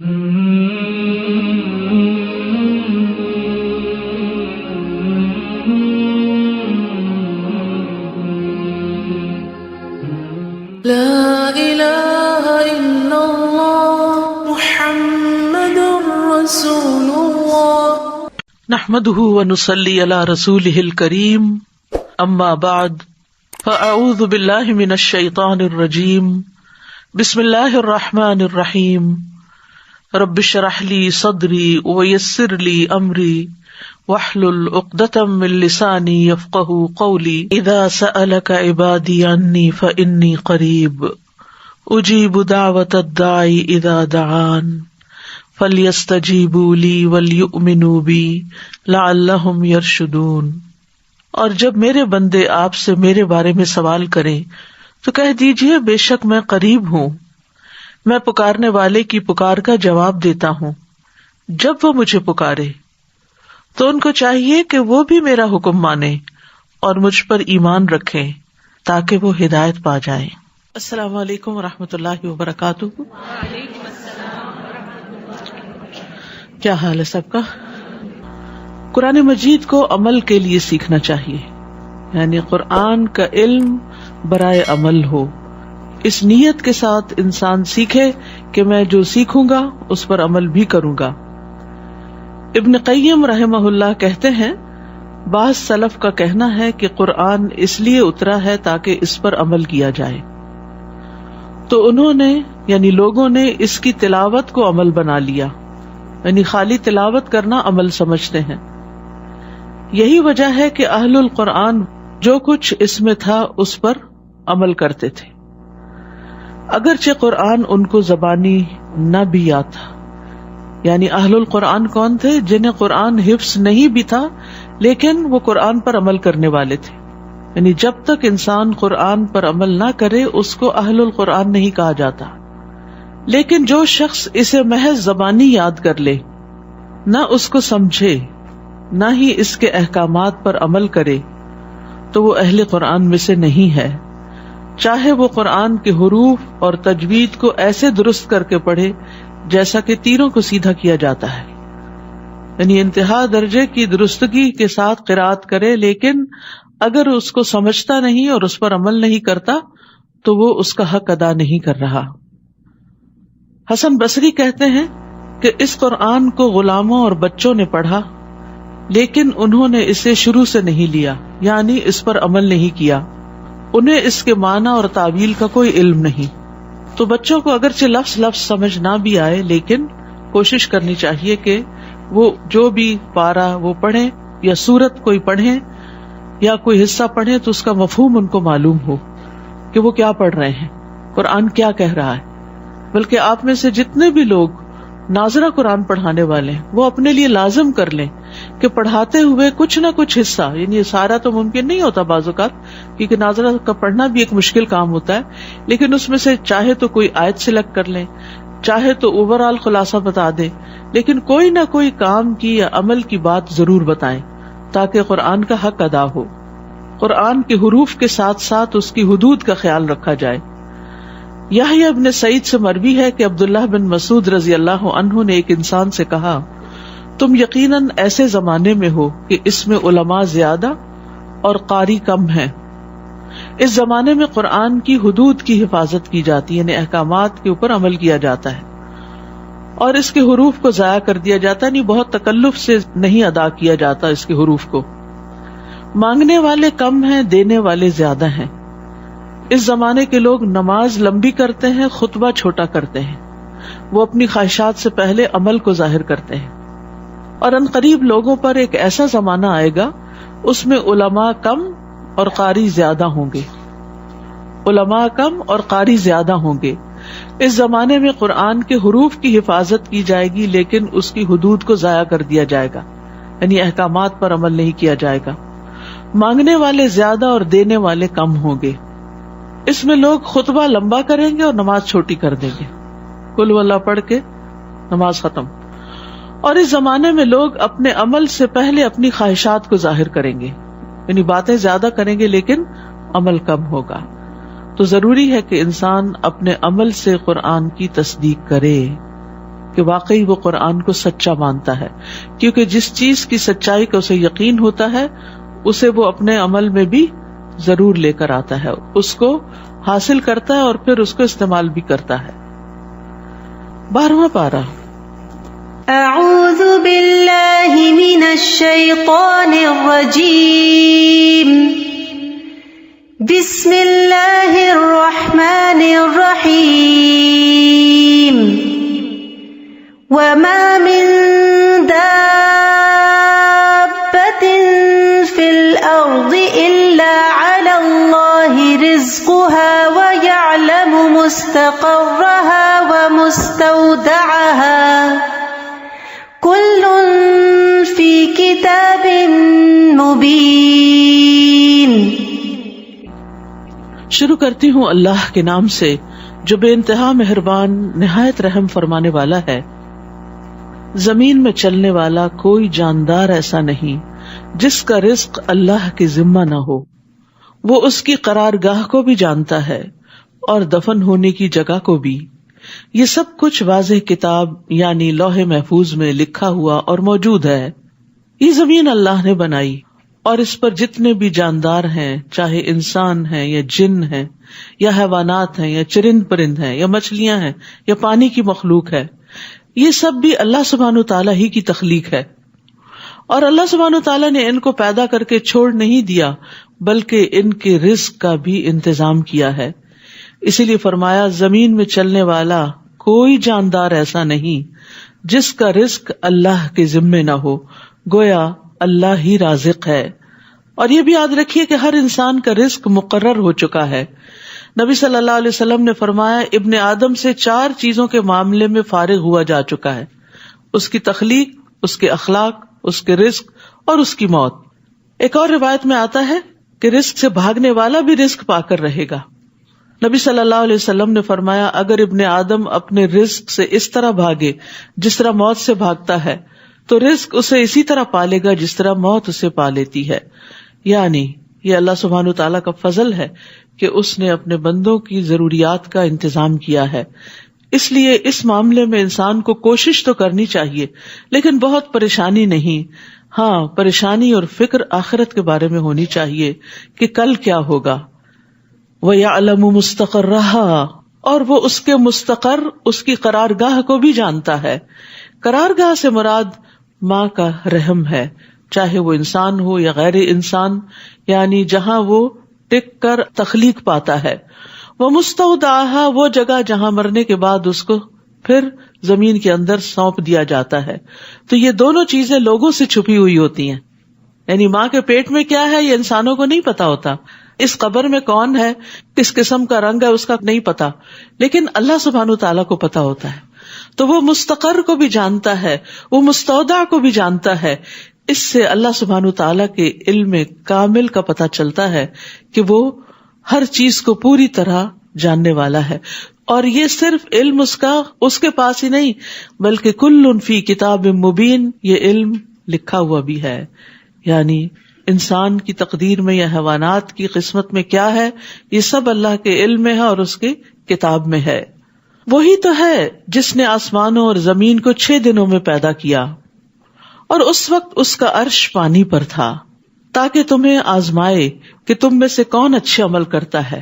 لا إله إلا الله محمد رسول الله نحمده ونصلي على رسوله الكريم اما بعد فاعوذ بالله من الشيطان الرجيم بسم الله الرحمن الرحيم رب اشرح لي صدري ويسر لي امري واحلل عقدة من لساني يفقهوا قولي اذا سألك عبادي عني فاني قريب اجيب دعوة الداعي اذا دعان فَلْيَسْتَجِيبُوا لِي وَلْيُؤْمِنُوا بِي لَعَلَّهُمْ يَرْشُدُونَ۔ اور جب میرے بندے آپ سے میرے بارے میں سوال کریں تو کہہ دیجئے بے شک میں قریب ہوں، میں پکارنے والے کی پکار کا جواب دیتا ہوں۔ جب وہ مجھے پکارے تو ان کو چاہیے کہ وہ بھی میرا حکم مانیں اور مجھ پر ایمان رکھیں تاکہ وہ ہدایت پا جائیں۔ السلام علیکم ورحمۃ اللہ وبرکاتہ۔ کیا حال ہے سب کا؟ قرآن مجید کو عمل کے لیے سیکھنا چاہیے، یعنی قرآن کا علم برائے عمل ہو۔ اس نیت کے ساتھ انسان سیکھے کہ میں جو سیکھوں گا اس پر عمل بھی کروں گا۔ ابن قیم رحمہ اللہ کہتے ہیں، بعض سلف کا کہنا ہے کہ قرآن اس لیے اترا ہے تاکہ اس پر عمل کیا جائے، تو انہوں نے یعنی لوگوں نے اس کی تلاوت کو عمل بنا لیا، یعنی خالی تلاوت کرنا عمل سمجھتے ہیں۔ یہی وجہ ہے کہ اہل القرآن جو کچھ اس میں تھا اس پر عمل کرتے تھے، اگرچہ قرآن ان کو زبانی نہ بھی یاد تھا۔ یعنی اہل القرآن کون تھے؟ جنہیں قرآن حفظ نہیں بھی تھا لیکن وہ قرآن پر عمل کرنے والے تھے۔ یعنی جب تک انسان قرآن پر عمل نہ کرے اس کو اہل القرآن نہیں کہا جاتا۔ لیکن جو شخص اسے محض زبانی یاد کر لے، نہ اس کو سمجھے نہ ہی اس کے احکامات پر عمل کرے، تو وہ اہل قرآن میں سے نہیں ہے، چاہے وہ قرآن کے حروف اور تجوید کو ایسے درست کر کے پڑھے جیسا کہ تیروں کو سیدھا کیا جاتا ہے، یعنی انتہا درجے کی درستگی کے ساتھ قرات کرے، لیکن اگر اس کو سمجھتا نہیں اور اس پر عمل نہیں کرتا تو وہ اس کا حق ادا نہیں کر رہا۔ حسن بصری کہتے ہیں کہ اس قرآن کو غلاموں اور بچوں نے پڑھا لیکن انہوں نے اسے شروع سے نہیں لیا، یعنی اس پر عمل نہیں کیا، انہیں اس کے معنی اور تعویل کا کوئی علم نہیں۔ تو بچوں کو اگرچہ لفظ لفظ سمجھ نہ بھی آئے لیکن کوشش کرنی چاہیے کہ وہ جو بھی پارہ وہ پڑھیں یا سورت کوئی پڑھیں یا کوئی حصہ پڑھیں تو اس کا مفہوم ان کو معلوم ہو کہ وہ کیا پڑھ رہے ہیں، قرآن کیا کہہ رہا ہے۔ بلکہ آپ میں سے جتنے بھی لوگ ناظرہ قرآن پڑھانے والے ہیں وہ اپنے لیے لازم کر لیں کہ پڑھاتے ہوئے کچھ نہ کچھ حصہ، یعنی سارا تو ممکن نہیں ہوتا بعض اوقات کیونکہ ناظرہ کا پڑھنا بھی ایک مشکل کام ہوتا ہے، لیکن اس میں سے چاہے تو کوئی آیت سلیکٹ کر لیں، چاہے تو اوور آل خلاصہ بتا دیں، لیکن کوئی نہ کوئی کام کی یا عمل کی بات ضرور بتائیں تاکہ قرآن کا حق ادا ہو۔ قرآن کے حروف کے ساتھ ساتھ اس کی حدود کا خیال رکھا جائے۔ یحییٰ ابن سعید سے مروی ہے کہ عبداللہ بن مسعود رضی اللہ عنہ نے ایک انسان سے کہا، تم یقیناً ایسے زمانے میں ہو کہ اس میں علماء زیادہ اور قاری کم ہیں۔ اس زمانے میں قرآن کی حدود کی حفاظت کی جاتی ہے، یعنی احکامات کے اوپر عمل کیا جاتا ہے، اور اس کے حروف کو ضائع کر دیا جاتا ہے، یعنی بہت تکلف سے نہیں ادا کیا جاتا اس کے حروف کو۔ مانگنے والے کم ہیں، دینے والے زیادہ ہیں۔ اس زمانے کے لوگ نماز لمبی کرتے ہیں، خطبہ چھوٹا کرتے ہیں، وہ اپنی خواہشات سے پہلے عمل کو ظاہر کرتے ہیں۔ اور ان قریب لوگوں پر ایک ایسا زمانہ آئے گا اس میں علماء کم اور قاری زیادہ ہوں گے، علماء کم اور قاری زیادہ ہوں گے۔ اس زمانے میں قرآن کے حروف کی حفاظت کی جائے گی لیکن اس کی حدود کو ضائع کر دیا جائے گا، یعنی احکامات پر عمل نہیں کیا جائے گا۔ مانگنے والے زیادہ اور دینے والے کم ہوں گے۔ اس میں لوگ خطبہ لمبا کریں گے اور نماز چھوٹی کر دیں گے، قل واللہ پڑھ کے نماز ختم۔ اور اس زمانے میں لوگ اپنے عمل سے پہلے اپنی خواہشات کو ظاہر کریں گے، یعنی باتیں زیادہ کریں گے لیکن عمل کم ہوگا۔ تو ضروری ہے کہ انسان اپنے عمل سے قرآن کی تصدیق کرے، کہ واقعی وہ قرآن کو سچا مانتا ہے، کیونکہ جس چیز کی سچائی کا اسے یقین ہوتا ہے اسے وہ اپنے عمل میں بھی ضرور لے کر آتا ہے، اس کو حاصل کرتا ہے اور پھر اس کو استعمال بھی کرتا ہے۔ 12واں پارہ۔ اعوذ باللہ من الشیطان الرجیم، بسم اللہ الرحمن الرحیم، وما من دابۃ فی الارض الا علی اللہ رزقها ویعلم مستقرها ومستودعها کل فی کتاب مبین۔ شروع کرتی ہوں اللہ کے نام سے جو بے انتہا مہربان نہایت رحم فرمانے والا ہے۔ زمین میں چلنے والا کوئی جاندار ایسا نہیں جس کا رزق اللہ کے ذمہ نہ ہو، وہ اس کی قرارگاہ کو بھی جانتا ہے اور دفن ہونے کی جگہ کو بھی۔ یہ سب کچھ واضح کتاب یعنی لوح محفوظ میں لکھا ہوا اور موجود ہے۔ یہ زمین اللہ نے بنائی اور اس پر جتنے بھی جاندار ہیں، چاہے انسان ہیں یا جن ہیں یا حیوانات ہیں یا چرند پرند ہیں یا مچھلیاں ہیں یا پانی کی مخلوق ہے، یہ سب بھی اللہ سبحانہ تعالیٰ ہی کی تخلیق ہے۔ اور اللہ سبحانہ تعالیٰ نے ان کو پیدا کر کے چھوڑ نہیں دیا بلکہ ان کے رزق کا بھی انتظام کیا ہے۔ اسی لیے فرمایا زمین میں چلنے والا کوئی جاندار ایسا نہیں جس کا رزق اللہ کے ذمے نہ ہو، گویا اللہ ہی رازق ہے۔ اور یہ بھی یاد رکھیے کہ ہر انسان کا رزق مقرر ہو چکا ہے۔ نبی صلی اللہ علیہ وسلم نے فرمایا ابن آدم سے 4 چیزوں کے معاملے میں فارغ ہوا جا چکا ہے، اس کی تخلیق، اس کے اخلاق، اس کے رزق اور اس کی موت۔ ایک اور روایت میں آتا ہے کہ رزق سے بھاگنے والا بھی رزق پا کر رہے گا۔ نبی صلی اللہ علیہ وسلم نے فرمایا اگر ابن آدم اپنے رزق سے اس طرح بھاگے جس طرح موت سے بھاگتا ہے تو رزق اسے اسی طرح پالے گا جس طرح موت اسے پا لیتی ہے۔ یعنی یہ اللہ سبحانہ تعالیٰ کا فضل ہے کہ اس نے اپنے بندوں کی ضروریات کا انتظام کیا ہے۔ اس لیے اس معاملے میں انسان کو کوشش تو کرنی چاہیے لیکن بہت پریشانی نہیں۔ ہاں، پریشانی اور فکر آخرت کے بارے میں ہونی چاہیے کہ کل کیا ہوگا۔ وَيَعْلَمُ مُسْتَقَرَّهَا، اور وہ اس کے مستقر، اس کی قرارگاہ کو بھی جانتا ہے۔ قرارگاہ سے مراد ماں کا رحم ہے، چاہے وہ انسان ہو یا غیر انسان، یعنی جہاں وہ ٹک کر تخلیق پاتا ہے۔ وَمُسْتَوْدَعَهَا، وہ جگہ جہاں مرنے کے بعد اس کو پھر زمین کے اندر سونپ دیا جاتا ہے۔ تو یہ دونوں چیزیں لوگوں سے چھپی ہوئی ہوتی ہیں، یعنی ماں کے پیٹ میں کیا ہے یہ انسانوں کو نہیں پتا ہوتا، اس قبر میں کون ہے، کس قسم کا رنگ ہے اس کا نہیں پتا، لیکن اللہ سبحانہ تعالیٰ کو پتا ہوتا ہے۔ تو وہ مستقر کو بھی جانتا ہے، وہ مستودع کو بھی جانتا ہے۔ اس سے اللہ سبحانہ تعالیٰ کے علم کامل کا پتہ چلتا ہے کہ وہ ہر چیز کو پوری طرح جاننے والا ہے۔ اور یہ صرف علم اس کے پاس ہی نہیں بلکہ کل فی کتاب مبین، یہ علم لکھا ہوا بھی ہے، یعنی انسان کی تقدیر میں یا حیوانات کی قسمت میں کیا ہے یہ سب اللہ کے علم میں ہے اور اس کے کتاب میں ہے۔ وہی تو ہے جس نے آسمانوں اور زمین کو 6 دنوں میں پیدا کیا اور اس وقت اس کا عرش پانی پر تھا تاکہ تمہیں آزمائے کہ تم میں سے کون اچھے عمل کرتا ہے۔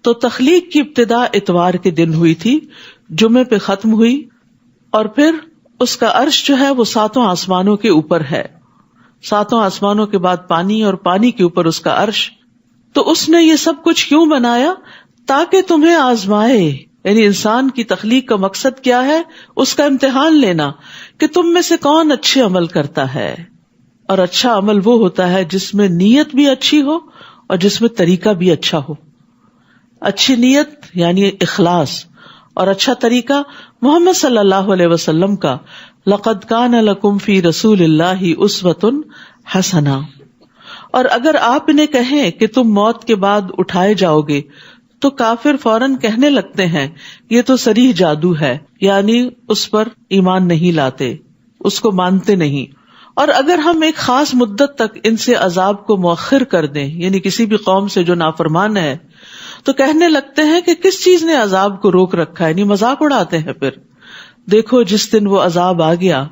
تو تخلیق کی ابتدا اتوار کے دن ہوئی تھی، جمعے پہ ختم ہوئی، اور پھر اس کا عرش جو ہے وہ 7 آسمانوں کے اوپر ہے۔ 7 آسمانوں کے بعد پانی اور پانی کے اوپر اس کا عرش۔ تو اس نے یہ سب کچھ کیوں بنایا؟ تاکہ تمہیں آزمائے، یعنی انسان کی تخلیق کا مقصد کیا ہے؟ اس کا امتحان لینا کہ تم میں سے کون اچھے عمل کرتا ہے۔ اور اچھا عمل وہ ہوتا ہے جس میں نیت بھی اچھی ہو اور جس میں طریقہ بھی اچھا ہو۔ اچھی نیت یعنی اخلاص، اور اچھا طریقہ محمد صلی اللہ علیہ وسلم کا لَقَدْ كَانَ لَكُمْ فِي رَسُولِ اللَّهِ أُسْوَةٌ حَسَنَةٌ۔ اور اگر آپ انہیں کہیں کہ تم موت کے بعد اٹھائے جاؤ گے تو کافر فوراً کہنے لگتے ہیں یہ تو صریح جادو ہے، یعنی اس پر ایمان نہیں لاتے، اس کو مانتے نہیں۔ اور اگر ہم ایک خاص مدت تک ان سے عذاب کو مؤخر کر دیں، یعنی کسی بھی قوم سے جو نافرمان ہے، تو کہنے لگتے ہیں کہ کس چیز نے عذاب کو روک رکھا ہے، یعنی مذاق اڑاتے ہیں۔ پھر دیکھو جس دن وہ عذاب آ گیا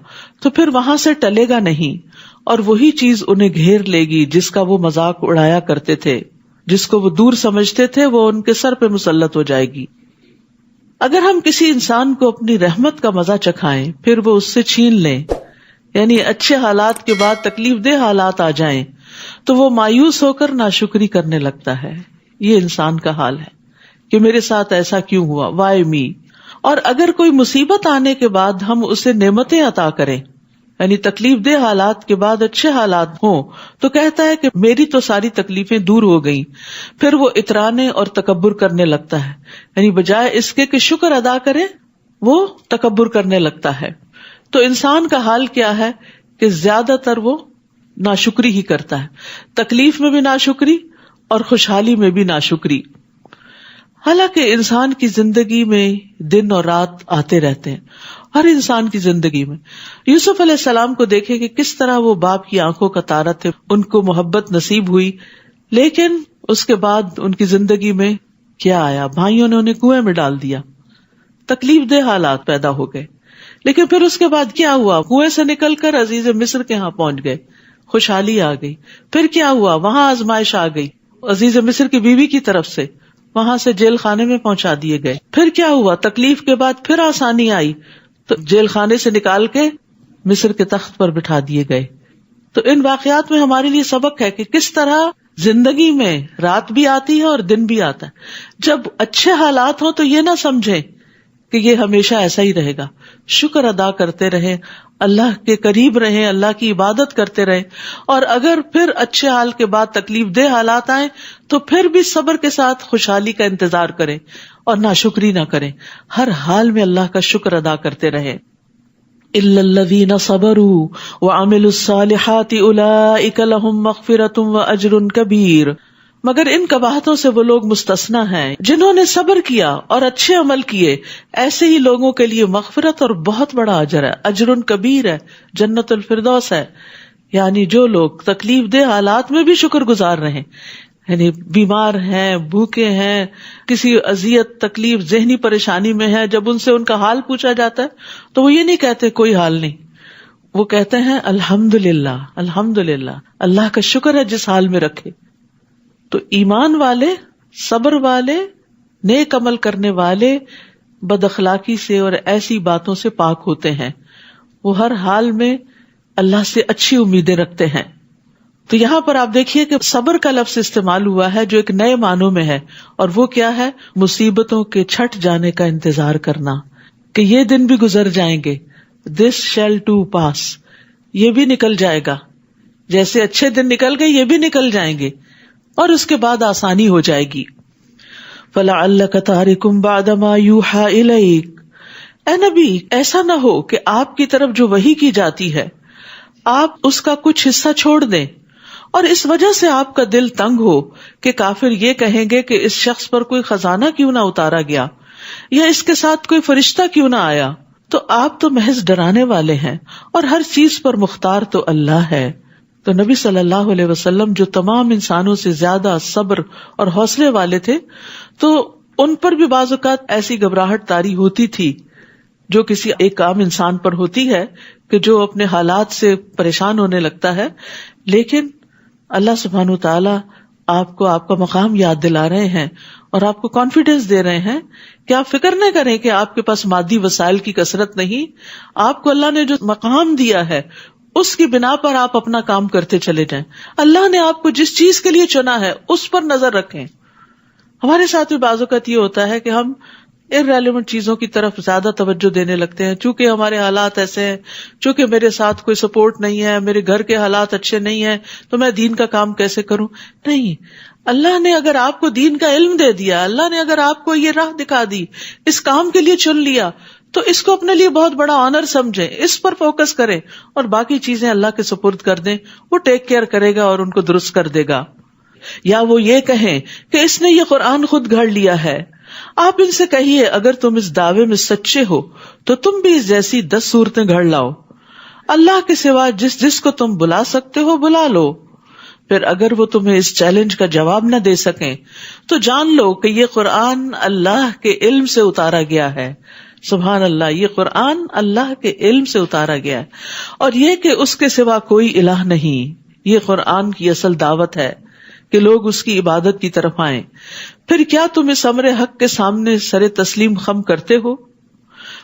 تو پھر وہاں سے ٹلے گا نہیں، اور وہی چیز انہیں گھیر لے گی جس کا وہ مذاق اڑایا کرتے تھے، جس کو وہ دور سمجھتے تھے وہ ان کے سر پہ مسلط ہو جائے گی۔ اگر ہم کسی انسان کو اپنی رحمت کا مزہ چکھائیں پھر وہ اس سے چھین لیں، یعنی اچھے حالات کے بعد تکلیف دہ حالات آ جائیں، تو وہ مایوس ہو کر ناشکری کرنے لگتا ہے۔ یہ انسان کا حال ہے کہ میرے ساتھ ایسا کیوں ہوا، وائی می۔ اور اگر کوئی مصیبت آنے کے بعد ہم اسے نعمتیں عطا کریں، یعنی تکلیف دہ حالات کے بعد اچھے حالات ہوں، تو کہتا ہے کہ میری تو ساری تکلیفیں دور ہو گئیں، پھر وہ اترانے اور تکبر کرنے لگتا ہے، یعنی بجائے اس کے کہ شکر ادا کرے وہ تکبر کرنے لگتا ہے۔ تو انسان کا حال کیا ہے کہ زیادہ تر وہ ناشکری ہی کرتا ہے، تکلیف میں بھی ناشکری اور خوشحالی میں بھی ناشکری۔ حالانکہ انسان کی زندگی میں دن اور رات آتے رہتے ہیں، ہر انسان کی زندگی میں۔ یوسف علیہ السلام کو دیکھیں کہ کس طرح وہ باپ کی آنکھوں کا تارا تھے، ان کو محبت نصیب ہوئی، لیکن اس کے بعد ان کی زندگی میں کیا آیا؟ بھائیوں نے انہیں کنویں میں ڈال دیا، تکلیف دہ حالات پیدا ہو گئے۔ لیکن پھر اس کے بعد کیا ہوا؟ کنویں سے نکل کر عزیز مصر کے ہاں پہنچ گئے، خوشحالی آ گئی۔ پھر کیا ہوا؟ وہاں آزمائش آ گئی عزیز مصر کی بیوی کی طرف سے، وہاں سے جیل خانے میں پہنچا دیے گئے۔ پھر کیا ہوا؟ تکلیف کے بعد پھر آسانی آئی تو جیل خانے سے نکال کے مصر کے تخت پر بٹھا دیے گئے۔ تو ان واقعات میں ہمارے لیے سبق ہے کہ کس طرح زندگی میں رات بھی آتی ہے اور دن بھی آتا ہے۔ جب اچھے حالات ہوں تو یہ نہ سمجھیں کہ یہ ہمیشہ ایسا ہی رہے گا، شکر ادا کرتے رہیں، اللہ کے قریب رہیں، اللہ کی عبادت کرتے رہیں، اور اگر پھر اچھے حال کے بعد تکلیف دہ حالات آئیں تو پھر بھی صبر کے ساتھ خوشحالی کا انتظار کریں اور ناشکری نہ کریں، ہر حال میں اللہ کا شکر ادا کرتے رہیں۔ إِلَّا الَّذِينَ صَبَرُوا وَعَمِلُوا الصَّالِحَاتِ أُولَئِكَ لَهُم مَّغْفِرَةٌ وَأَجْرٌ كَبِيرٌ، مگر ان قباحتوں سے وہ لوگ مستثنیٰ ہیں جنہوں نے صبر کیا اور اچھے عمل کیے، ایسے ہی لوگوں کے لیے مغفرت اور بہت بڑا اجر ہے، اجر کبیر ہے، جنت الفردوس ہے۔ یعنی جو لوگ تکلیف دہ حالات میں بھی شکر گزار رہے، یعنی بیمار ہیں، بھوکے ہیں، کسی اذیت تکلیف ذہنی پریشانی میں ہے، جب ان سے ان کا حال پوچھا جاتا ہے تو وہ یہ نہیں کہتے کوئی حال نہیں، وہ کہتے ہیں الحمدللہ الحمدللہ، اللہ کا شکر ہے جس حال میں رکھے۔ تو ایمان والے، صبر والے، نیک عمل کرنے والے بد اخلاقی سے اور ایسی باتوں سے پاک ہوتے ہیں، وہ ہر حال میں اللہ سے اچھی امیدیں رکھتے ہیں۔ تو یہاں پر آپ دیکھیے کہ صبر کا لفظ استعمال ہوا ہے جو ایک نئے معنوں میں ہے، اور وہ کیا ہے؟ مصیبتوں کے چھٹ جانے کا انتظار کرنا، کہ یہ دن بھی گزر جائیں گے، this shall too pass، یہ بھی نکل جائے گا، جیسے اچھے دن نکل گئے یہ بھی نکل جائیں گے، اور اس کے بعد آسانی ہو جائے گی۔ فَلَعَلَّكَ تَارِكٌ بَعْدَ مَا يُوحَىٰ إِلَيْكَ، اے نبی ایسا نہ ہو کہ آپ کی طرف جو وحی کی جاتی ہے آپ اس کا کچھ حصہ چھوڑ دیں، اور اس وجہ سے آپ کا دل تنگ ہو کہ کافر یہ کہیں گے کہ اس شخص پر کوئی خزانہ کیوں نہ اتارا گیا، یا اس کے ساتھ کوئی فرشتہ کیوں نہ آیا۔ تو آپ تو محض ڈرانے والے ہیں، اور ہر چیز پر مختار تو اللہ ہے۔ تو نبی صلی اللہ علیہ وسلم جو تمام انسانوں سے زیادہ صبر اور حوصلے والے تھے، تو ان پر بھی بعض اوقات ایسی گھبراہٹ طاری ہوتی تھی جو کسی ایک عام انسان پر ہوتی ہے کہ جو اپنے حالات سے پریشان ہونے لگتا ہے، لیکن اللہ سبحانہ وتعالی آپ کو آپ کا مقام یاد دلا رہے ہیں اور آپ کو کانفیڈینس دے رہے ہیں کہ آپ فکر نہ کریں کہ آپ کے پاس مادی وسائل کی کثرت نہیں، آپ کو اللہ نے جو مقام دیا ہے اس کی بنا پر آپ اپنا کام کرتے چلے جائیں۔ اللہ نے آپ کو جس چیز کے لیے چنا ہے اس پر نظر رکھیں۔ ہمارے ساتھ بھی بعض اوقات یہ ہوتا ہے کہ ہم irrelevant چیزوں کی طرف زیادہ توجہ دینے لگتے ہیں، چونکہ ہمارے حالات ایسے ہیں، چونکہ میرے ساتھ کوئی سپورٹ نہیں ہے، میرے گھر کے حالات اچھے نہیں ہیں، تو میں دین کا کام کیسے کروں؟ نہیں، اللہ نے اگر آپ کو دین کا علم دے دیا، اللہ نے اگر آپ کو یہ راہ دکھا دی، اس کام کے لیے چن لیا، تو اس کو اپنے لیے بہت بڑا آنر سمجھیں، اس پر فوکس کریں، اور باقی چیزیں اللہ کے سپرد کر دیں، وہ ٹیک کیئر کرے گا اور ان کو درست کر دے گا۔ یا وہ یہ کہیں کہ اس نے یہ قرآن خود گھڑ لیا ہے، آپ ان سے کہیے اگر تم اس دعوے میں سچے ہو تو تم بھی اس جیسی 10 صورتیں گھڑ لاؤ، اللہ کے سوا جس جس کو تم بلا سکتے ہو بلا لو۔ پھر اگر وہ تمہیں اس چیلنج کا جواب نہ دے سکیں تو جان لو کہ یہ قرآن اللہ کے علم سے اتارا گیا ہے، سبحان اللہ، یہ قرآن اللہ کے علم سے اتارا گیا ہے، اور یہ کہ اس کے سوا کوئی الہ نہیں، یہ قرآن کی اصل دعوت ہے کہ لوگ اس کی عبادت کی طرف آئیں۔ پھر کیا تم اس امر حق کے سامنے سر تسلیم خم کرتے ہو؟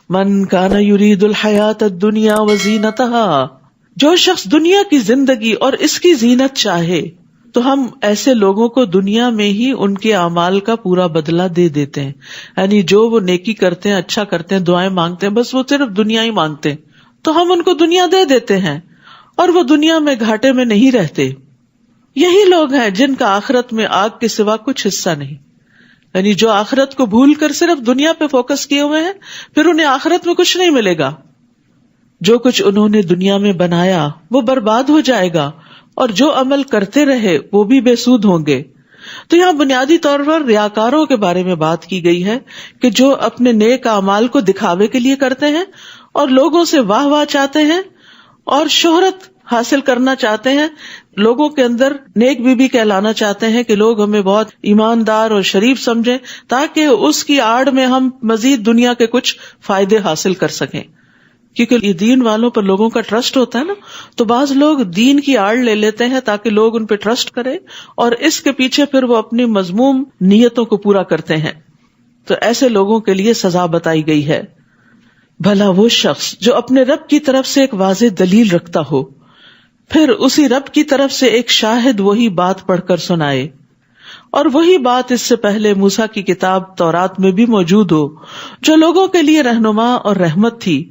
من کان یرید الحیات الدنیا وزینتہا، جو شخص دنیا کی زندگی اور اس کی زینت چاہے تو ہم ایسے لوگوں کو دنیا میں ہی ان کے اعمال کا پورا بدلہ دے دیتے ہیں، یعنی جو وہ نیکی کرتے ہیں، اچھا کرتے ہیں، دعائیں مانگتے ہیں، بس وہ صرف دنیا ہی مانگتے ہیں تو ہم ان کو دنیا دے دیتے ہیں اور وہ دنیا میں گھاٹے میں نہیں رہتے۔ یہی لوگ ہیں جن کا آخرت میں آگ کے سوا کچھ حصہ نہیں، یعنی جو آخرت کو بھول کر صرف دنیا پہ فوکس کیے ہوئے ہیں، پھر انہیں آخرت میں کچھ نہیں ملے گا۔ جو کچھ انہوں نے دنیا میں بنایا وہ برباد ہو جائے گا، اور جو عمل کرتے رہے وہ بھی بے سود ہوں گے۔ تو یہاں بنیادی طور پر ریاکاروں کے بارے میں بات کی گئی ہے کہ جو اپنے نیک اعمال کو دکھاوے کے لیے کرتے ہیں اور لوگوں سے واہ واہ چاہتے ہیں اور شہرت حاصل کرنا چاہتے ہیں، لوگوں کے اندر نیک بی بی کہلانا چاہتے ہیں کہ لوگ ہمیں بہت ایماندار اور شریف سمجھیں تاکہ اس کی آڑ میں ہم مزید دنیا کے کچھ فائدے حاصل کر سکیں، کیونکہ یہ دین والوں پر لوگوں کا ٹرسٹ ہوتا ہے نا، تو بعض لوگ دین کی آڑ لے لیتے ہیں تاکہ لوگ ان پہ ٹرسٹ کریں، اور اس کے پیچھے پھر وہ اپنی مذموم نیتوں کو پورا کرتے ہیں۔ تو ایسے لوگوں کے لیے سزا بتائی گئی ہے۔ بھلا وہ شخص جو اپنے رب کی طرف سے ایک واضح دلیل رکھتا ہو، پھر اسی رب کی طرف سے ایک شاہد وہی بات پڑھ کر سنائے، اور وہی بات اس سے پہلے موسیٰ کی کتاب تورات میں بھی موجود ہو، جو لوگوں کے لیے رہنما اور رحمت تھی،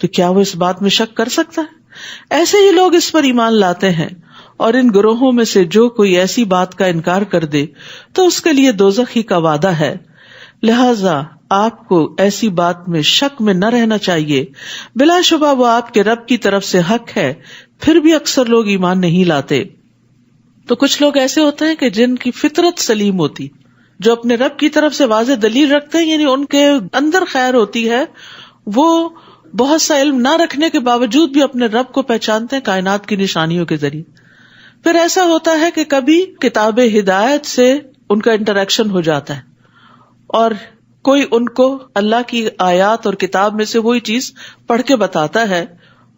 تو کیا وہ اس بات میں شک کر سکتا ہے؟ ایسے ہی لوگ اس پر ایمان لاتے ہیں، اور ان گروہوں میں سے جو کوئی ایسی بات کا انکار کر دے تو اس کے لیے دوزخ ہی کا وعدہ ہے۔ لہذا آپ کو ایسی بات میں شک میں نہ رہنا چاہیے، بلا شبہ وہ آپ کے رب کی طرف سے حق ہے، پھر بھی اکثر لوگ ایمان نہیں لاتے۔ تو کچھ لوگ ایسے ہوتے ہیں کہ جن کی فطرت سلیم ہوتی، جو اپنے رب کی طرف سے واضح دلیل رکھتے ہیں، یعنی ان کے اندر خیر ہوتی ہے، وہ بہت سا علم نہ رکھنے کے باوجود بھی اپنے رب کو پہچانتے ہیں کائنات کی نشانیوں کے ذریعے۔ پھر ایسا ہوتا ہے کہ کبھی کتاب ہدایت سے ان کا انٹریکشن ہو جاتا ہے اور کوئی ان کو اللہ کی آیات اور کتاب میں سے وہی چیز پڑھ کے بتاتا ہے،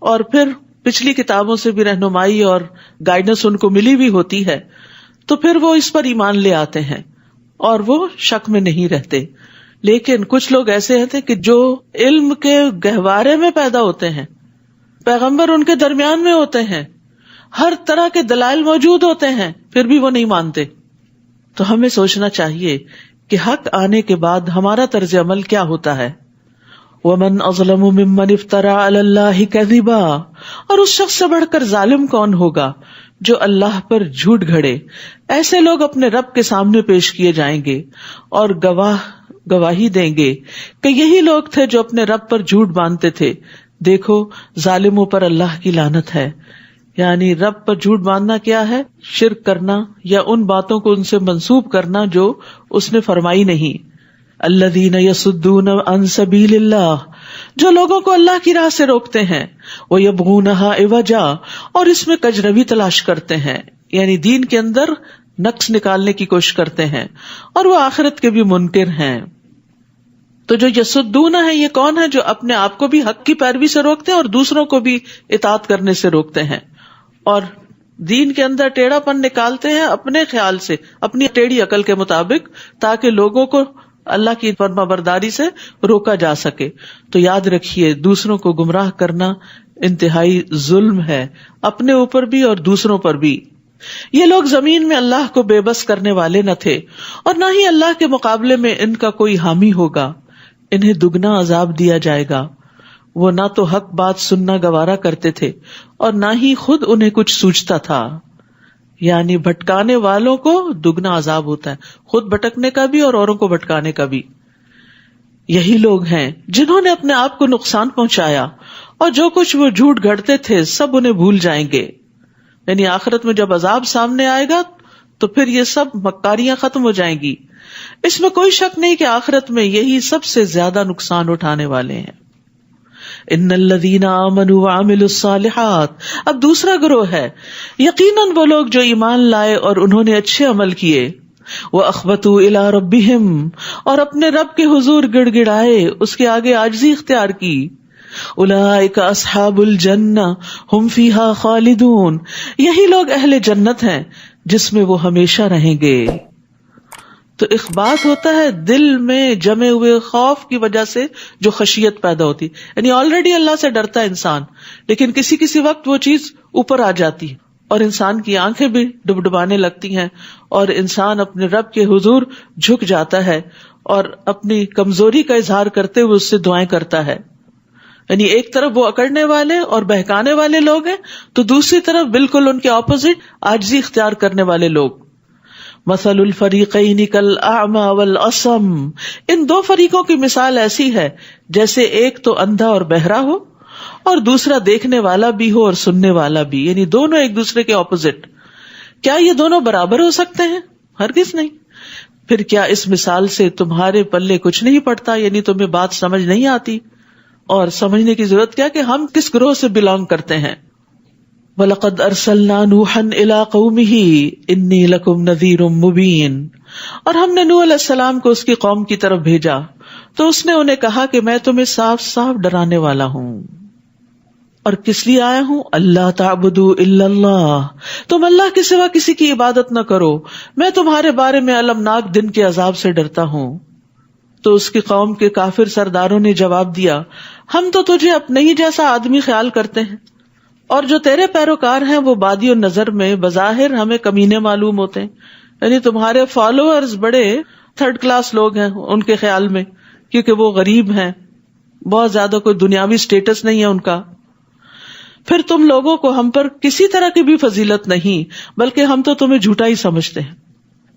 اور پھر پچھلی کتابوں سے بھی رہنمائی اور گائیڈنس ان کو ملی بھی ہوتی ہے، تو پھر وہ اس پر ایمان لے آتے ہیں اور وہ شک میں نہیں رہتے۔ لیکن کچھ لوگ ایسے ہیں کہ جو علم کے گہوارے میں پیدا ہوتے ہیں، پیغمبر ان کے درمیان میں ہوتے ہیں، ہر طرح کے دلائل موجود ہوتے ہیں، پھر بھی وہ نہیں مانتے۔ تو ہمیں سوچنا چاہیے کہ حق آنے کے بعد ہمارا طرز عمل کیا ہوتا ہے۔ وَمَنْ أَظْلَمُ مِمَّنِ افْتَرَىٰ عَلَى اللَّهِ كَذِبًا، اور اس شخص سے بڑھ کر ظالم کون ہوگا جو اللہ پر جھوٹ گھڑے۔ ایسے لوگ اپنے رب کے سامنے پیش کیے جائیں گے اور گواہی دیں گے کہ یہی لوگ تھے جو اپنے رب پر جھوٹ باندھتے تھے۔ دیکھو ظالموں پر اللہ کی لعنت ہے۔ یعنی رب پر جھوٹ باندھنا کیا ہے؟ شرک کرنا یا ان باتوں کو ان سے منسوب کرنا جو اس نے فرمائی نہیں۔ الذین یصدون عن سبیل اللہ، جو لوگوں کو اللہ کی راہ سے روکتے ہیں، ویبغونہا عوجا، اور اس میں کجروی تلاش کرتے ہیں، یعنی دین کے اندر نقص نکالنے کی کوشش کرتے ہیں، اور وہ آخرت کے بھی منکر ہیں۔ تو جو یصدون ہے، یہ کون ہے؟ جو اپنے آپ کو بھی حق کی پیروی سے روکتے ہیں اور دوسروں کو بھی اطاعت کرنے سے روکتے ہیں، اور دین کے اندر ٹیڑھا پن نکالتے ہیں اپنے خیال سے، اپنی ٹیڑھی عقل کے مطابق، تاکہ لوگوں کو اللہ کی فرما برداری سے روکا جا سکے۔ تو یاد رکھیے، دوسروں کو گمراہ کرنا انتہائی ظلم ہے، اپنے اوپر بھی اور دوسروں پر بھی۔ یہ لوگ زمین میں اللہ کو بے بس کرنے والے نہ تھے، اور نہ ہی اللہ کے مقابلے میں ان کا کوئی حامی ہوگا۔ انہیں دگنا عذاب دیا جائے گا۔ وہ نہ تو حق بات سننا گوارا کرتے تھے اور نہ ہی خود انہیں کچھ سوچتا تھا۔ یعنی بھٹکانے والوں کو دگنا عذاب ہوتا ہے، خود بھٹکنے کا بھی اور اوروں کو بھٹکانے کا بھی۔ یہی لوگ ہیں جنہوں نے اپنے آپ کو نقصان پہنچایا، اور جو کچھ وہ جھوٹ گھڑتے تھے سب انہیں بھول جائیں گے۔ یعنی آخرت میں جب عذاب سامنے آئے گا تو پھر یہ سب مکاریاں ختم ہو جائیں گی۔ اس میں کوئی شک نہیں کہ آخرت میں یہی سب سے زیادہ نقصان اٹھانے والے ہیں۔ ان الذین آمنوا وعملوا الصالحات، اب دوسرا گروہ ہے، یقیناً وہ لوگ جو ایمان لائے اور انہوں نے اچھے عمل کیے، وَأَخْبَتُوا إِلَىٰ رَبِّهِمْ، اور اپنے رب کے حضور گڑ گڑائے، اس کے آگے عاجزی اختیار کی. اولئک اصحاب الجنہ ہم فیہا خالدون، یہی لوگ اہل جنت ہیں جس میں وہ ہمیشہ رہیں گے. تو اخبات ہوتا ہے دل میں جمے ہوئے خوف کی وجہ سے جو خشیت پیدا ہوتی، یعنی آلریڈی اللہ سے ڈرتا ہے انسان، لیکن کسی وقت وہ چیز اوپر آ جاتی ہے اور انسان کی آنکھیں بھی ڈبڈبانے لگتی ہیں اور انسان اپنے رب کے حضور جھک جاتا ہے اور اپنی کمزوری کا اظہار کرتے ہوئے اس سے دعائیں کرتا ہے. یعنی ایک طرف وہ اکڑنے والے اور بہکانے والے لوگ ہیں، تو دوسری طرف بالکل ان کے اپوزٹ عاجزی اختیار کرنے والے لوگ. مثل الفریقین کالاعمی والاصم، ان دو فریقوں کی مثال ایسی ہے جیسے ایک تو اندھا اور بہرا ہو اور دوسرا دیکھنے والا بھی ہو اور سننے والا بھی، یعنی دونوں ایک دوسرے کے اپوزٹ. کیا یہ دونوں برابر ہو سکتے ہیں؟ ہرگز نہیں. پھر کیا اس مثال سے تمہارے پلے کچھ نہیں پڑتا، یعنی تمہیں بات سمجھ نہیں آتی؟ اور سمجھنے کی ضرورت کیا کہ ہم کس گروہ سے بلانگ کرتے ہیں. وَلَقَدْ أَرْسَلْنَا نُوحًا إِلَىٰ قَوْمِهِ إِنِّي لَكُمْ نَذِيرٌ مُّبِينٌ، اور ہم نے نوح علیہ السلام کو اس کی قوم کی طرف بھیجا تو اس نے انہیں کہا کہ میں تمہیں صاف صاف ڈرانے والا ہوں. اور کس لیے آیا ہوں؟ اللہ تعبدوا الا اللہ، تم اللہ کے سوا کسی کی عبادت نہ کرو، میں تمہارے بارے میں المناک دن کے عذاب سے ڈرتا ہوں. تو اس کی قوم کے کافر سرداروں نے جواب دیا، ہم تو تجھے اپنے ہی جیسا آدمی خیال کرتے ہیں، اور جو تیرے پیروکار ہیں وہ بادی و نظر میں بظاہر ہمیں کمینے معلوم ہوتے ہیں. یعنی تمہارے فالوورز بڑے تھرڈ کلاس لوگ ہیں ان کے خیال میں، کیونکہ وہ غریب ہیں، بہت زیادہ کوئی دنیاوی سٹیٹس نہیں ہے ان کا. پھر تم لوگوں کو ہم پر کسی طرح کی بھی فضیلت نہیں، بلکہ ہم تو تمہیں جھوٹا ہی سمجھتے ہیں.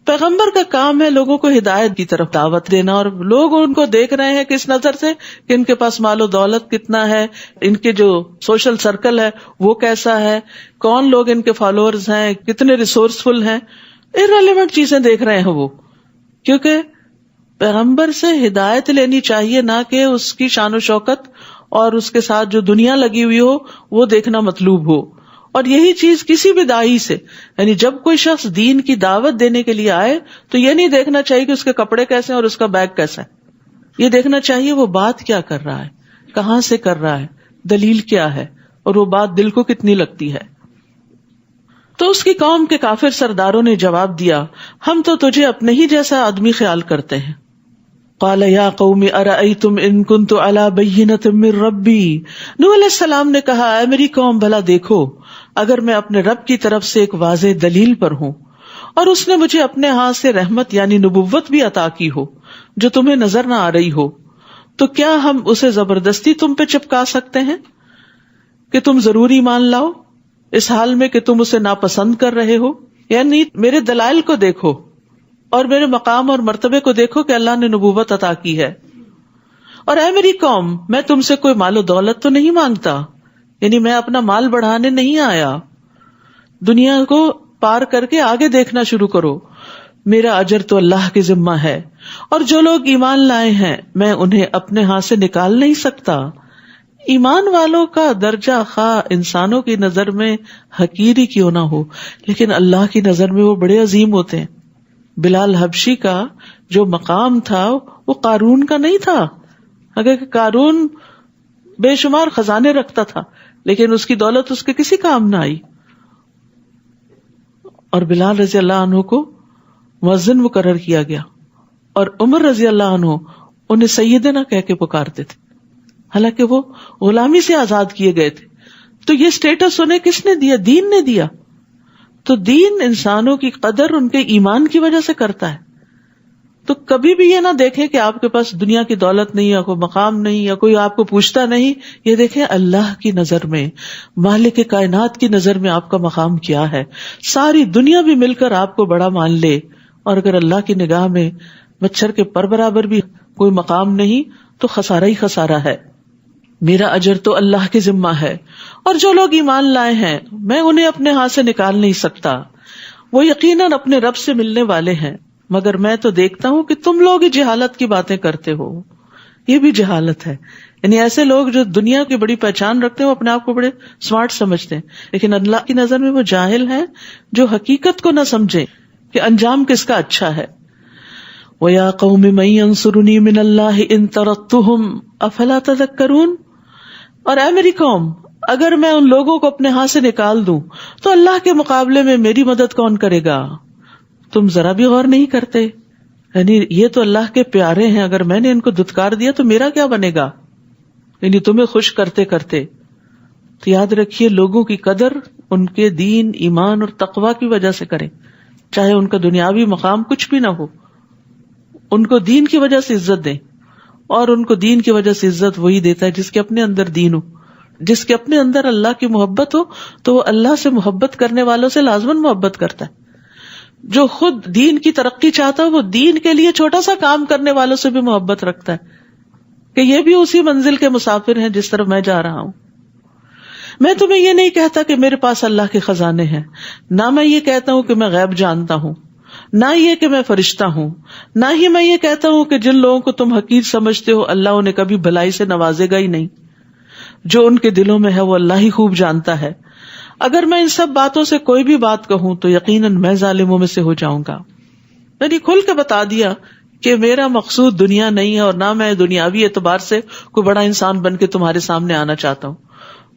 پیغمبر کا کام ہے لوگوں کو ہدایت کی طرف دعوت دینا، اور لوگ ان کو دیکھ رہے ہیں کس نظر سے کہ ان کے پاس مال و دولت کتنا ہے، ان کے جو سوشل سرکل ہے وہ کیسا ہے، کون لوگ ان کے فالوورز ہیں، کتنے ریسورسفل ہیں. ارریلیونٹ چیزیں دیکھ رہے ہیں وہ، کیونکہ پیغمبر سے ہدایت لینی چاہیے، نہ کہ اس کی شان و شوکت اور اس کے ساتھ جو دنیا لگی ہوئی ہو وہ دیکھنا مطلوب ہو. اور یہی چیز کسی بھی داعی سے، یعنی جب کوئی شخص دین کی دعوت دینے کے لیے آئے تو یہ نہیں دیکھنا چاہیے کہ اس کے کپڑے کیسے ہیں اور اس کا بیگ کیسا ہے. یہ دیکھنا چاہیے وہ بات کیا کر رہا ہے، کہاں سے کر رہا ہے، دلیل کیا ہے، اور وہ بات دل کو کتنی لگتی ہے. تو اس کی قوم کے کافر سرداروں نے جواب دیا، ہم تو تجھے اپنے ہی جیسا آدمی خیال کرتے ہیں. قال یا قوم ارأیتم ان کنت علی بینۃ من ربی، نوح علیہ السلام نے کہا، اے میری قوم بھلا دیکھو، اگر میں اپنے رب کی طرف سے ایک واضح دلیل پر ہوں اور اس نے مجھے اپنے ہاتھ سے رحمت یعنی نبوت بھی عطا کی ہو جو تمہیں نظر نہ آ رہی ہو، تو کیا ہم اسے زبردستی تم پہ چپکا سکتے ہیں کہ تم ضرور ایمان لاؤ، اس حال میں کہ تم اسے ناپسند کر رہے ہو؟ یعنی میرے دلائل کو دیکھو اور میرے مقام اور مرتبے کو دیکھو کہ اللہ نے نبوت عطا کی ہے. اور اے میری قوم، میں تم سے کوئی مال و دولت تو نہیں مانگتا، یعنی میں اپنا مال بڑھانے نہیں آیا. دنیا کو پار کر کے آگے دیکھنا شروع کرو. میرا اجر تو اللہ کے ذمہ ہے، اور جو لوگ ایمان لائے ہیں میں انہیں اپنے ہاتھ سے نکال نہیں سکتا. ایمان والوں کا درجہ خواہ انسانوں کی نظر میں حقیر ہی کیوں نہ ہو، لیکن اللہ کی نظر میں وہ بڑے عظیم ہوتے ہیں. بلال حبشی کا جو مقام تھا وہ قارون کا نہیں تھا. اگر قارون بے شمار خزانے رکھتا تھا لیکن اس کی دولت اس کے کسی کام نہ آئی. اور بلال رضی اللہ عنہ کو مؤذن مقرر کیا گیا، اور عمر رضی اللہ عنہ انہیں سیدنا کہہ کے پکارتے تھے، حالانکہ وہ غلامی سے آزاد کیے گئے تھے. تو یہ سٹیٹس انہیں کس نے دیا؟ دین نے دیا. تو دین انسانوں کی قدر ان کے ایمان کی وجہ سے کرتا ہے. تو کبھی بھی یہ نہ دیکھیں کہ آپ کے پاس دنیا کی دولت نہیں، یا کوئی مقام نہیں، یا کوئی آپ کو پوچھتا نہیں. یہ دیکھیں اللہ کی نظر میں، مالک کائنات کی نظر میں آپ کا مقام کیا ہے. ساری دنیا بھی مل کر آپ کو بڑا مان لے، اور اگر اللہ کی نگاہ میں مچھر کے پر برابر بھی کوئی مقام نہیں تو خسارہ ہی خسارہ ہے. میرا اجر تو اللہ کے ذمہ ہے، اور جو لوگ ایمان لائے ہیں میں انہیں اپنے ہاتھ سے نکال نہیں سکتا. وہ یقیناً اپنے رب سے ملنے والے ہیں، مگر میں تو دیکھتا ہوں کہ تم لوگ جہالت کی باتیں کرتے ہو. یہ بھی جہالت ہے. یعنی ایسے لوگ جو دنیا کی بڑی پہچان رکھتے ہیں وہ اپنے آپ کو بڑے سمارٹ سمجھتے ہیں، لیکن اللہ کی نظر میں وہ جاہل ہیں جو حقیقت کو نہ سمجھیں کہ انجام کس کا اچھا ہے. وَيَا قَوْمِ مَن يَنصُرُنِي مِنَ اللَّهِ إِن طَرَدتُّهُمْ أَفَلَا تَذَكَّرُونَ. اور اے میری قوم، اگر میں ان لوگوں کو اپنے ہاتھ سے نکال دوں تو اللہ کے مقابلے میں میری مدد کون کرے گا؟ تم ذرا بھی غور نہیں کرتے. یعنی یہ تو اللہ کے پیارے ہیں، اگر میں نے ان کو دھتکار دیا تو میرا کیا بنے گا؟ یعنی تمہیں خوش کرتے کرتے. تو یاد رکھیے، لوگوں کی قدر ان کے دین، ایمان اور تقوی کی وجہ سے کریں، چاہے ان کا دنیاوی مقام کچھ بھی نہ ہو. ان کو دین کی وجہ سے عزت دیں، اور ان کو دین کی وجہ سے عزت وہی دیتا ہے جس کے اپنے اندر دین ہو. جس کے اپنے اندر اللہ کی محبت ہو تو وہ اللہ سے محبت کرنے والوں سے لازماً محبت کرتا ہے. جو خود دین کی ترقی چاہتا ہے وہ دین کے لیے چھوٹا سا کام کرنے والوں سے بھی محبت رکھتا ہے کہ یہ بھی اسی منزل کے مسافر ہیں جس طرف میں جا رہا ہوں. میں تمہیں یہ نہیں کہتا کہ میرے پاس اللہ کے خزانے ہیں، نہ میں یہ کہتا ہوں کہ میں غیب جانتا ہوں، نہ یہ کہ میں فرشتہ ہوں، نہ ہی میں یہ کہتا ہوں کہ جن لوگوں کو تم حقیر سمجھتے ہو اللہ انہیں کبھی بھلائی سے نوازے گا ہی نہیں. جو ان کے دلوں میں ہے وہ اللہ ہی خوب جانتا ہے. اگر میں ان سب باتوں سے کوئی بھی بات کہوں تو یقیناً میں ظالموں میں سے ہو جاؤں گا. یعنی کھل کے بتا دیا کہ میرا مقصود دنیا نہیں ہے، اور نہ میں دنیاوی اعتبار سے کوئی بڑا انسان بن کے تمہارے سامنے آنا چاہتا ہوں.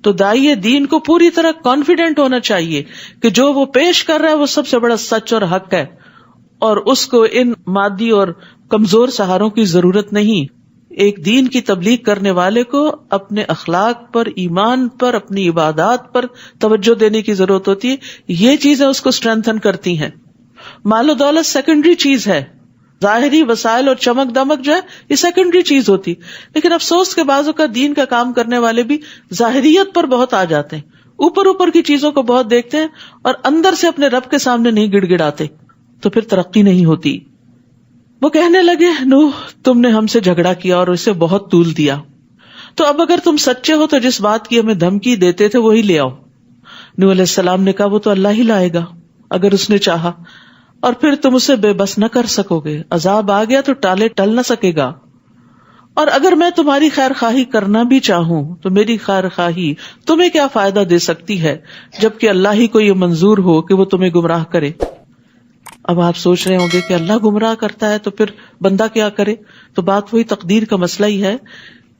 تو داعی دین کو پوری طرح کانفیڈنٹ ہونا چاہیے کہ جو وہ پیش کر رہا ہے وہ سب سے بڑا سچ اور حق ہے، اور اس کو ان مادی اور کمزور سہاروں کی ضرورت نہیں. ایک دین کی تبلیغ کرنے والے کو اپنے اخلاق پر، ایمان پر، اپنی عبادات پر توجہ دینے کی ضرورت ہوتی ہے. یہ چیزیں اس کو اسٹرینتھن کرتی ہیں. مال و دولت سیکنڈری چیز ہے، ظاہری وسائل اور چمک دمک جو ہے یہ سیکنڈری چیز ہوتی. لیکن افسوس کے بعض اوقات دین کا کام کرنے والے بھی ظاہریت پر بہت آ جاتے ہیں، اوپر کی چیزوں کو بہت دیکھتے ہیں اور اندر سے اپنے رب کے سامنے نہیں گڑ گڑاتے، تو پھر ترقی نہیں ہوتی. وہ کہنے لگے، نوح تم نے ہم سے جھگڑا کیا اور اسے بہت طول دیا، تو اب اگر تم سچے ہو تو جس بات کی ہمیں دھمکی دیتے تھے وہی لے آؤ. نوح علیہ السلام نے کہا وہ تو اللہ ہی لائے گا اگر اس نے چاہا، اور پھر تم اسے بے بس نہ کر سکو گے. عذاب آ گیا تو ٹل نہ سکے گا. اور اگر میں تمہاری خیر خواہی کرنا بھی چاہوں تو میری خیر خواہی تمہیں کیا فائدہ دے سکتی ہے جبکہ اللہ ہی کو یہ منظور ہو کہ وہ تمہیں گمراہ کرے. اب آپ سوچ رہے ہوں گے کہ اللہ گمراہ کرتا ہے تو پھر بندہ کیا کرے؟ تو بات وہی تقدیر کا مسئلہ ہی ہے.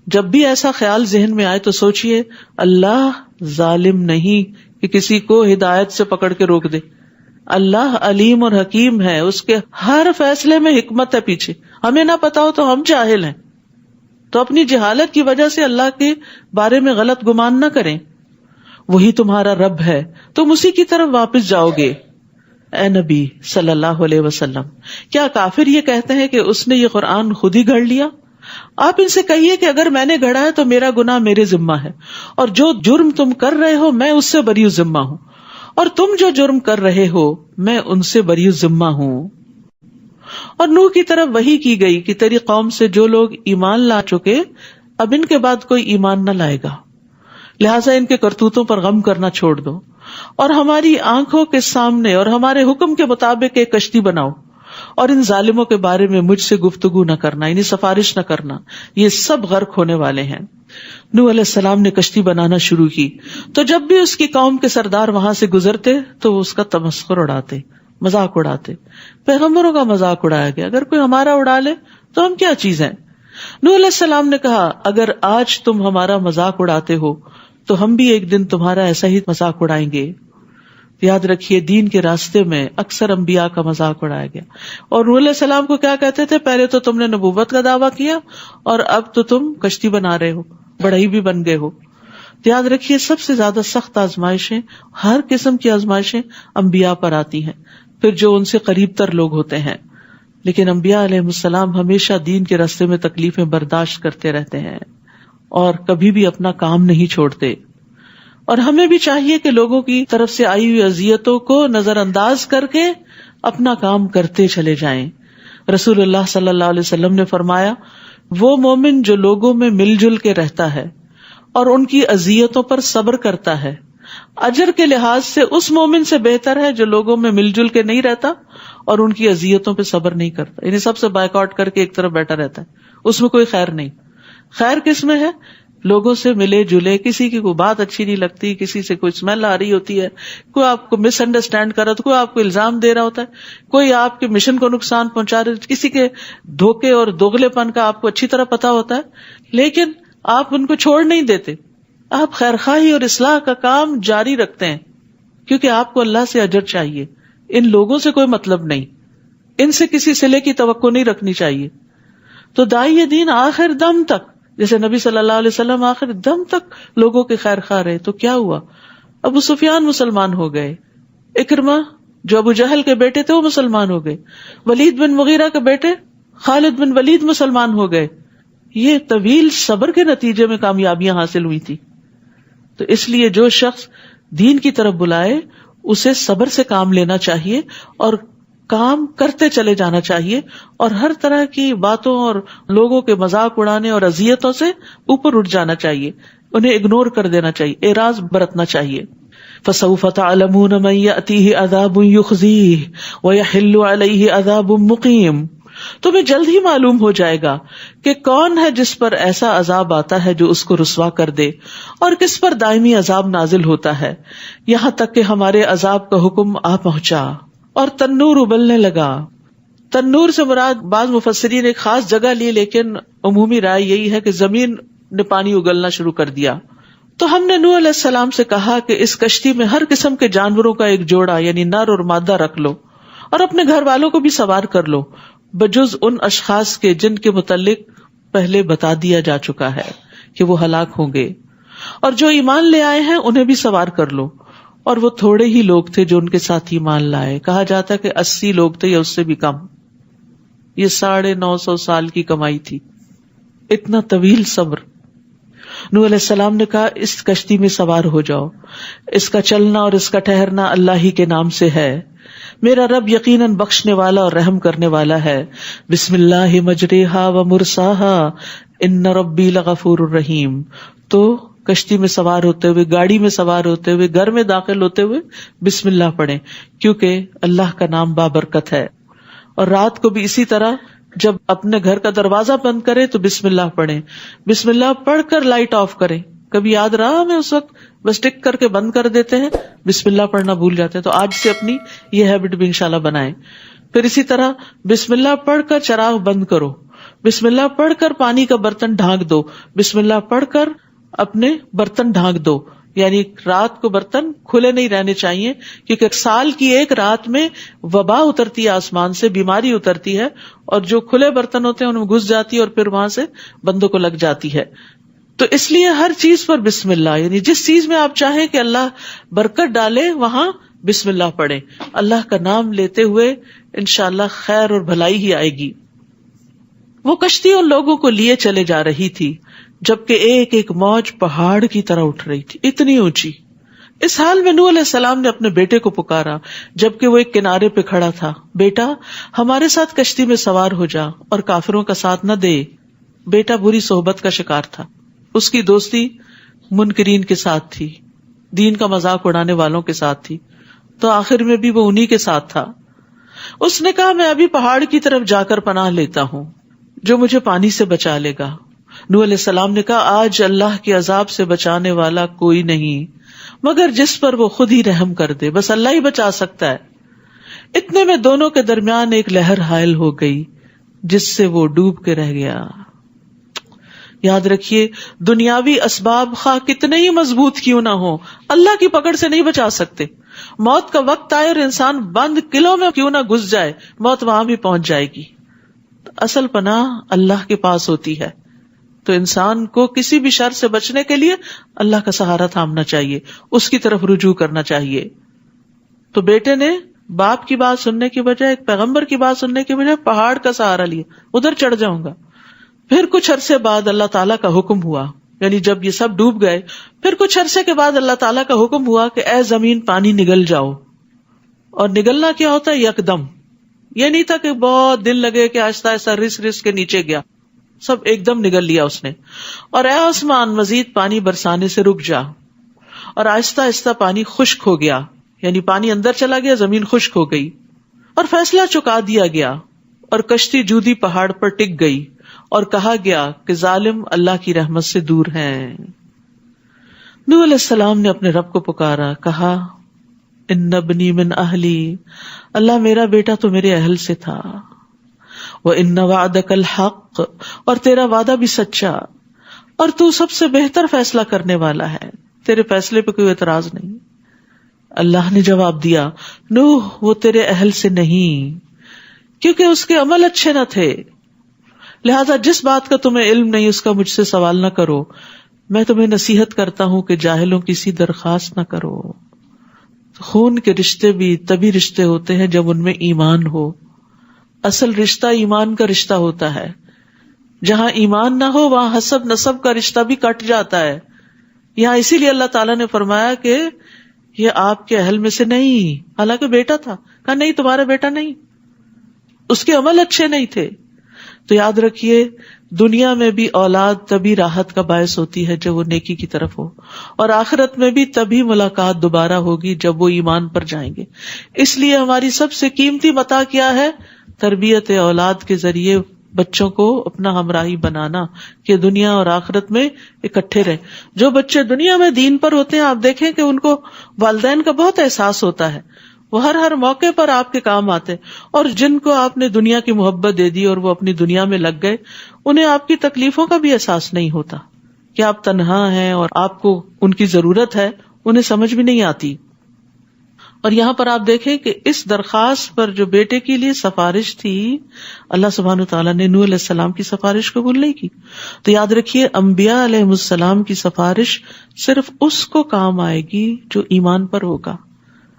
جب بھی ایسا خیال ذہن میں آئے تو سوچئے اللہ ظالم نہیں کہ کسی کو ہدایت سے پکڑ کے روک دے. اللہ علیم اور حکیم ہے، اس کے ہر فیصلے میں حکمت ہے پیچھے. ہمیں نہ پتا ہو تو ہم جاہل ہیں، تو اپنی جہالت کی وجہ سے اللہ کے بارے میں غلط گمان نہ کریں. وہی تمہارا رب ہے، تم اسی کی طرف واپس جاؤ گے. اے نبی صلی اللہ علیہ وسلم، کیا کافر یہ کہتے ہیں کہ اس نے یہ قرآن خود ہی گھڑ لیا؟ آپ ان سے کہیے کہ اگر میں نے گھڑا ہے تو میرا گناہ میرے ذمہ ہے، اور جو جرم تم کر رہے ہو میں اس سے بری ذمہ ہوں، اور تم جو جرم کر رہے ہو میں ان سے بری ذمہ ہوں. اور نوح کی طرف وحی کی گئی کہ تیری قوم سے جو لوگ ایمان لا چکے اب ان کے بعد کوئی ایمان نہ لائے گا، لہٰذا ان کے کرتوتوں پر غم کرنا چھوڑ دو، اور ہماری آنکھوں کے سامنے اور ہمارے حکم کے مطابق ایک کشتی بناؤ، اور ان ظالموں کے بارے میں مجھ سے گفتگو نہ کرنا، یعنی سفارش نہ کرنا، یہ سب غرق ہونے والے ہیں. نوح علیہ السلام نے کشتی بنانا شروع کی تو جب بھی اس کی قوم کے سردار وہاں سے گزرتے تو وہ اس کا تمسخر اڑاتے، مذاق اڑاتے. پیغمبروں کا مذاق اڑایا گیا، اگر کوئی ہمارا اڑا لے تو ہم کیا چیز ہیں. نوح علیہ السلام نے کہا اگر آج تم ہمارا مذاق اڑاتے ہو تو ہم بھی ایک دن تمہارا ایسا ہی مذاق اڑائیں گے. یاد رکھیے دین کے راستے میں اکثر انبیاء کا مذاق اڑایا گیا. اور نوح علیہ السلام کو کیا کہتے تھے؟ پہلے تو تم نے نبوت کا دعویٰ کیا اور اب تو تم کشتی بنا رہے ہو، بڑھئی بھی بن گئے ہو. یاد رکھیے سب سے زیادہ سخت آزمائشیں، ہر قسم کی آزمائشیں انبیاء پر آتی ہیں، پھر جو ان سے قریب تر لوگ ہوتے ہیں. لیکن انبیاء علیہ السلام ہمیشہ دین کے راستے میں تکلیفیں برداشت کرتے رہتے ہیں اور کبھی بھی اپنا کام نہیں چھوڑتے. اور ہمیں بھی چاہیے کہ لوگوں کی طرف سے آئی ہوئی اذیتوں کو نظر انداز کر کے اپنا کام کرتے چلے جائیں. رسول اللہ صلی اللہ علیہ وسلم نے فرمایا وہ مومن جو لوگوں میں مل جل کے رہتا ہے اور ان کی اذیتوں پر صبر کرتا ہے، اجر کے لحاظ سے اس مومن سے بہتر ہے جو لوگوں میں مل جل کے نہیں رہتا اور ان کی اذیتوں پہ صبر نہیں کرتا، یعنی سب سے بائیکاٹ کر کے ایک طرف بیٹھا رہتا ہے، اس میں کوئی خیر نہیں. خیر کس میں ہے لوگوں سے ملے جلے, کسی کی کوئی بات اچھی نہیں لگتی, کسی سے کوئی اسمیل آ رہی ہوتی ہے, کوئی آپ کو مس انڈرسٹینڈ کر رہا تو کوئی آپ کو الزام دے رہا ہوتا ہے, کوئی آپ کے مشن کو نقصان پہنچا رہا ہے, کسی کے دھوکے اور دوغلے پن کا آپ کو اچھی طرح پتا ہوتا ہے, لیکن آپ ان کو چھوڑ نہیں دیتے. آپ خیرخواہی اور اصلاح کا کام جاری رکھتے ہیں کیونکہ آپ کو اللہ سے اجر چاہیے. ان لوگوں سے کوئی مطلب نہیں, ان سے کسی صلے کی توقع نہیں رکھنی چاہیے. تو داعی دین آخر دم تک, جیسے نبی صلی اللہ علیہ وسلم آخر دم تک لوگوں کے خیر خواہ رہے. تو کیا ہوا؟ ابو سفیان مسلمان ہو گئے, اکرمہ جو ابو جہل کے بیٹے تھے وہ مسلمان ہو گئے, ولید بن مغیرہ کے بیٹے خالد بن ولید مسلمان ہو گئے. یہ طویل صبر کے نتیجے میں کامیابیاں حاصل ہوئی تھی. تو اس لیے جو شخص دین کی طرف بلائے اسے صبر سے کام لینا چاہیے اور کام کرتے چلے جانا چاہیے, اور ہر طرح کی باتوں اور لوگوں کے مذاق اڑانے اور اذیتوں سے اوپر اٹھ جانا چاہیے, انہیں اگنور کر دینا چاہیے, اعراض برتنا چاہیے. فَسَوْفَ تَعْلَمُونَ مَن يَأْتِيهِ عَذَابٌ يُخْزِيهِ وَيَحِلُّ عَلَيْهِ عَذَابٌ مُقِيمٌ. تمہیں جلد ہی معلوم ہو جائے گا کہ کون ہے جس پر ایسا عذاب آتا ہے جو اس کو رسوا کر دے, اور کس پر دائمی عذاب نازل ہوتا ہے, یہاں تک کہ ہمارے عذاب کا حکم آ پہنچا اور تنور ابلنے لگا. تنور سے مراد بعض مفسرین ایک خاص جگہ لی, لیکن عمومی رائے یہی ہے کہ زمین نے پانی اگلنا شروع کر دیا. تو ہم نے نوح علیہ السلام سے کہا کہ اس کشتی میں ہر قسم کے جانوروں کا ایک جوڑا یعنی نر اور مادہ رکھ لو, اور اپنے گھر والوں کو بھی سوار کر لو, بجز ان اشخاص کے جن کے متعلق پہلے بتا دیا جا چکا ہے کہ وہ ہلاک ہوں گے, اور جو ایمان لے آئے ہیں انہیں بھی سوار کر لو. اور وہ تھوڑے ہی لوگ تھے جو ان کے ساتھ ایمان لائے, کہا جاتا ہے کہ 80 لوگ تھے یا اس سے بھی کم. یہ 950 سال کی کمائی تھی, اتنا طویل صبر. نوح علیہ السلام نے کہا اس کشتی میں سوار ہو جاؤ, اس کا چلنا اور اس کا ٹھہرنا اللہ ہی کے نام سے ہے, میرا رب یقیناً بخشنے والا اور رحم کرنے والا ہے. بسم اللہ مجریہا و مرساہا ان ربی لغفور الرحیم. تو کشتی میں سوار ہوتے ہوئے, گاڑی میں سوار ہوتے ہوئے, گھر میں داخل ہوتے ہوئے بسم اللہ پڑھیں, کیونکہ اللہ کا نام بابرکت ہے. اور رات کو بھی اسی طرح جب اپنے گھر کا دروازہ بند کرے تو بسم اللہ پڑھیں. بسم اللہ پڑھ کر لائٹ آف کریں. کبھی یاد رہا ہمیں اس وقت بس ٹک کر کے بند کر دیتے ہیں, بسم اللہ پڑھنا بھول جاتے ہیں. تو آج سے اپنی یہ ہیبٹ بھی انشاءاللہ بنائیں. پھر اسی طرح بسم اللہ پڑھ کر چراغ بند کرو, بسم اللہ پڑھ کر پانی کا برتن ڈھانک دو, بسم اللہ پڑھ کر اپنے برتن ڈھانک دو. یعنی رات کو برتن کھلے نہیں رہنے چاہیے, کیونکہ سال کی ایک رات میں وبا اترتی ہے آسمان سے, بیماری اترتی ہے, اور جو کھلے برتن ہوتے ہیں ان میں گھس جاتی ہے اور پھر وہاں سے بندوں کو لگ جاتی ہے. تو اس لیے ہر چیز پر بسم اللہ, یعنی جس چیز میں آپ چاہیں کہ اللہ برکت ڈالے وہاں بسم اللہ پڑھیں. اللہ کا نام لیتے ہوئے انشاءاللہ خیر اور بھلائی ہی آئے گی. وہ کشتی ان لوگوں کو لیے چلے جا رہی تھی جبکہ ایک ایک موج پہاڑ کی طرح اٹھ رہی تھی, اتنی اونچی. اس حال میں نوح علیہ السلام نے اپنے بیٹے کو پکارا جبکہ وہ ایک کنارے پہ کھڑا تھا. بیٹا ہمارے ساتھ کشتی میں سوار ہو جا اور کافروں کا ساتھ نہ دے. بیٹا بری صحبت کا شکار تھا, اس کی دوستی منکرین کے ساتھ تھی, دین کا مذاق اڑانے والوں کے ساتھ تھی, تو آخر میں بھی وہ انہی کے ساتھ تھا. اس نے کہا میں ابھی پہاڑ کی طرف جا کر پناہ لیتا ہوں جو مجھے پانی سے بچا لے گا. نوح علیہ السلام نے کہا آج اللہ کے عذاب سے بچانے والا کوئی نہیں مگر جس پر وہ خود ہی رحم کر دے, بس اللہ ہی بچا سکتا ہے. اتنے میں دونوں کے درمیان ایک لہر حائل ہو گئی جس سے وہ ڈوب کے رہ گیا. یاد رکھیے دنیاوی اسباب خواہ کتنے ہی مضبوط کیوں نہ ہو, اللہ کی پکڑ سے نہیں بچا سکتے. موت کا وقت آئے اور انسان بند قلعوں میں کیوں نہ گھس جائے, موت وہاں بھی پہنچ جائے گی. اصل پناہ اللہ کے پاس ہوتی ہے, تو انسان کو کسی بھی شر سے بچنے کے لیے اللہ کا سہارا تھامنا چاہیے, اس کی طرف رجوع کرنا چاہیے. تو بیٹے نے باپ کی بات سننے کی بجائے, ایک پیغمبر کی بات سننے کی بجائے پہاڑ کا سہارا لیا, ادھر چڑھ جاؤں گا. پھر کچھ عرصے بعد اللہ تعالیٰ کا حکم ہوا, یعنی جب یہ سب ڈوب گئے پھر کچھ عرصے کے بعد اللہ تعالیٰ کا حکم ہوا کہ اے زمین پانی نگل جاؤ. اور نگلنا کیا ہوتا ہے, یکدم. یہ نہیں تھا کہ بہت دن لگے کہ آہستہ آہستہ رس رس کے نیچے گیا, سب ایک دم نگل لیا اس نے. اور اے آسمان مزید پانی برسانے سے رک جا. اور آہستہ آہستہ پانی خشک ہو گیا, یعنی پانی اندر چلا گیا, زمین خشک ہو گئی. اور فیصلہ چکا دیا گیا اور کشتی جودی پہاڑ پر ٹک گئی, اور کہا گیا کہ ظالم اللہ کی رحمت سے دور ہیں۔ نوح علیہ السلام نے اپنے رب کو پکارا، کہا ان ابنی من اہلی، اللہ میرا بیٹا تو میرے اہل سے تھا، وان وعدک الحق، اور تیرا وعدہ بھی سچا، اور تو سب سے بہتر فیصلہ کرنے والا ہے، تیرے فیصلے پہ کوئی اعتراض نہیں۔ اللہ نے جواب دیا، نوح وہ تیرے اہل سے نہیں، کیونکہ اس کے عمل اچھے نہ تھے، لہذا جس بات کا تمہیں علم نہیں اس کا مجھ سے سوال نہ کرو، میں تمہیں نصیحت کرتا ہوں کہ جاہلوں کی سی درخواست نہ کرو۔ خون کے رشتے بھی تبھی رشتے ہوتے ہیں جب ان میں ایمان ہو، اصل رشتہ ایمان کا رشتہ ہوتا ہے، جہاں ایمان نہ ہو وہاں حسب نسب کا رشتہ بھی کٹ جاتا ہے۔ یہاں اسی لیے اللہ تعالیٰ نے فرمایا کہ یہ آپ کے اہل میں سے نہیں، حالانکہ بیٹا تھا، کہا نہیں تمہارا بیٹا نہیں، اس کے عمل اچھے نہیں تھے۔ تو یاد رکھیے دنیا میں بھی اولاد تبھی راحت کا باعث ہوتی ہے جب وہ نیکی کی طرف ہو، اور آخرت میں بھی تبھی ملاقات دوبارہ ہوگی جب وہ ایمان پر جائیں گے۔ اس لیے ہماری سب سے قیمتی متاع کیا ہے؟ تربیت اولاد کے ذریعے بچوں کو اپنا ہمراہی بنانا کہ دنیا اور آخرت میں اکٹھے رہیں۔ جو بچے دنیا میں دین پر ہوتے ہیں آپ دیکھیں کہ ان کو والدین کا بہت احساس ہوتا ہے، وہ ہر موقع پر آپ کے کام آتے، اور جن کو آپ نے دنیا کی محبت دے دی اور وہ اپنی دنیا میں لگ گئے، انہیں آپ کی تکلیفوں کا بھی احساس نہیں ہوتا کہ آپ تنہا ہیں اور آپ کو ان کی ضرورت ہے، انہیں سمجھ بھی نہیں آتی۔ اور یہاں پر آپ دیکھیں کہ اس درخواست پر جو بیٹے کے لیے سفارش تھی، اللہ سبحانہ وتعالیٰ نے نوح علیہ السلام کی سفارش قبول نہیں کی۔ تو یاد رکھیے انبیاء علیہ السلام کی سفارش صرف اس کو کام آئے گی جو ایمان پر ہوگا،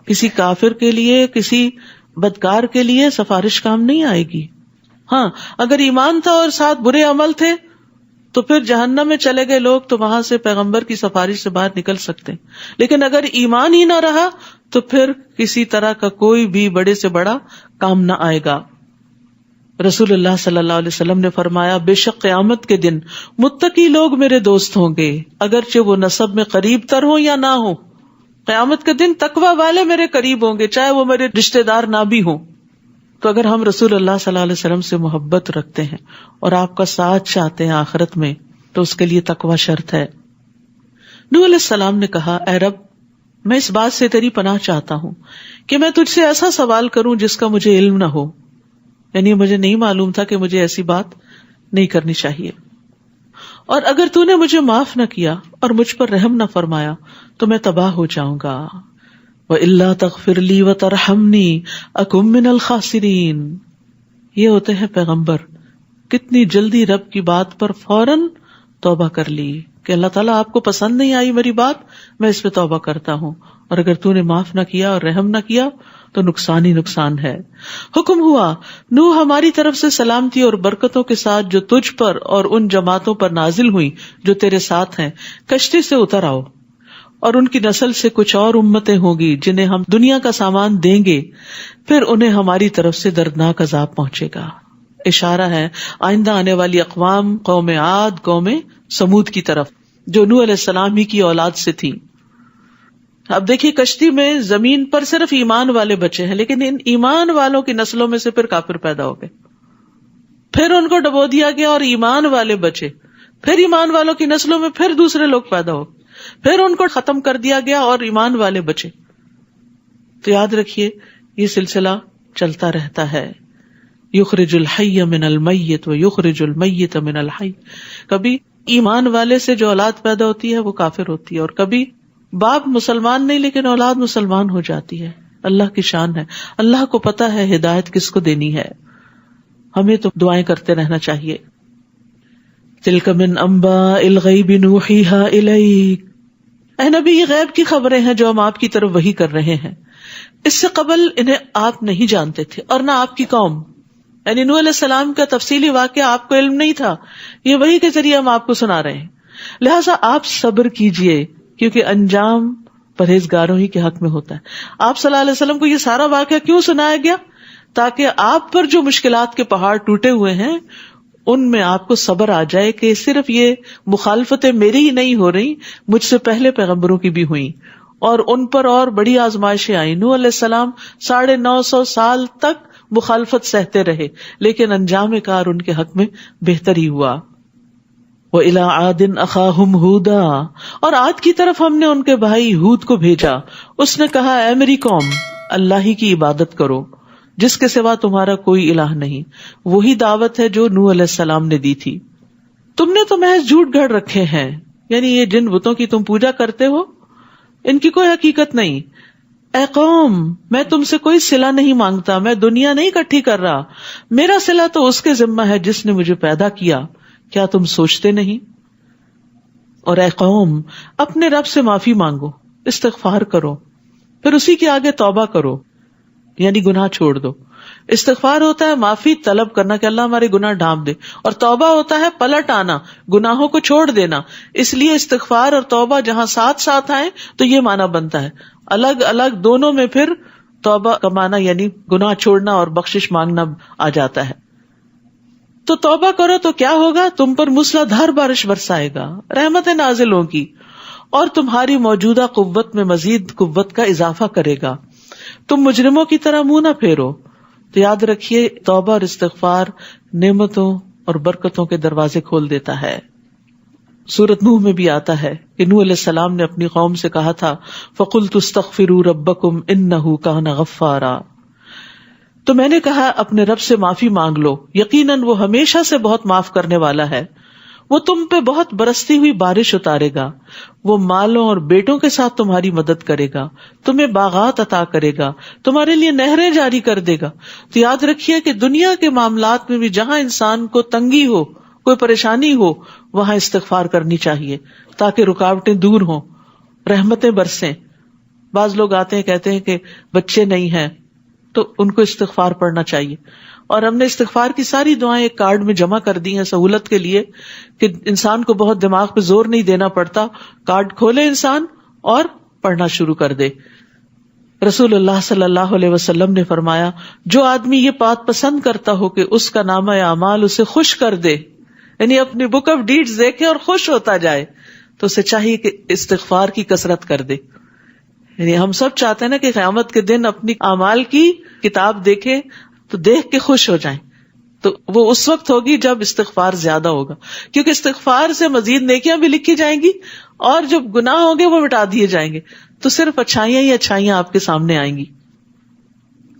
کسی کافر کے لیے، کسی بدکار کے لیے سفارش کام نہیں آئے گی۔ ہاں اگر ایمان تھا اور ساتھ برے عمل تھے تو پھر جہنم میں چلے گئے لوگ تو وہاں سے پیغمبر کی سفارش سے باہر نکل سکتے ہیں، لیکن اگر ایمان ہی نہ رہا تو پھر کسی طرح کا کوئی بھی بڑے سے بڑا کام نہ آئے گا۔ رسول اللہ صلی اللہ علیہ وسلم نے فرمایا، بے شک قیامت کے دن متقی لوگ میرے دوست ہوں گے، اگرچہ وہ نسب میں قریب تر ہوں یا نہ ہوں۔ قیامت کے دن تقوی والے میرے قریب ہوں گے، چاہے وہ میرے رشتہ دار نہ بھی ہوں۔ تو اگر ہم رسول اللہ صلی اللہ علیہ وسلم سے محبت رکھتے ہیں اور آپ کا ساتھ چاہتے ہیں آخرت میں، تو اس کے لیے تقوی شرط ہے۔ نوح علیہ السلام نے کہا، اے رب میں اس بات سے تیری پناہ چاہتا ہوں کہ میں تجھ سے ایسا سوال کروں جس کا مجھے علم نہ ہو، یعنی مجھے نہیں معلوم تھا کہ مجھے ایسی بات نہیں کرنی چاہیے، اور اگر تو نے مجھے معاف نہ کیا اور مجھ پر رحم نہ فرمایا تو میں تباہ ہو جاؤں گا۔ وَإِلَّا تَغْفِرْ لِي وَتَرْحَمْنِي أَكُن مِّنَ الْخَاسِرِينَ۔ یہ ہوتے ہیں پیغمبر، کتنی جلدی رب کی بات پر فوراً توبہ کر لی کہ اللہ تعالیٰ آپ کو پسند نہیں آئی میری بات، میں اس پہ توبہ کرتا ہوں، اور اگر تو نے معاف نہ کیا اور رحم نہ کیا تو نقصان ہی نقصان ہے۔ حکم ہوا، نوح ہماری طرف سے سلامتی اور برکتوں کے ساتھ جو تجھ پر اور ان جماعتوں پر نازل ہوئی جو تیرے ساتھ ہیں، کشتی سے اتر آؤ، اور ان کی نسل سے کچھ اور امتیں ہوں گی جنہیں ہم دنیا کا سامان دیں گے، پھر انہیں ہماری طرف سے دردناک عذاب پہنچے گا۔ اشارہ ہے آئندہ آنے والی اقوام، قوم عاد، قوم سمود کی طرف، جو نوح علیہ السلام ہی کی اولاد سے تھی۔ اب دیکھیے کشتی میں زمین پر صرف ایمان والے بچے ہیں، لیکن ان ایمان والوں کی نسلوں میں سے پھر کافر پیدا ہو گئے، پھر ان کو ڈبو دیا گیا اور ایمان والے بچے، پھر ایمان والوں کی نسلوں میں پھر دوسرے لوگ پیدا ہو، پھر ان کو ختم کر دیا گیا اور ایمان والے بچے۔ تو یاد رکھیے یہ سلسلہ چلتا رہتا ہے، یخرج الحی من المیت و یخرج المیت من الحی۔ کبھی ایمان والے سے جو اولاد پیدا ہوتی ہے وہ کافر ہوتی ہے، اور کبھی باپ مسلمان نہیں لیکن اولاد مسلمان ہو جاتی ہے۔ اللہ کی شان ہے، اللہ کو پتا ہے ہدایت کس کو دینی ہے۔ ہمیں تو دعائیں کرتے رہنا چاہیے۔ تلک من انباء الغیب نوحیہا الیک۔ اے نبی یہ غیب کی خبریں ہیں جو ہم آپ کی طرف وحی کر رہے ہیں، اس سے قبل انہیں آپ نہیں جانتے تھے اور نہ آپ کی قوم، یعنی نوح علیہ السلام کا تفصیلی واقعہ آپ کو علم نہیں تھا، یہ وحی کے ذریعے ہم آپ کو سنا رہے ہیں، لہٰذا آپ صبر کیجئے کیونکہ انجام پرہیزگاروں ہی کے حق میں ہوتا ہے۔ آپ صلی اللہ علیہ وسلم کو یہ سارا واقعہ کیوں سنایا گیا؟ تاکہ آپ پر جو مشکلات کے پہاڑ ٹوٹے ہوئے ہیں ان میں آپ کو صبر آ جائے کہ صرف یہ مخالفتیں میری ہی نہیں ہو رہی، مجھ سے پہلے پیغمبروں کی بھی ہوئیں، اور ان پر اور بڑی آزمائشیں آئیں۔ نوح علیہ السلام 950 سال تک مخالفت سہتے رہے، لیکن انجام کار ان کے حق میں بہتر ہی ہوا۔ وَإِلَىٰ عَادٍ أَخَاهُمْ هُودًا، اور عاد کی طرف ہم نے ان کے بھائی ہود کو بھیجا۔ اس نے کہا، اے میری قوم، اللہ ہی کی عبادت کرو جس کے سوا تمہارا کوئی الہ نہیں۔ وہی دعوت ہے جو نوح علیہ السلام نے دی تھی۔ تم نے تو محض جھوٹ گھڑ رکھے ہیں، یعنی یہ جن بتوں کی تم پوجا کرتے ہو ان کی کوئی حقیقت نہیں۔ اے قوم، میں تم سے کوئی صلہ نہیں مانگتا، میں دنیا نہیں اکٹھی کر رہا، میرا صلہ تو اس کے ذمہ ہے جس نے مجھے پیدا کیا، کیا تم سوچتے نہیں؟ اور اے قوم، اپنے رب سے معافی مانگو، استغفار کرو، پھر اسی کے آگے توبہ کرو، یعنی گناہ چھوڑ دو۔ استغفار ہوتا ہے معافی طلب کرنا کہ اللہ ہمارے گناہ ڈھانپ دے، اور توبہ ہوتا ہے پلٹ آنا، گناہوں کو چھوڑ دینا۔ اس لیے استغفار اور توبہ جہاں ساتھ ساتھ آئیں تو یہ معنی بنتا ہے، الگ الگ دونوں میں پھر توبہ کا معنی یعنی گناہ چھوڑنا اور بخشش مانگنا آ جاتا ہے۔ تو توبہ کرو تو کیا ہوگا؟ تم پر موسلادھار بارش برسائے گا، رحمتیں نازل ہوں گی، اور تمہاری موجودہ قوت میں مزید قوت کا اضافہ کرے گا۔ تم مجرموں کی طرح منہ نہ پھیرو۔ تو یاد رکھیے، توبہ اور استغفار نعمتوں اور برکتوں کے دروازے کھول دیتا ہے۔ سورۃ نوح میں بھی آتا ہے کہ نوح علیہ السلام نے اپنی قوم سے کہا تھا، فَقُلْتُ اسْتَغْفِرُوا رَبَّكُمْ إِنَّهُ كَانَ غَفَّارًا، تو میں نے کہا اپنے رب سے معافی مانگ لو، یقیناً وہ ہمیشہ سے بہت معاف کرنے والا ہے، وہ تم پہ بہت برستی ہوئی بارش اتارے گا، وہ مالوں اور بیٹوں کے ساتھ تمہاری مدد کرے گا، تمہیں باغات عطا کرے گا، تمہارے لیے نہریں جاری کر دے گا۔ تو یاد رکھیے کہ دنیا کے معاملات میں بھی جہاں انسان کو تنگی ہو، کوئی پریشانی ہو، وہاں استغفار کرنی چاہیے تاکہ رکاوٹیں دور ہوں، رحمتیں برسیں۔ بعض لوگ آتے ہیں کہتے ہیں کہ بچے نہیں ہیں تو ان کو استغفار پڑھنا چاہیے، اور ہم نے استغفار کی ساری دعائیں ایک کارڈ میں جمع کر دی ہیں سہولت کے لیے کہ انسان کو بہت دماغ پہ زور نہیں دینا پڑتا، کارڈ کھولے انسان اور پڑھنا شروع کر دے۔ رسول اللہ صلی اللہ علیہ وسلم نے فرمایا، جو آدمی یہ بات پسند کرتا ہو کہ اس کا نامہ اعمال اسے خوش کر دے، یعنی اپنی بک آف ڈیڈز دیکھے اور خوش ہوتا جائے، تو اسے چاہیے کہ استغفار کی کثرت کر دے۔ یعنی ہم سب چاہتے ہیں نا کہ قیامت کے دن اپنی اعمال کی کتاب دیکھیں تو دیکھ کے خوش ہو جائیں، تو وہ اس وقت ہوگی جب استغفار زیادہ ہوگا، کیونکہ استغفار سے مزید نیکیاں بھی لکھی جائیں گی اور جو گناہ ہوں گے وہ مٹا دیے جائیں گے، تو صرف اچھائیاں ہی اچھائیاں آپ کے سامنے آئیں گی۔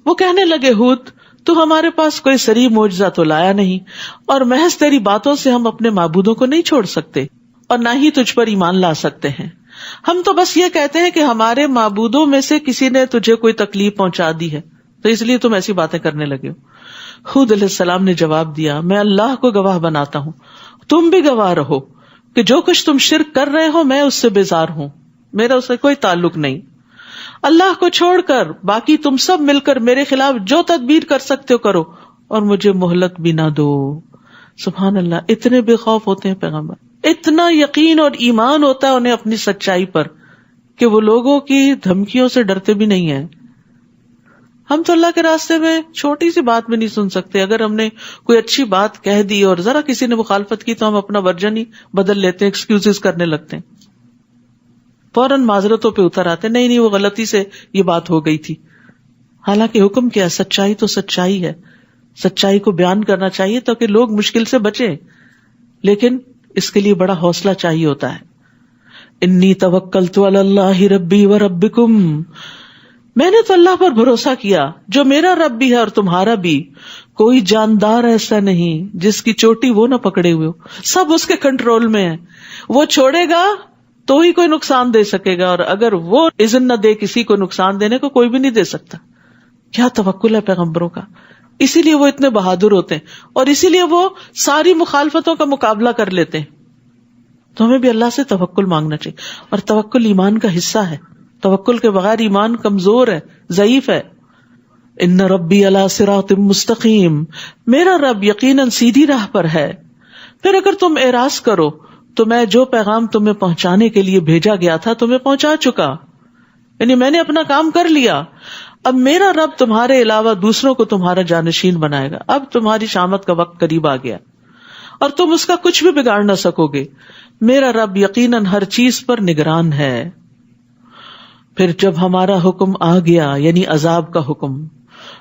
وہ کہنے لگے، ہود، تو ہمارے پاس کوئی صریح معجزہ تو لایا نہیں، اور محض تیری باتوں سے ہم اپنے معبودوں کو نہیں چھوڑ سکتے اور نہ ہی تجھ پر ایمان لا سکتے ہیں، ہم تو بس یہ کہتے ہیں کہ ہمارے معبودوں میں سے کسی نے تجھے کوئی تکلیف پہنچا دی ہے تو اس لیے تم ایسی باتیں کرنے لگے ہو۔ ہود علیہ السلام نے جواب دیا، میں اللہ کو گواہ بناتا ہوں، تم بھی گواہ رہو کہ جو کچھ تم شرک کر رہے ہو میں اس سے بیزار ہوں، میرا اس سے کوئی تعلق نہیں۔ اللہ کو چھوڑ کر باقی تم سب مل کر میرے خلاف جو تدبیر کر سکتے ہو کرو، اور مجھے مہلت بھی نہ دو۔ سبحان اللہ، اتنے بے خوف ہوتے ہیں پیغمبر، اتنا یقین اور ایمان ہوتا ہے انہیں اپنی سچائی پر کہ وہ لوگوں کی دھمکیوں سے ڈرتے بھی نہیں ہیں۔ ہم تو اللہ کے راستے میں چھوٹی سی بات بھی نہیں سن سکتے، اگر ہم نے کوئی اچھی بات کہہ دی اور ذرا کسی نے مخالفت کی تو ہم اپنا ورژن ہی بدل لیتے ہیں، ایکسکیوزز کرنے لگتے ہیں، فوراً معذرتوں پہ اتر آتے، نہیں وہ غلطی سے یہ بات ہو گئی تھی۔ حالانکہ حکم کیا ہے؟ سچائی تو سچائی ہے، سچائی کو بیان کرنا چاہیے تاکہ لوگ مشکل سے بچیں، لیکن اس کے لیے بڑا حوصلہ چاہیے ہوتا ہے۔ انی توکلت علی اللہ ربی و ربکم، میں نے تو اللہ پر بھروسہ کیا جو میرا رب بھی ہے اور تمہارا بھی، کوئی جاندار ایسا نہیں جس کی چوٹی وہ نہ پکڑے ہوئے ہو، سب اس کے کنٹرول میں ہے، وہ چھوڑے گا تو ہی کوئی نقصان دے سکے گا، اور اگر وہ اذن نہ دے کسی کو نقصان دینے کو، کوئی بھی نہیں دے سکتا۔ کیا توکل ہے پیغمبروں کا، اسی لیے وہ اتنے بہادر ہوتے ہیں اور اسی لیے وہ ساری مخالفتوں کا مقابلہ کر لیتے ہیں۔ تو ہمیں بھی اللہ سے توکل مانگنا چاہیے، اور توکل ایمان کا حصہ ہے، توکل کے بغیر ایمان کمزور ہے، ضعیف ہے۔ ان ربی علی صراط مستقیم، میرا رب یقیناً سیدھی راہ پر ہے۔ پھر اگر تم اعراض کرو تو میں جو پیغام تمہیں پہنچانے کے لیے بھیجا گیا تھا تمہیں پہنچا چکا، یعنی میں نے اپنا کام کر لیا، اب میرا رب تمہارے علاوہ دوسروں کو تمہارا جانشین بنائے گا، اب تمہاری شامت کا وقت قریب آ گیا اور تم اس کا کچھ بھی بگاڑ نہ سکو گے، میرا رب یقیناً ہر چیز پر نگران ہے۔ پھر جب ہمارا حکم آ گیا، یعنی عذاب کا حکم،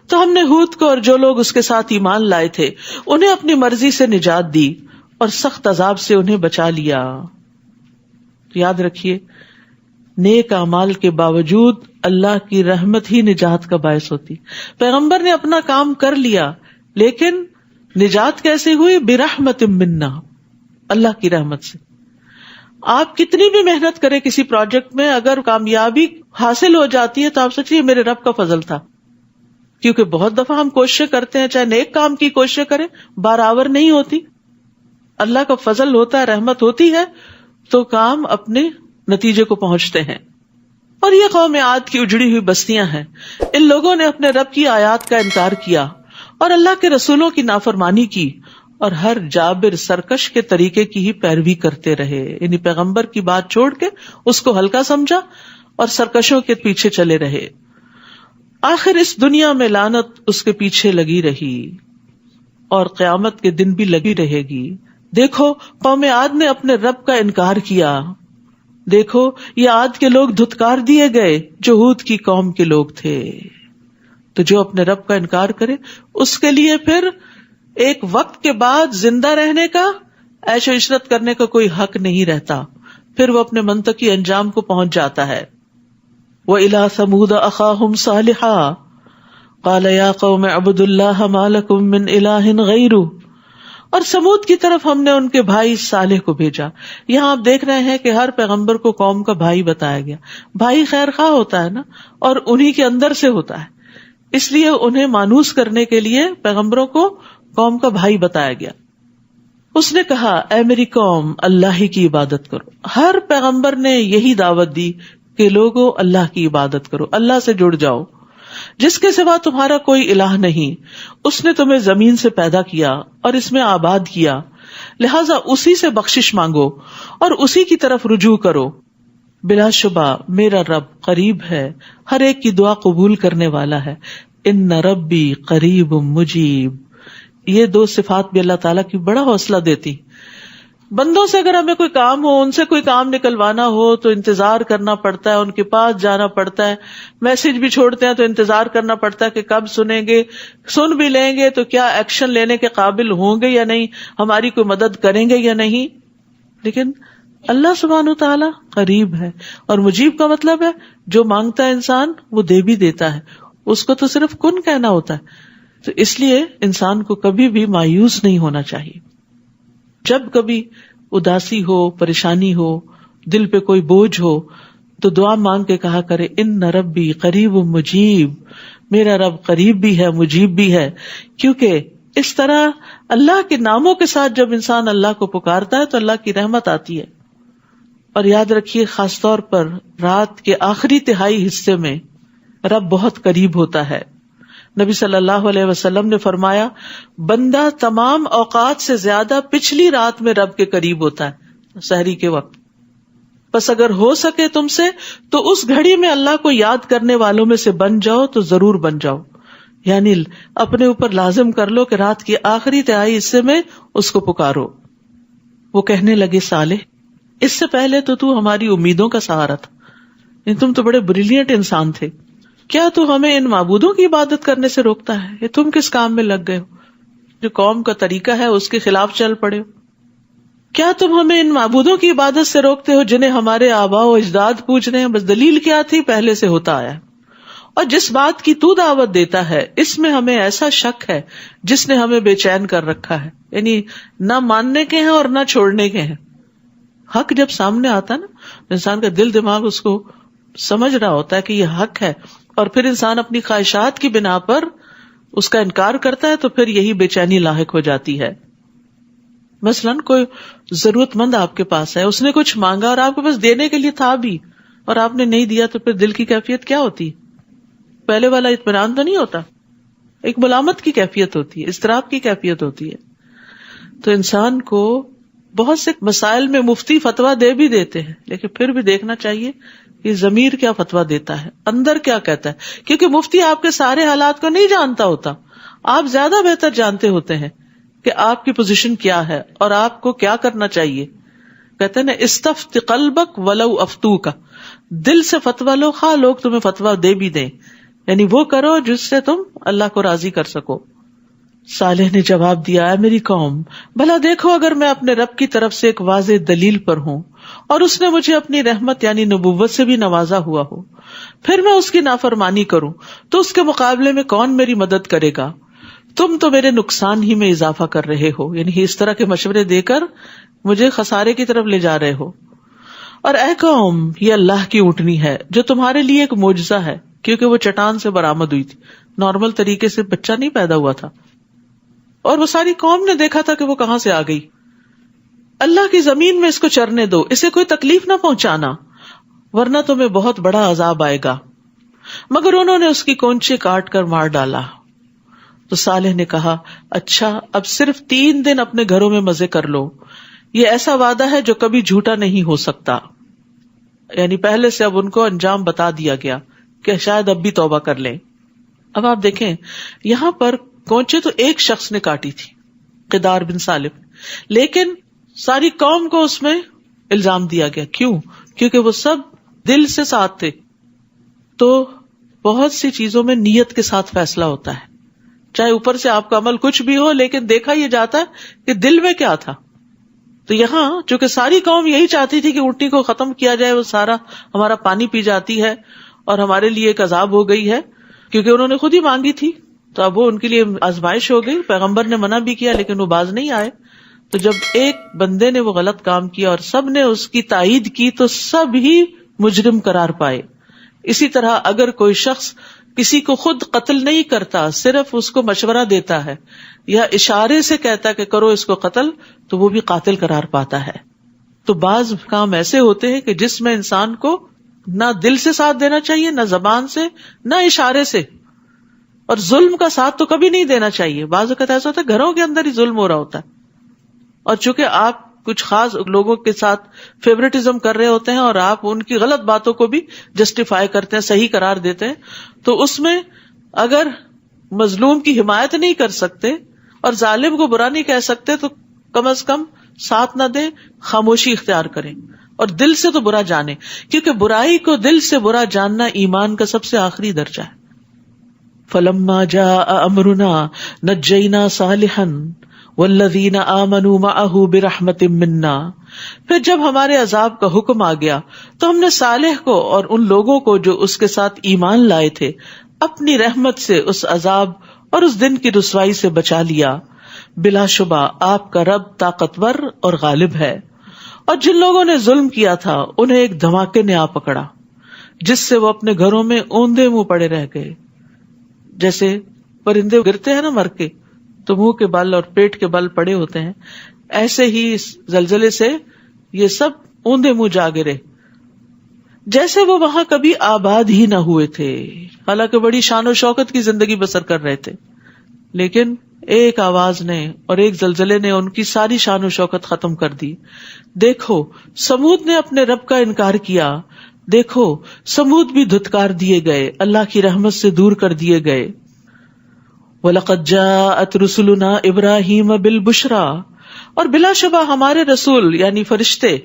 تو ہم نے ہود کو اور جو لوگ اس کے ساتھ ایمان لائے تھے انہیں اپنی مرضی سے نجات دی اور سخت عذاب سے انہیں بچا لیا. یاد رکھیے نیک اعمال کے باوجود اللہ کی رحمت ہی نجات کا باعث ہوتی. پیغمبر نے اپنا کام کر لیا لیکن نجات کیسے ہوئی؟ برحمت منا، اللہ کی رحمت سے. آپ کتنی بھی محنت کریں کسی پروجیکٹ میں، اگر کامیابی حاصل ہو جاتی ہے تو آپ سوچیے میرے رب کا فضل تھا. کیونکہ بہت دفعہ ہم کوششیں کرتے ہیں، چاہے نیک کام کی کوششیں کریں، برابر نہیں ہوتی. اللہ کا فضل ہوتا ہے، رحمت ہوتی ہے تو کام اپنے نتیجے کو پہنچتے ہیں. اور یہ قوم عاد کی اجڑی ہوئی بستیاں ہیں. ان لوگوں نے اپنے رب کی آیات کا انکار کیا اور اللہ کے رسولوں کی نافرمانی کی اور ہر جابر سرکش کے طریقے کی ہی پیروی کرتے رہے. یعنی پیغمبر کی بات چھوڑ کے اس کو ہلکا سمجھا اور سرکشوں کے پیچھے چلے رہے. آخر اس دنیا میں لعنت اس کے پیچھے لگی رہی اور قیامت کے دن بھی لگی رہے گی. دیکھو قوم عاد نے اپنے رب کا انکار کیا. دیکھو یہ عاد کے لوگ دھتکار دیے گئے جو ہود کی قوم کے لوگ تھے. تو جو اپنے رب کا انکار کرے اس کے لیے پھر ایک وقت کے بعد زندہ رہنے کا، عیش و عشرت کرنے کا کوئی حق نہیں رہتا. پھر وہ اپنے منطقی انجام کو پہنچ جاتا ہے. وَإِلَىٰ ثَمُودَ أَخَاهُمْ صَالِحًا قَالَ يَا قَوْمِ اعْبُدُوا اللَّهَ مَا لَكُم مِّنْ إِلَٰهٍ غَيْرُهُ. اور سمود کی طرف ہم نے ان کے بھائی صالح کو بھیجا. یہاں آپ دیکھ رہے ہیں کہ ہر پیغمبر کو قوم کا بھائی بتایا گیا. بھائی خیر خواہ ہوتا ہے نا، اور انہی کے اندر سے ہوتا ہے، اس لیے انہیں مانوس کرنے کے لیے پیغمبروں کو قوم کا بھائی بتایا گیا. اس نے کہا اے میری قوم اللہ ہی کی عبادت کرو. ہر پیغمبر نے یہی دعوت دی کہ لوگوں اللہ کی عبادت کرو، اللہ سے جڑ جاؤ. جس کے سوا تمہارا کوئی الہ نہیں. اس نے تمہیں زمین سے پیدا کیا اور اس میں آباد کیا، لہٰذا اسی سے بخشش مانگو اور اسی کی طرف رجوع کرو. بلا شبہ میرا رب قریب ہے، ہر ایک کی دعا قبول کرنے والا ہے. ان ربی قریب مجیب. یہ دو صفات بھی اللہ تعالیٰ کی بڑا حوصلہ دیتی. بندوں سے اگر ہمیں کوئی کام ہو، ان سے کوئی کام نکلوانا ہو تو انتظار کرنا پڑتا ہے، ان کے پاس جانا پڑتا ہے. میسج بھی چھوڑتے ہیں تو انتظار کرنا پڑتا ہے کہ کب سنیں گے، سن بھی لیں گے تو کیا ایکشن لینے کے قابل ہوں گے یا نہیں، ہماری کوئی مدد کریں گے یا نہیں. لیکن اللہ سبحانہ وتعالیٰ قریب ہے، اور مجیب کا مطلب ہے جو مانگتا ہے انسان وہ دے بھی دیتا ہے. اس کو تو صرف کن کہنا ہوتا ہے. تو اس لیے انسان کو کبھی بھی مایوس نہیں ہونا چاہیے. جب کبھی اداسی ہو، پریشانی ہو، دل پہ کوئی بوجھ ہو تو دعا مانگ کے کہا کرے ان ربی قریب مجیب. میرا رب قریب بھی ہے، مجیب بھی ہے. کیونکہ اس طرح اللہ کے ناموں کے ساتھ جب انسان اللہ کو پکارتا ہے تو اللہ کی رحمت آتی ہے. اور یاد رکھیے خاص طور پر رات کے آخری تہائی حصے میں رب بہت قریب ہوتا ہے. نبی صلی اللہ علیہ وسلم نے فرمایا بندہ تمام اوقات سے زیادہ پچھلی رات میں رب کے قریب ہوتا ہے، سحری کے وقت. بس اگر ہو سکے تم سے تو اس گھڑی میں اللہ کو یاد کرنے والوں میں سے بن جاؤ تو ضرور بن جاؤ. یعنی اپنے اوپر لازم کر لو کہ رات کی آخری تہائی حصے میں اس کو پکارو. وہ کہنے لگے صالح اس سے پہلے تو ہماری امیدوں کا سہارا تھا، تم تو بڑے بریلینٹ انسان تھے، کیا تو ہمیں ان معبودوں کی عبادت کرنے سے روکتا ہے؟ یہ تم کس کام میں لگ گئے ہو؟ جو قوم کا طریقہ ہے اس کے خلاف چل پڑے ہو. کیا تم ہمیں ان معبودوں کی عبادت سے روکتے ہو جنہیں ہمارے آباء و اجداد پوج رہے ہیں؟ بس دلیل کیا تھی؟ پہلے سے ہوتا آیا ہے. اور جس بات کی تو دعوت دیتا ہے اس میں ہمیں ایسا شک ہے جس نے ہمیں بے چین کر رکھا ہے. یعنی نہ ماننے کے ہیں اور نہ چھوڑنے کے ہیں. حق جب سامنے آتا نا انسان کا دل دماغ اس کو سمجھ رہا ہوتا ہے کہ یہ حق ہے، اور پھر انسان اپنی خواہشات کی بنا پر اس کا انکار کرتا ہے تو پھر یہی بے چینی لاحق ہو جاتی ہے. مثلاً کوئی ضرورت مند آپ کے پاس ہے، اس نے کچھ مانگا اور آپ کے پاس دینے کے لیے تھا بھی اور آپ نے نہیں دیا تو پھر دل کی کیفیت کیا ہوتی؟ پہلے والا اطمینان تو نہیں ہوتا، ایک ملامت کی کیفیت ہوتی ہے، اضطراب کی کیفیت ہوتی ہے. تو انسان کو بہت سے مسائل میں مفتی فتویٰ دے بھی دیتے ہیں، لیکن پھر بھی دیکھنا چاہیے کہ ضمیر کیا فتویٰ دیتا ہے، اندر کیا کہتا ہے. کیونکہ مفتی آپ کے سارے حالات کو نہیں جانتا ہوتا، آپ زیادہ بہتر جانتے ہوتے ہیں کہ آپ کی پوزیشن کیا ہے اور آپ کو کیا کرنا چاہیے. کہتے ہیں نا استفت قلبک ولو افتوک، دل سے فتویٰ لو خواہ لوگ تمہیں فتویٰ دے بھی دیں. یعنی وہ کرو جس سے تم اللہ کو راضی کر سکو. صالح نے جواب دیا, اے میری قوم, بھلا دیکھو اگر میں اپنے رب کی طرف سے ایک واضح دلیل پر ہوں اور اس نے مجھے اپنی رحمت یعنی نبوت سے بھی نوازا ہوا ہو, پھر میں اس کی نافرمانی کروں تو اس کے مقابلے میں کون میری مدد کرے گا؟ تم تو میرے نقصان ہی میں اضافہ کر رہے ہو, یعنی اس طرح کے مشورے دے کر مجھے خسارے کی طرف لے جا رہے ہو. اور اے قوم, یہ اللہ کی اونٹنی ہے جو تمہارے لیے ایک معجزہ ہے, کیونکہ وہ چٹان سے برآمد ہوئی تھی, نارمل طریقے سے بچہ نہیں پیدا ہوا تھا, اور وہ ساری قوم نے دیکھا تھا کہ وہ کہاں سے آ گئی. اللہ کی زمین میں اس کو چرنے دو, اسے کوئی تکلیف نہ پہنچانا, ورنہ تمہیں بہت بڑا عذاب آئے گا. مگر انہوں نے اس کی کونچے کاٹ کر مار ڈالا. تو صالح نے کہا, اچھا اب صرف 3 دن اپنے گھروں میں مزے کر لو, یہ ایسا وعدہ ہے جو کبھی جھوٹا نہیں ہو سکتا. یعنی پہلے سے اب ان کو انجام بتا دیا گیا کہ شاید اب بھی توبہ کر لیں. اب آپ دیکھیں یہاں پر کونچے تو ایک شخص نے کاٹی تھی, قدار بن سالم, لیکن ساری قوم کو اس میں الزام دیا گیا. کیوں؟ کیونکہ وہ سب دل سے ساتھ تھے. تو بہت سی چیزوں میں نیت کے ساتھ فیصلہ ہوتا ہے, چاہے اوپر سے آپ کا عمل کچھ بھی ہو, لیکن دیکھا یہ جاتا ہے کہ دل میں کیا تھا. تو یہاں چونکہ ساری قوم یہی چاہتی تھی کہ اونٹنی کو ختم کیا جائے, وہ سارا ہمارا پانی پی جاتی ہے اور ہمارے لیے ایک عذاب ہو گئی ہے, کیونکہ انہوں نے خود ہی مانگی تھی, تو اب وہ ان کے لیے آزمائش ہو گئی. پیغمبر نے منع بھی کیا لیکن وہ باز نہیں آئے. تو جب ایک بندے نے وہ غلط کام کیا اور سب نے اس کی تائید کی تو سب ہی مجرم قرار پائے. اسی طرح اگر کوئی شخص کسی کو خود قتل نہیں کرتا, صرف اس کو مشورہ دیتا ہے یا اشارے سے کہتا ہے کہ کرو اس کو قتل, تو وہ بھی قاتل قرار پاتا ہے. تو بعض کام ایسے ہوتے ہیں کہ جس میں انسان کو نہ دل سے ساتھ دینا چاہیے, نہ زبان سے, نہ اشارے سے, اور ظلم کا ساتھ تو کبھی نہیں دینا چاہیے. بعض اوقات ایسا ہوتا ہے گھروں کے اندر ہی ظلم ہو رہا ہوتا ہے, اور چونکہ آپ کچھ خاص لوگوں کے ساتھ فیورٹزم کر رہے ہوتے ہیں اور آپ ان کی غلط باتوں کو بھی جسٹیفائی کرتے ہیں, صحیح قرار دیتے ہیں, تو اس میں اگر مظلوم کی حمایت نہیں کر سکتے اور ظالم کو برا نہیں کہہ سکتے تو کم از کم ساتھ نہ دیں, خاموشی اختیار کریں اور دل سے تو برا جانیں, کیونکہ برائی کو دل سے برا جاننا ایمان کا سب سے آخری درجہ ہے. فَلَمَّا جَاءَ أَمْرُنَا نَجَّيْنَا صَالِحًا وَالَّذِينَ آمَنُوا مَعَهُ بِرَحْمَةٍ مِنَّا, پھر جب ہمارے عذاب کا حکم آ گیا تو ہم نے صالح کو اور ان لوگوں کو جو اس کے ساتھ ایمان لائے تھے اپنی رحمت سے اس عذاب اور اس دن کی رسوائی سے بچا لیا. بلا شبہ آپ کا رب طاقتور اور غالب ہے. اور جن لوگوں نے ظلم کیا تھا انہیں ایک دھماکے نے آ پکڑا جس سے وہ اپنے گھروں میں اوندے منہ پڑے رہ گئے. جیسے پرندے گرتے ہیں نا مر کے, تو منہ کے بل اور پیٹ کے بل پڑے ہوتے ہیں, ایسے ہی اس زلزلے سے یہ سب اوندے منہ جا گرے, جیسے وہ وہاں کبھی آباد ہی نہ ہوئے تھے. حالانکہ بڑی شان و شوکت کی زندگی بسر کر رہے تھے, لیکن ایک آواز نے اور ایک زلزلے نے ان کی ساری شان و شوکت ختم کر دی. دیکھو سمود نے اپنے رب کا انکار کیا, دیکھو سمود بھی دھتکار دیے گئے, اللہ کی رحمت سے دور کر دیے گئے. وَلَقَدْ جَاءَتْ رُسُلُنَا إِبْرَاهِيمَ بِالْبُشْرَى, اور بلا شبہ ہمارے رسول یعنی فرشتے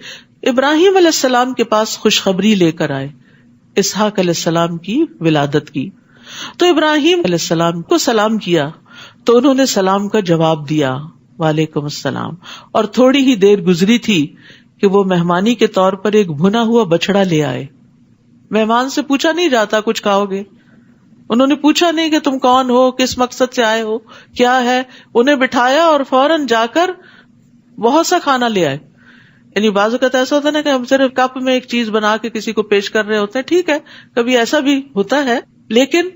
ابراہیم علیہ السلام کے پاس خوشخبری لے کر آئے اسحاق علیہ السلام کی ولادت کی. تو ابراہیم علیہ السلام کو سلام کیا تو انہوں نے سلام کا جواب دیا, وعلیکم السلام. اور تھوڑی ہی دیر گزری تھی کہ وہ مہمانی کے طور پر ایک بھنا ہوا بچڑا لے آئے. مہمان سے پوچھا نہیں جاتا کچھ کھاؤ گے, انہوں نے پوچھا نہیں کہ تم کون ہو, کس مقصد سے آئے ہو, کیا ہے. انہیں بٹھایا اور فوراً جا کر بہت سا کھانا لے آئے. یعنی بعض اوقات ایسا ہوتا ہے نا کہ ہم صرف کپ میں ایک چیز بنا کے کسی کو پیش کر رہے ہوتے ہیں, ٹھیک ہے کبھی ایسا بھی ہوتا ہے, لیکن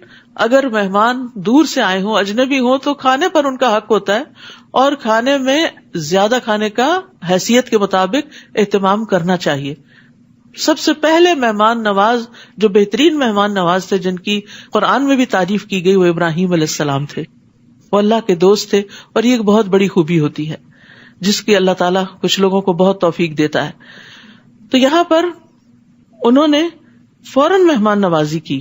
اگر مہمان دور سے آئے ہوں, اجنبی ہوں, تو کھانے پر ان کا حق ہوتا ہے, اور کھانے میں زیادہ کھانے کا حیثیت کے مطابق اہتمام کرنا چاہیے. سب سے پہلے مہمان نواز جو بہترین مہمان نواز تھے, جن کی قرآن میں بھی تعریف کی گئی, وہ ابراہیم علیہ السلام تھے. وہ اللہ کے دوست تھے, اور یہ ایک بہت بڑی خوبی ہوتی ہے جس کی اللہ تعالیٰ کچھ لوگوں کو بہت توفیق دیتا ہے. تو یہاں پر انہوں نے فوراً مہمان نوازی کی,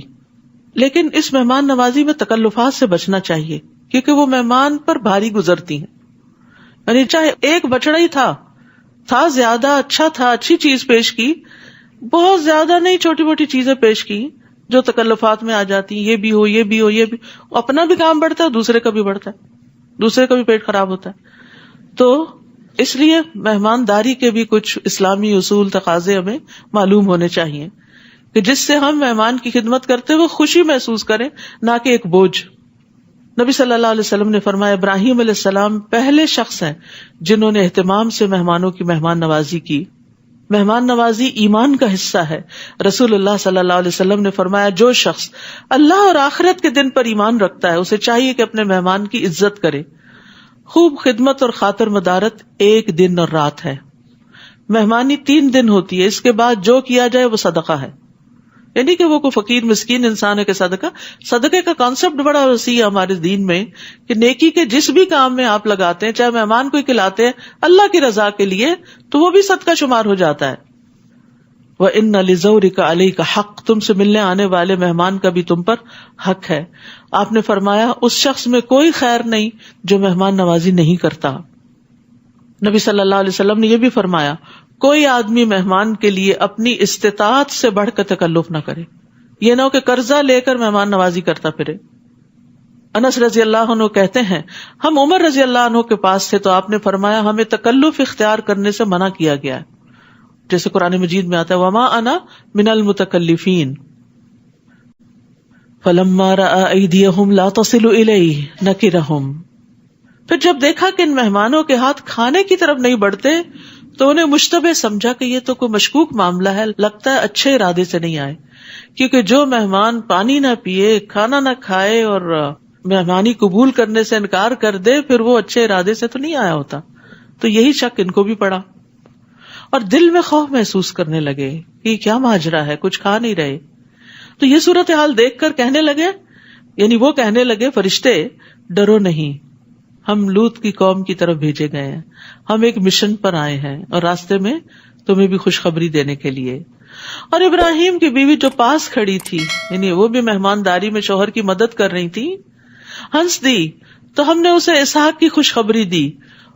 لیکن اس مہمان نوازی میں تکلفات سے بچنا چاہیے, کیونکہ وہ مہمان پر بھاری گزرتی ہیں. یعنی چاہے ایک بچڑا ہی تھا زیادہ اچھا تھا, اچھی چیز پیش کی, بہت زیادہ نہیں چھوٹی موٹی چیزیں پیش کی, جو تکلفات میں آ جاتی ہیں، یہ بھی ہو یہ بھی ہو یہ بھی، اپنا بھی کام بڑھتا ہے، دوسرے کا بھی بڑھتا ہے، دوسرے کا بھی پیٹ خراب ہوتا ہے. تو اس لیے مہمانداری کے بھی کچھ اسلامی اصول تقاضے ہمیں معلوم ہونے چاہیے کہ جس سے ہم مہمان کی خدمت کرتے ہوئے خوشی محسوس کریں، نہ کہ ایک بوجھ. نبی صلی اللہ علیہ وسلم نے فرمایا ابراہیم علیہ السلام پہلے شخص ہیں جنہوں نے اہتمام سے مہمانوں کی مہمان نوازی کی. مہمان نوازی ایمان کا حصہ ہے. رسول اللہ صلی اللہ علیہ وسلم نے فرمایا جو شخص اللہ اور آخرت کے دن پر ایمان رکھتا ہے اسے چاہیے کہ اپنے مہمان کی عزت کرے. خوب خدمت اور خاطر مدارت ایک دن اور رات ہے. مہمانی 3 دن ہوتی ہے، اس کے بعد جو کیا جائے وہ صدقہ ہے. یعنی کہ وہ کوئی فقیر مسکین انسان ہے کہ صدقے کا کانسیپٹ بڑا وسیع ہے ہمارے دین میں کہ نیکی کے جس بھی کام میں آپ لگاتے ہیں، چاہے مہمان کو ہی کھلاتے ہیں اللہ کی رضا کے لیے، تو وہ بھی صدقہ شمار ہو جاتا ہے. وَإِنَّ لِزَوْرِكَ عَلَيْكَ حَقٌّ، تم سے ملنے آنے والے مہمان کا بھی تم پر حق ہے. آپ نے فرمایا اس شخص میں کوئی خیر نہیں جو مہمان نوازی نہیں کرتا. نبی صلی اللہ علیہ وسلم نے یہ بھی فرمایا کوئی آدمی مہمان کے لیے اپنی استطاعت سے بڑھ کر تکلف نہ کرے. یہ نہ ہو کہ قرضہ لے کر مہمان نوازی کرتا پھرے. انس رضی اللہ عنہ کہتے ہیں ہم عمر رضی اللہ عنہ کے پاس تھے تو آپ نے فرمایا ہمیں تکلف اختیار کرنے سے منع کیا گیا ہے، جیسے قرآن مجید میں آتا ہے وما انا من المتکلفین. فلما رأى ایدیہم لا تصل الیہ نکرہم، پھر جب دیکھا کہ ان مہمانوں کے ہاتھ کھانے کی طرف نہیں بڑھتے تو انہیں مشتبہ سمجھا کہ یہ تو کوئی مشکوک معاملہ ہے، لگتا ہے اچھے ارادے سے نہیں آئے. کیونکہ جو مہمان پانی نہ پیے، کھانا نہ کھائے اور مہمانی قبول کرنے سے انکار کر دے، پھر وہ اچھے ارادے سے تو نہیں آیا ہوتا. تو یہی شک ان کو بھی پڑا اور دل میں خوف محسوس کرنے لگے کہ کیا ماجرا ہے، کچھ کھا نہیں رہے. تو یہ صورتحال دیکھ کر کہنے لگے، یعنی وہ کہنے لگے فرشتے ڈرو نہیں، ہم لوط کی قوم کی طرف بھیجے گئے ہیں، ہم ایک مشن پر آئے ہیں اور راستے میں تمہیں بھی خوشخبری دینے کے لیے. اور ابراہیم کی بیوی جو پاس کھڑی تھی، یعنی وہ بھی مہمانداری میں شوہر کی مدد کر رہی تھی، ہنس دی تو ہم نے اسے اسحاق کی خوشخبری دی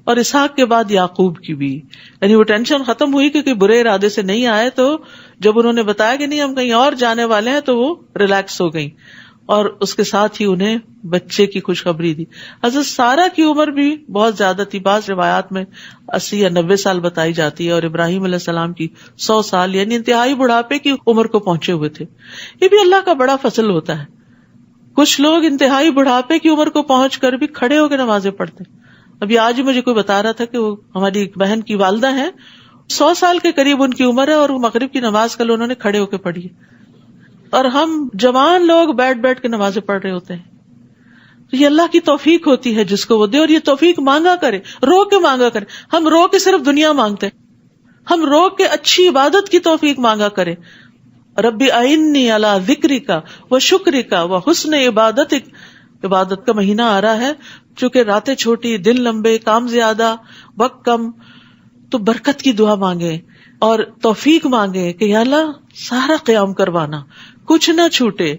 اور اسحاق کے بعد یعقوب کی بھی. یعنی وہ ٹینشن ختم ہوئی کیونکہ برے ارادے سے نہیں آئے، تو جب انہوں نے بتایا کہ نہیں ہم کہیں اور جانے والے ہیں تو وہ ریلیکس ہو گئی اور اس کے ساتھ ہی انہیں بچے کی خوشخبری دی. حضرت سارہ کی عمر بھی بہت زیادہ تھی، بعض روایات میں 80 یا 90 سال بتائی جاتی ہے، اور ابراہیم علیہ السلام کی 100 سال یعنی انتہائی بڑھاپے کی عمر کو پہنچے ہوئے تھے. یہ بھی اللہ کا بڑا فضل ہوتا ہے. کچھ لوگ انتہائی بڑھاپے کی عمر کو پہنچ کر بھی کھڑے ہو کے نمازیں پڑھتے. ابھی آج ہی مجھے کوئی بتا رہا تھا کہ وہ ہماری ایک بہن کی والدہ ہیں، 100 سال کے قریب ان کی عمر ہے اور وہ مغرب کی نماز کل انہوں نے کھڑے ہو کے پڑھی ہے، اور ہم جوان لوگ بیٹھ کے نمازیں پڑھ رہے ہوتے ہیں. تو یہ اللہ کی توفیق ہوتی ہے جس کو وہ دے، اور یہ توفیق مانگا کرے، رو کے مانگا کرے. ہم رو کے صرف دنیا مانگتے ہیں، ہم رو کے اچھی عبادت کی توفیق مانگا کرے. ربی اعنی علی ذکرک و شکرک و حسن عبادتک. عبادت کا مہینہ آ رہا ہے، چونکہ راتیں چھوٹی، دن لمبے، کام زیادہ، وقت کم، تو برکت کی دعا مانگے اور توفیق مانگے کہ یا اللہ سارا قیام کروانا، کچھ نہ چھوٹے،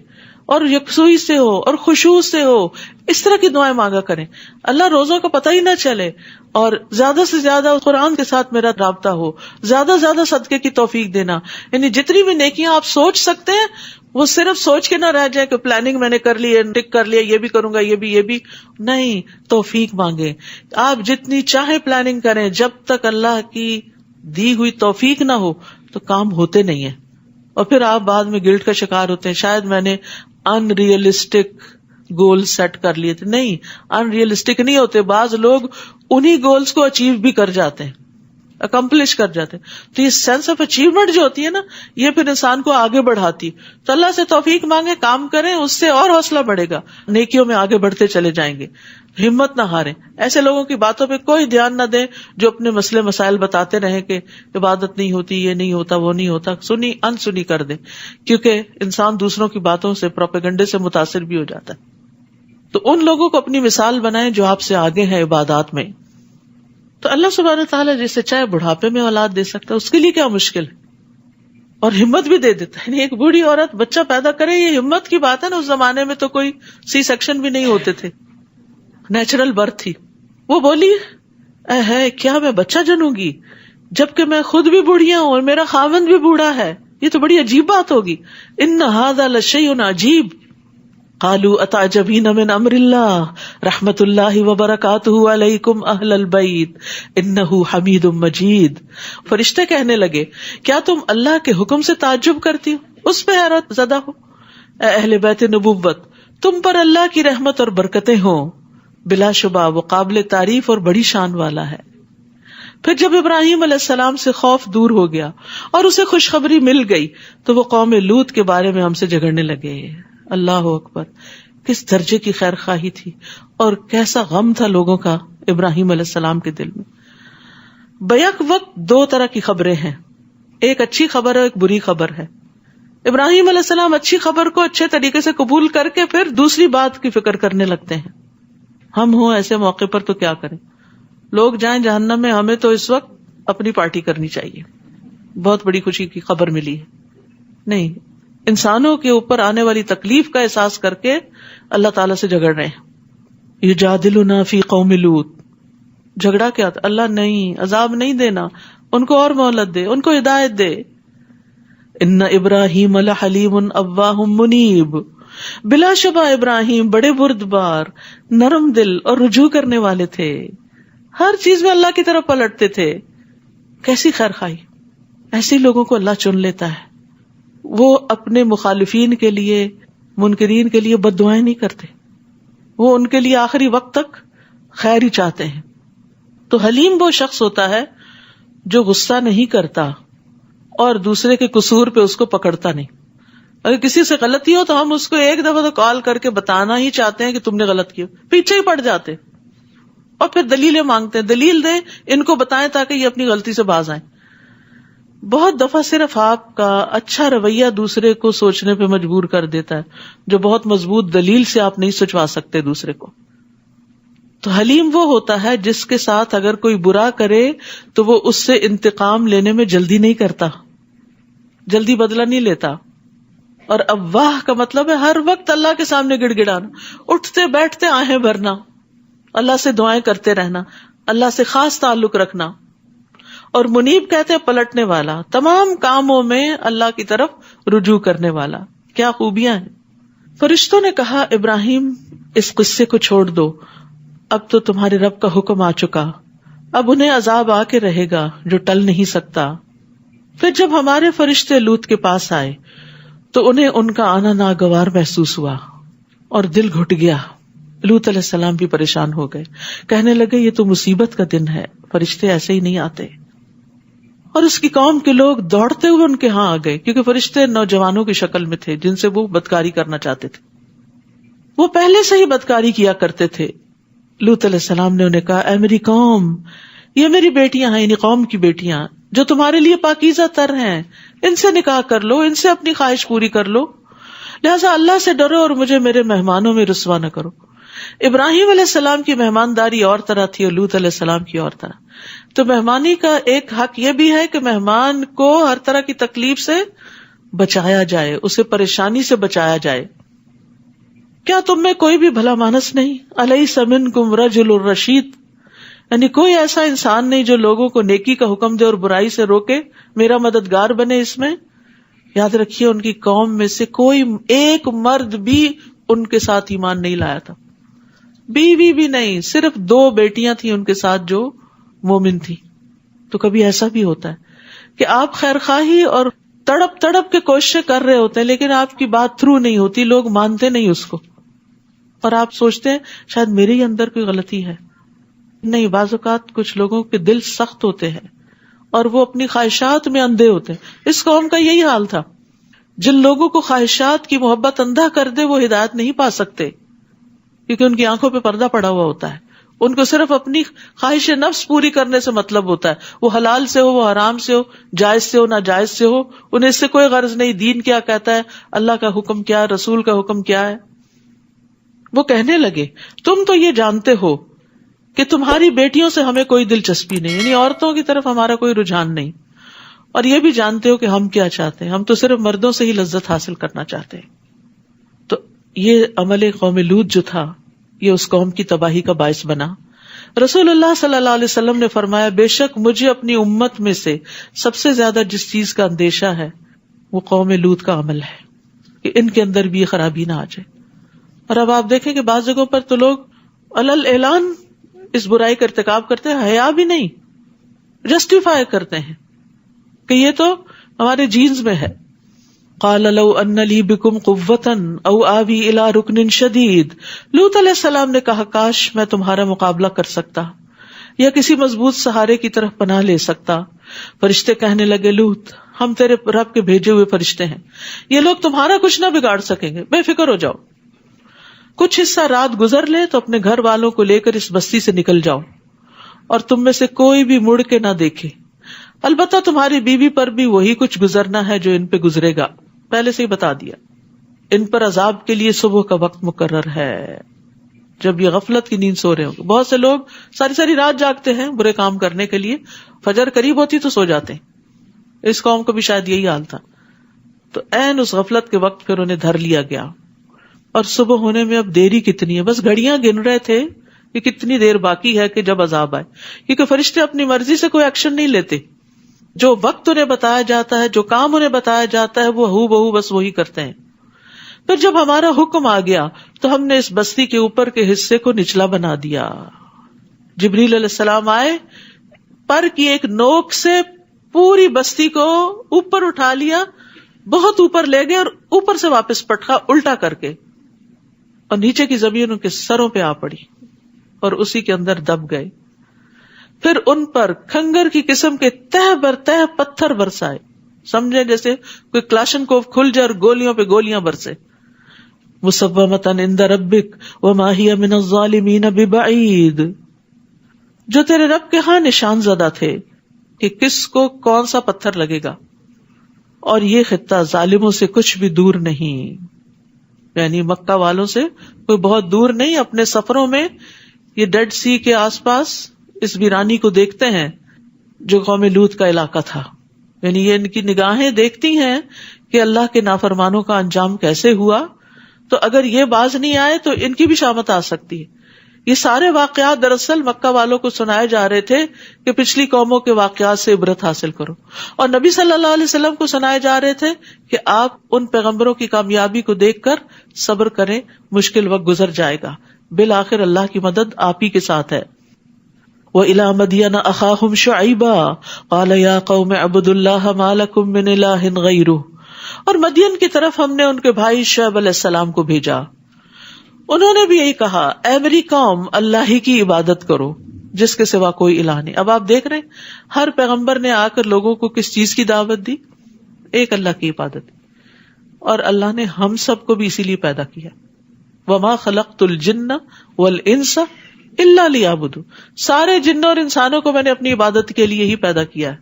اور یکسوئی سے ہو اور خشوع سے ہو. اس طرح کی دعائیں مانگا کریں. اللہ روزوں کا پتہ ہی نہ چلے، اور زیادہ سے زیادہ قرآن کے ساتھ میرا رابطہ ہو، زیادہ زیادہ صدقے کی توفیق دینا. یعنی جتنی بھی نیکیاں آپ سوچ سکتے ہیں وہ صرف سوچ کے نہ رہ جائے کہ پلاننگ میں نے کر لی ہے، ٹک کر لیا، یہ بھی کروں گا، یہ بھی نہیں. توفیق مانگے. آپ جتنی چاہے پلاننگ کریں، جب تک اللہ کی دی ہوئی توفیق نہ ہو تو کام ہوتے نہیں ہیں، اور پھر آپ بعد میں گلٹ کا شکار ہوتے ہیں. شاید میں نے ان ریئلسٹک گول سیٹ کر لیے تھے. نہیں، ان ریئلسٹک نہیں ہوتے. بعض لوگ انہی گولز کو اچیو بھی کر جاتے ہیں، اکمپلش کر جاتے ہیں. تو یہ سینس آف اچیومنٹ جو ہوتی ہے نا، یہ پھر انسان کو آگے بڑھاتی. تو اللہ سے توفیق مانگے، کام کریں، اس سے اور حوصلہ بڑھے گا، نیکیوں میں آگے بڑھتے چلے جائیں گے. ہمت نہ ہاریں. ایسے لوگوں کی باتوں پہ کوئی دھیان نہ دیں جو اپنے مسئلے مسائل بتاتے رہیں کہ عبادت نہیں ہوتی، یہ نہیں ہوتا، وہ نہیں ہوتا. سنی انسنی کر دیں، کیونکہ انسان دوسروں کی باتوں سے، پروپیگنڈے سے متاثر بھی ہو جاتا ہے. تو ان لوگوں کو اپنی مثال بنائیں جو آپ سے آگے ہیں عبادات میں. تو اللہ سبحانہ وتعالیٰ جسے چاہے بڑھاپے میں اولاد دے سکتا ہے، اس کے لیے کیا مشکل ہے، اور ہمت بھی دے دیتا ہے. یعنی ایک بوڑھی عورت بچہ پیدا کرے، یہ ہمت کی بات ہے نا. اس زمانے میں تو کوئی سی سیکشن بھی نہیں ہوتے تھے، نیچرل برتھ تھی. وہ بولی اے ہے کیا میں بچہ جنوں گی جبکہ میں خود بھی بوڑھیا ہوں اور میرا خاوند بھی بوڑھا ہے. یہ تو بڑی عجیب بات ہوگی. ان ھذا لشیء عجیب. قالوا اتعجبین من امر اللہ رحمت اللہ وبرکاتہ علیکم اہل البیت انہ حمید مجید. فرشتے کہنے لگے کیا تم اللہ کے حکم سے تعجب کرتی ہو, اس پہ حیرت زدہ ہو؟ اے اہل بیت نبوت, تم پر اللہ کی رحمت اور برکتیں ہوں, بلا شبہ وہ قابل تعریف اور بڑی شان والا ہے. پھر جب ابراہیم علیہ السلام سے خوف دور ہو گیا اور اسے خوشخبری مل گئی تو وہ قوم لوط کے بارے میں ہم سے جھگڑنے لگے. اللہ اکبر, کس درجے کی خیر خواہی تھی اور کیسا غم تھا لوگوں کا ابراہیم علیہ السلام کے دل میں. بیک وقت دو طرح کی خبریں ہیں, ایک اچھی خبر ہے, ایک بری خبر ہے. ابراہیم علیہ السلام اچھی خبر کو اچھے طریقے سے قبول کر کے پھر دوسری بات کی فکر کرنے لگتے ہیں. ہم ہوں ایسے موقع پر تو کیا کریں, لوگ جائیں جہنم میں, ہمیں تو اس وقت اپنی پارٹی کرنی چاہیے, بہت بڑی خوشی کی خبر ملی ہے. نہیں, انسانوں کے اوپر آنے والی تکلیف کا احساس کر کے اللہ تعالیٰ سے جھگڑ رہے ہیں. یجادلنا فی قوم لوط, جھگڑا کیا تھا؟ اللہ نہیں, عذاب نہیں دینا, ان کو اور مہلت دے, ان کو ہدایت دے. ان ابراہیم لحلیم اواہ منیب, بلا شبہ ابراہیم بڑے بردبار, نرم دل اور رجوع کرنے والے تھے, ہر چیز میں اللہ کی طرف پلٹتے تھے. کیسی خیر خواہی, ایسے لوگوں کو اللہ چن لیتا ہے. وہ اپنے مخالفین کے لیے, منکرین کے لیے بد دعائیں نہیں کرتے, وہ ان کے لیے آخری وقت تک خیر ہی چاہتے ہیں. تو حلیم وہ شخص ہوتا ہے جو غصہ نہیں کرتا اور دوسرے کے قصور پہ اس کو پکڑتا نہیں. اگر کسی سے غلطی ہو تو ہم اس کو ایک دفعہ تو کال کر کے بتانا ہی چاہتے ہیں کہ تم نے غلط کیا, پیچھے ہی پڑ جاتے اور پھر دلیلیں مانگتے ہیں, دلیل دیں, ان کو بتائیں تاکہ یہ اپنی غلطی سے باز آئیں. بہت دفعہ صرف آپ کا اچھا رویہ دوسرے کو سوچنے پہ مجبور کر دیتا ہے, جو بہت مضبوط دلیل سے آپ نہیں سوچوا سکتے دوسرے کو. تو حلیم وہ ہوتا ہے جس کے ساتھ اگر کوئی برا کرے تو وہ اس سے انتقام لینے میں جلدی نہیں کرتا, جلدی بدلہ نہیں لیتا. اور اواہ کا مطلب ہے ہر وقت اللہ کے سامنے گڑ گڑانا, اٹھتے بیٹھتے آہیں بھرنا, اللہ سے دعائیں کرتے رہنا, اللہ سے خاص تعلق رکھنا. اور منیب کہتے ہیں پلٹنے والا, تمام کاموں میں اللہ کی طرف رجوع کرنے والا. کیا خوبیاں ہیں. فرشتوں نے کہا ابراہیم اس قصے کو چھوڑ دو, اب تو تمہارے رب کا حکم آ چکا, اب انہیں عذاب آ کے رہے گا جو ٹل نہیں سکتا. پھر جب ہمارے فرشتے لوط کے پاس آئے تو انہیں ان کا آنا ناگوار محسوس ہوا اور دل گھٹ گیا. لوط علیہ السلام بھی پریشان ہو گئے, کہنے لگے یہ تو مصیبت کا دن ہے, فرشتے ایسے ہی نہیں آتے. اور اس کی قوم کے لوگ دوڑتے ہوئے ان کے ہاں آ گئے, کیونکہ فرشتے نوجوانوں کی شکل میں تھے جن سے وہ بدکاری کرنا چاہتے تھے. وہ پہلے سے ہی بدکاری کیا کرتے تھے. لوط علیہ السلام نے انہیں کہا, اے میری قوم, یہ میری بیٹیاں ہیں, یعنی قوم کی بیٹیاں جو تمہارے لیے پاکیزہ تر ہیں, ان سے نکاح کر لو, ان سے اپنی خواہش پوری کر لو, لہٰذا اللہ سے ڈرو اور مجھے میرے مہمانوں میں رسوا نہ کرو. ابراہیم علیہ السلام کی مہمانداری اور طرح تھی اور لوط علیہ السلام کی اور طرح. تو مہمانی کا ایک حق یہ بھی ہے کہ مہمان کو ہر طرح کی تکلیف سے بچایا جائے, اسے پریشانی سے بچایا جائے. کیا تم میں کوئی بھی بھلا مانس نہیں؟ الیس منکم رجل رشید, یعنی کوئی ایسا انسان نہیں جو لوگوں کو نیکی کا حکم دے اور برائی سے روکے, میرا مددگار بنے اس میں. یاد رکھیے ان کی قوم میں سے کوئی ایک مرد بھی ان کے ساتھ ایمان نہیں لایا تھا, بیوی بھی نہیں, صرف 2 بیٹیاں تھیں ان کے ساتھ جو مومن تھی. تو کبھی ایسا بھی ہوتا ہے کہ آپ خیر خواہی اور تڑپ تڑپ کے کوششیں کر رہے ہوتے ہیں لیکن آپ کی بات تھرو نہیں ہوتی, لوگ مانتے نہیں اس کو, اور آپ سوچتے ہیں شاید میرے ہی اندر کوئی غلطی ہے. نہیں, بعض اوقات کچھ لوگوں کے دل سخت ہوتے ہیں اور وہ اپنی خواہشات میں اندھے ہوتے ہیں. اس قوم کا یہی حال تھا. جن لوگوں کو خواہشات کی محبت اندھا کر دے وہ ہدایت نہیں پا سکتے, کیونکہ ان کی آنکھوں پہ پردہ پڑا ہوا ہوتا ہے. ان کو صرف اپنی خواہش نفس پوری کرنے سے مطلب ہوتا ہے, وہ حلال سے ہو, وہ حرام سے ہو, جائز سے ہو, ناجائز سے ہو, انہیں اس سے کوئی غرض نہیں دین کیا کہتا ہے, اللہ کا حکم کیا, رسول کا حکم کیا ہے. وہ کہنے لگے تم تو یہ جانتے ہو کہ تمہاری بیٹیوں سے ہمیں کوئی دلچسپی نہیں, یعنی عورتوں کی طرف ہمارا کوئی رجحان نہیں, اور یہ بھی جانتے ہو کہ ہم کیا چاہتے ہیں, ہم تو صرف مردوں سے ہی لذت حاصل کرنا چاہتے ہیں. تو یہ عمل قوم لوط جو تھا یہ اس قوم کی تباہی کا باعث بنا. رسول اللہ صلی اللہ علیہ وسلم نے فرمایا, بے شک مجھے اپنی امت میں سے سب سے زیادہ جس چیز کا اندیشہ ہے وہ قوم لوط کا عمل ہے کہ ان کے اندر بھی یہ خرابی نہ آ جائے. اور اب آپ دیکھیں کہ بعض جگہوں پر تو لوگ علل اعلان اس برائی کا ارتکاب کرتے ہیں, حیا بھی نہیں, جسٹیفائی کرتے ہیں کہ یہ تو ہمارے جینز میں ہے. قال لو ان لی بکم قوۃ او آوی الی رکن شدید, لوط علیہ السلام نے کہا کاش میں تمہارا مقابلہ کر سکتا یا کسی مضبوط سہارے کی طرف پناہ لے سکتا. فرشتے کہنے لگے لوط ہم تیرے رب کے بھیجے ہوئے فرشتے ہیں, یہ لوگ تمہارا کچھ نہ بگاڑ سکیں گے, بے فکر ہو جاؤ. کچھ حصہ رات گزر لے تو اپنے گھر والوں کو لے کر اس بستی سے نکل جاؤ اور تم میں سے کوئی بھی مڑ کے نہ دیکھے. البتہ تمہاری بیوی پر بھی وہی کچھ گزرنا ہے جو ان پہ گزرے گا, پہلے سے ہی بتا دیا. ان پر عذاب کے لیے صبح کا وقت مقرر ہے جب یہ غفلت کی نیند سو رہے ہوں. بہت سے لوگ ساری ساری رات جاگتے ہیں برے کام کرنے کے لیے, فجر قریب ہوتی تو سو جاتے ہیں. اس قوم کو بھی شاید یہی حال تھا. تو عین اس غفلت کے وقت پھر انہیں دھر لیا گیا, اور صبح ہونے میں اب دیری کتنی ہے, بس گھڑیاں گن رہے تھے کہ کتنی دیر باقی ہے کہ جب عذاب آئے, کیونکہ فرشتے اپنی مرضی سے کوئی ایکشن نہیں لیتے. جو وقت انہیں بتایا جاتا ہے, جو کام انہیں بتایا جاتا ہے, وہ ہو بہو بس وہی کرتے ہیں. پھر جب ہمارا حکم آ گیا تو ہم نے اس بستی کے اوپر کے حصے کو نچلا بنا دیا. جبریل علیہ السلام آئے, پر کی ایک نوک سے پوری بستی کو اوپر اٹھا لیا, بہت اوپر لے گئے اور اوپر سے واپس پٹکا الٹا کر کے, اور نیچے کی زمین ان کے سروں پہ آ پڑی اور اسی کے اندر دب گئے. پھر ان پر کھنگر کی قسم کے تہ بر تہ پتھر برسائے, سمجھے جیسے کوئی کلاشن کوف کھل جائے اور گولیوں پہ گولیاں برسے. مصومۃ عند ربک وما ہی من الظالمین ببعید, جو تیرے رب کے ہاں نشان زدہ تھے کہ کس کو کون سا پتھر لگے گا, اور یہ خطہ ظالموں سے کچھ بھی دور نہیں. یعنی مکہ والوں سے کوئی بہت دور نہیں. اپنے سفروں میں یہ ڈیڈ سی کے آس پاس اس ویرانی کو دیکھتے ہیں جو قوم لوط کا علاقہ تھا. یعنی یہ ان کی نگاہیں دیکھتی ہیں کہ اللہ کے نافرمانوں کا انجام کیسے ہوا, تو اگر یہ باز نہیں آئے تو ان کی بھی شامت آ سکتی ہے. یہ سارے واقعات دراصل مکہ والوں کو سنائے جا رہے تھے کہ پچھلی قوموں کے واقعات سے عبرت حاصل کرو, اور نبی صلی اللہ علیہ وسلم کو سنائے جا رہے تھے کہ آپ ان پیغمبروں کی کامیابی کو دیکھ کر صبر کریں, مشکل وقت گزر جائے گا, بالآخر اللہ کی مدد آپ ہی کے ساتھ ہے. وَإِلَىٰ مَدْيَنَ أَخَاهُمْ شُعَيْبًا قَالَ يَا قَوْمِ اعْبُدُوا اللَّهَ مَا لَكُم مِّنْ إِلَٰهٍ غَيْرُهُ, اور مدین کی طرف ہم نے ان کے بھائی شعیب علیہ السلام کو بھیجا. انہوں نے بھی یہی کہا, اے میری قوم اللہ ہی کی عبادت کرو جس کے سوا کوئی الہ نہیں. اب آپ دیکھ رہے ہیں ہر پیغمبر نے آ کر لوگوں کو کس چیز کی دعوت دی؟ ایک اللہ کی عبادت. اور اللہ نے ہم سب کو بھی اسی لیے پیدا کیا. وما خلقت الجن والانس الا لیعبدون, سارے جنوں اور انسانوں کو میں نے اپنی عبادت کے لیے ہی پیدا کیا ہے.